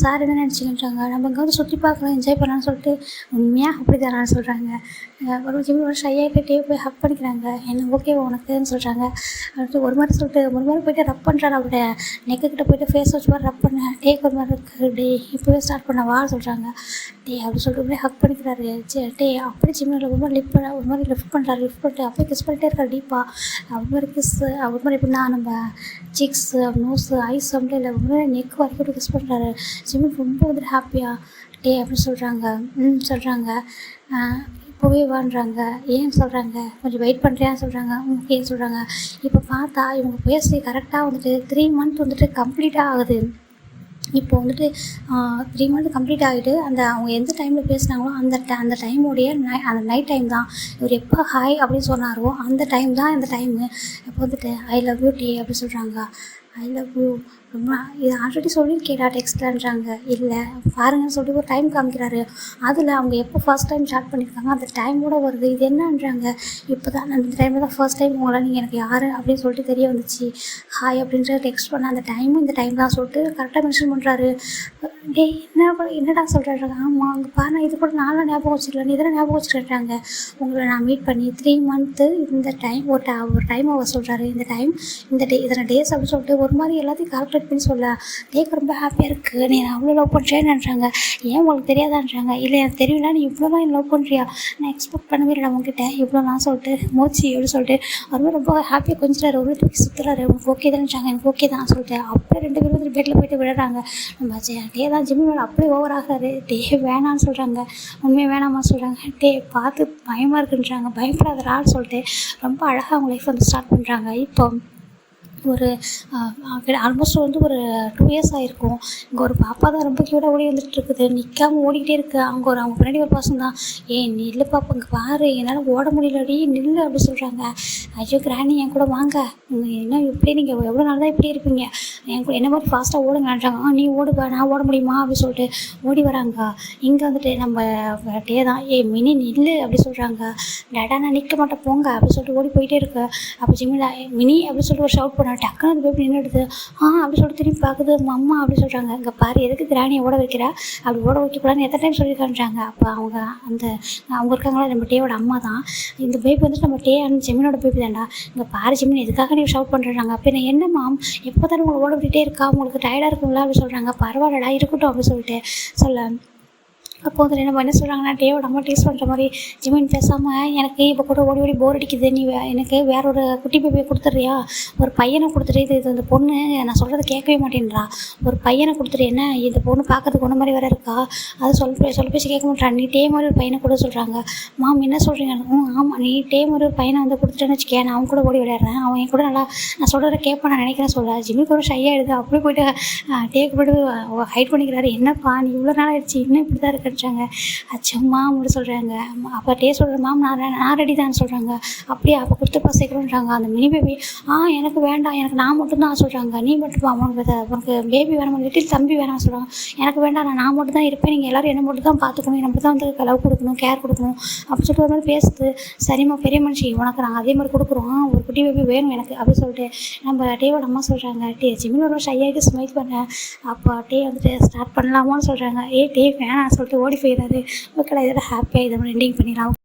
சார் என்ன நினச்சிங்கன்றாங்க. நம்ம இங்கே வந்து சுற்றி பார்க்கலாம் என்ஜாய் பண்ணலான்னு சொல்லிட்டு உண்மையாக அப்படி தானான்னு சொல்கிறாங்க. ஒரு ஜிமின் ஒரு ஷையாகிட்டு போய் ஹக் பண்ணிக்கிறாங்க. என்ன ஓகே உனக்குன்னு சொல்கிறாங்க. அடுத்து ஒரு மாதிரி சொல்லிட்டு ஒரு மாதிரி போய்ட்டு ரப் பண்ணுறாரு. அவருடைய நெக்குக்கிட்ட போய்ட்டு ஃபேஸ் வச்சு மாதிரி ரப் பண்ண ஒரு மாதிரி இருக்குது. இப்போவே ஸ்டார்ட் பண்ணவா சொல்கிறாங்க. அப்படி சொல்லிட்டு அப்படியே ஹக் பண்ணிக்கிறாரு. அப்படி ஜிமின் ஒரு மாதிரி ஒரு மாதிரி லிஃப்ட் பண்ணுறாரு. லிஃப்ட் பண்ணிட்டு அப்படியே கிஸ் பண்ணிட்டே இருக்காரு டீப்பாக. அவர் மாதிரி கிஸ்ஸு அவர் மாதிரி எப்படின்னா நம்ம சிக்ஸு நோஸு ஐஸ் அப்படியே இல்லை ரொம்ப நெக் வரைக்கும் கிஸ் பண்ணுறாரு. ஜிமின் ரொம்ப வந்துட்டு ஹாப்பியாக அப்படின்னு சொல்கிறாங்க. சொல்கிறாங்க. இப்போவே வான்றாங்க. ஏன்னு சொல்கிறாங்க. கொஞ்சம் வெயிட் பண்ணுறியான்னு சொல்கிறாங்க. ஓகேன்னு சொல்கிறாங்க. இப்போ பார்த்தா இவங்க பேசி கரெக்டாக வந்துட்டு 3 மந்த் வந்துட்டு கம்ப்ளீட்டாக ஆகுது. இப்போ வந்துட்டு 3 மந்த் கம்ப்ளீட் ஆகிட்டு அவங்க எந்த டைமில் பேசுனாங்களோ அந்த டைமோடைய அந்த நைட் டைம் தான். இவர் எப்போ ஹாய் அப்படின்னு சொன்னாரோ அந்த டைம் தான் இந்த டைமு. இப்போ வந்துட்டு ஐ லவ் யூ டே அப்படி சொல்கிறாங்க. ஐ லவ் யூ ரொம்ப இது ஆல்ரெடி சொல்லியிருக்கேடா டெக்ஸ்ட்லன்றாங்க. இல்லை பாருங்கன்னு சொல்லிட்டு ஒரு டைம் காமிக்கிறாரு. அதில் அவங்க எப்போ ஃபர்ஸ்ட் டைம் ஸ்டார்ட் பண்ணியிருக்காங்க அந்த டைமோட வருது. இது என்னன்றாங்க. இப்போ தான் நான் இந்த டைமில் தான் ஃபர்ஸ்ட் டைம் உங்களை நீங்கள் எனக்கு யார் அப்படின்னு சொல்லிட்டு தெரிய வந்துச்சு. ஹாய் அப்படின்ற டெக்ஸ்ட் பண்ண அந்த டைமும் இந்த டைம் தான் சொல்லிட்டு கரெக்டாக மென்ஷன் பண்ணுறாரு. என்னடா சொல்கிறாங்க. ஆமாம் அங்கே பாருங்கள் இது கூட நானும் ஞாபகம் வச்சுருக்கேன், இதெல்லாம் ஞாபகம் வச்சுருக்காங்க. உங்களை நான் மீட் பண்ணி 3 மந்த்து இந்த டைம் ஒரு டைம் அவர் சொல்கிறாரு. இந்த டைம் இந்த இத்தனை டேஸ் அப்படின்னு சொல்லிட்டு ஒரு மாதிரி எல்லாத்தையும் கால்குலேட் பண்ணி சொல்ல ரொம்ப ஹாப்பியாக இருக்குது. நீ அவ்வளோ லவ் பண்ணுறேன்னுன்றாங்க. ஏன் உங்களுக்கு தெரியாதான்றாங்க. இல்லை எனக்கு தெரியல, நீ இவ்வளோ தான் லவ் பண்ணுறியா, நான் எக்ஸ்பெக்ட் பண்ணவே இல்லை உங்ககிட்ட இவ்வளோலாம் சொல்லிட்டு மோச்சி எப்படி சொல்லிட்டு அவர் ரொம்ப ஹாப்பியாக கொஞ்சிறாரு. ஒரு தூக்கி சுற்றுறாரு. உங்களுக்கு ஓகே தான்றாங்க. எனக்கு ஓகே தான் சொல்லிட்டு அப்படியே 2 பேரும் வந்து பெட்டில் போய்ட்டு விடுறாங்க. நம்ம தான் ஜிம்மினோட அப்படியே ஓவர் ஆகிறாரு. வேணான்னு சொல்கிறாங்க. உண்மையாக வேணாமா சொல்கிறாங்க. பார்த்து பயமாக இருக்குன்றாங்க. பயப்படாதரான்னு சொல்லிட்டு ரொம்ப அழகாக அவங்க லைஃப் வந்து ஸ்டார்ட் பண்ணுறாங்க. இப்போ ஒரு ஆல்மோஸ்ட் வந்து ஒரு 2 இயர்ஸ் ஆகிருக்கும். இங்கே ஒரு பாப்பா தான் ரொம்ப க்யூட்டாக ஓடி வந்துட்டுருக்குது. நிற்காம ஓடிக்கிட்டே இருக்குது. அவங்க பின்னாடி ஒரு பசங்க தான், ஏய் நில்லு பாப்பா, இங்கே பாரு, என்னால் ஓட முடியலடி, நில்லு அப்படி சொல்கிறாங்க. ஐயோ கிராணி, என் கூட வாங்க, என்ன இப்படி நீங்கள் எவ்வளோ நாள் தான் இப்படி இருப்பீங்க, என் கூட என்ன மாதிரி ஃபாஸ்ட்டாக ஓடுங்கன்றாங்க. நீ ஓடுப்பா, நான் ஓட முடியுமா அப்படி சொல்லிட்டு ஓடி வராங்க. இங்கே வந்துட்டு நம்ம டே தான், ஏய் மினி நில்லு அப்படி சொல்கிறாங்க. டேடா நான் நிற்க மாட்டேன் போங்க அப்படி சொல்லிட்டு ஓடி போயிட்டே இருக்கு. அப்போ ஜிமிலா மினி அப்படி சொல்லிட்டு ஒரு ஷவுட் பண்ண, டக்குன்னு அந்த பேபி நின்றுடுது. அப்படி சொல்லிட்டு திரும்பி பார்க்குது, அம்மா அப்படி சொல்கிறாங்க. இங்கே பாரு, எதுக்கு கிராணியை ஓட வைக்கிறா, அப்படி ஓட வைக்கக்கூடாதுன்னு எத்தனை டைம் சொல்லியிருக்கான்றாங்க. அப்போ அவங்க இருக்காங்களா, நம்ம டேவோட அம்மா தான். இந்த பேபி வந்துட்டு நம்ம டே அண்ட் ஜெமினோட பேபி தான்டா. இங்கே பாரு ஜெமினி, எதுக்காக நீ ஷவுட் பண்ணுறாங்க. அப்போ நான் என்ன மாம், எப்போ தானே உங்களை ஓட விட்டுட்டே இருக்கா, உங்களுக்கு டயர்டாக இருக்குங்களா அப்படி சொல்கிறாங்க. பரவாயில்லடா இருக்கட்டும் அப்படி சொல்லிட்டு சொல்ல. அப்போ அதில் என்ன சொல்கிறாங்கன்னா, டேவோட அம்மா டேஸ்ட் பண்ணுற மாதிரி, ஜிமின் பேசாமல் எனக்கு இப்போ கூட ஓடி ஓடி போர் அடிக்குது, நீ எனக்கு வேற ஒரு குட்டி பேபியை கொடுத்துட்றியா, ஒரு பையனை கொடுத்துட்டு, இது இந்த பொண்ணு நான் சொல்கிறத கேட்கவே மாட்டேன்றா, ஒரு பையனை கொடுத்துட்டு, என்ன இந்த பொண்ணு பார்க்கறதுக்கு ஒன்று மாதிரி வேறு இருக்கா, அது சொல்ல பேசி கேட்க மாட்டேறா, நீ டே மாதிரி ஒரு பையனை கூட சொல்கிறாங்க. மாம் என்ன சொல்கிறீங்க, ஆமாம் நீ டே மாதிரி ஒரு பையனை வந்து கொடுத்துட்டேன்னு வச்சுக்கேன், நான் அவன் கூட ஓடி விளையாடுறேன், அவன் என் கூட நல்லா நான் சொல்கிறத கேட்பேன் நான் நினைக்கிறேன் சொல்ல. ஜிமிக்கு ஒரு ஷையாகிடுது. அப்படியே போய்ட்டு டேக்கு போய்ட்டு ஹைட் பண்ணிக்கிறாரு. என்னப்பா நீ இவ்வளோ நாள் ஆயிடுச்சு, இன்னும் இப்படி தான் இருக்குன்றாங்க. அச்சம்மா அப்படி சொல்கிறாங்க. அப்போ டே சொல்கிற மாம் நான் ரெடி தான் சொல்கிறாங்க. அப்படியே அப்போ கொடுத்துப்பா சேர்க்கணுன்றாங்க. அந்த மினி பேபி எனக்கு வேண்டாம், எனக்கு நான் மட்டும்தான் சொல்கிறாங்க. நீ மட்டும்ப்பா, உனக்கு பேபி வேணாம், லிட்டில் தம்பி வேணாம் சொல்கிறாங்க. எனக்கு வேண்டாம், நான் மட்டும் தான் இருப்பேன், நீங்கள் எல்லோரும் என்ன மட்டும் தான் பார்த்துக்கணும், என்ன மட்டும் தான் வந்து லவ் கொடுக்கணும், கேர் கொடுக்கணும் அப்படி சொல்லிட்டு ஒரு மாதிரி பேசுது. சரிம்மா பெரிய மனுஷி, உனக்கு நாங்கள் அதே மாதிரி கொடுக்குறோம், ஒரு குட்டி பேபி வேணும் எனக்கு அப்படின்னு சொல்லிட்டு நம்ம டேவோட அம்மா சொல்கிறாங்க. ஜிமினோட ஷையாகிட்டு ஸ்மைல் பண்ண. அப்போ டே வந்துட்டு ஸ்டார்ட் பண்ணலாமான்னு சொல்கிறாங்க. டே வேணாம் சொல்லிட்டு ஓடி போயிடாது. ஓகேடா, இதோட ஹாப்பியாக இதை எண்டிங் பண்ணிடலாம்.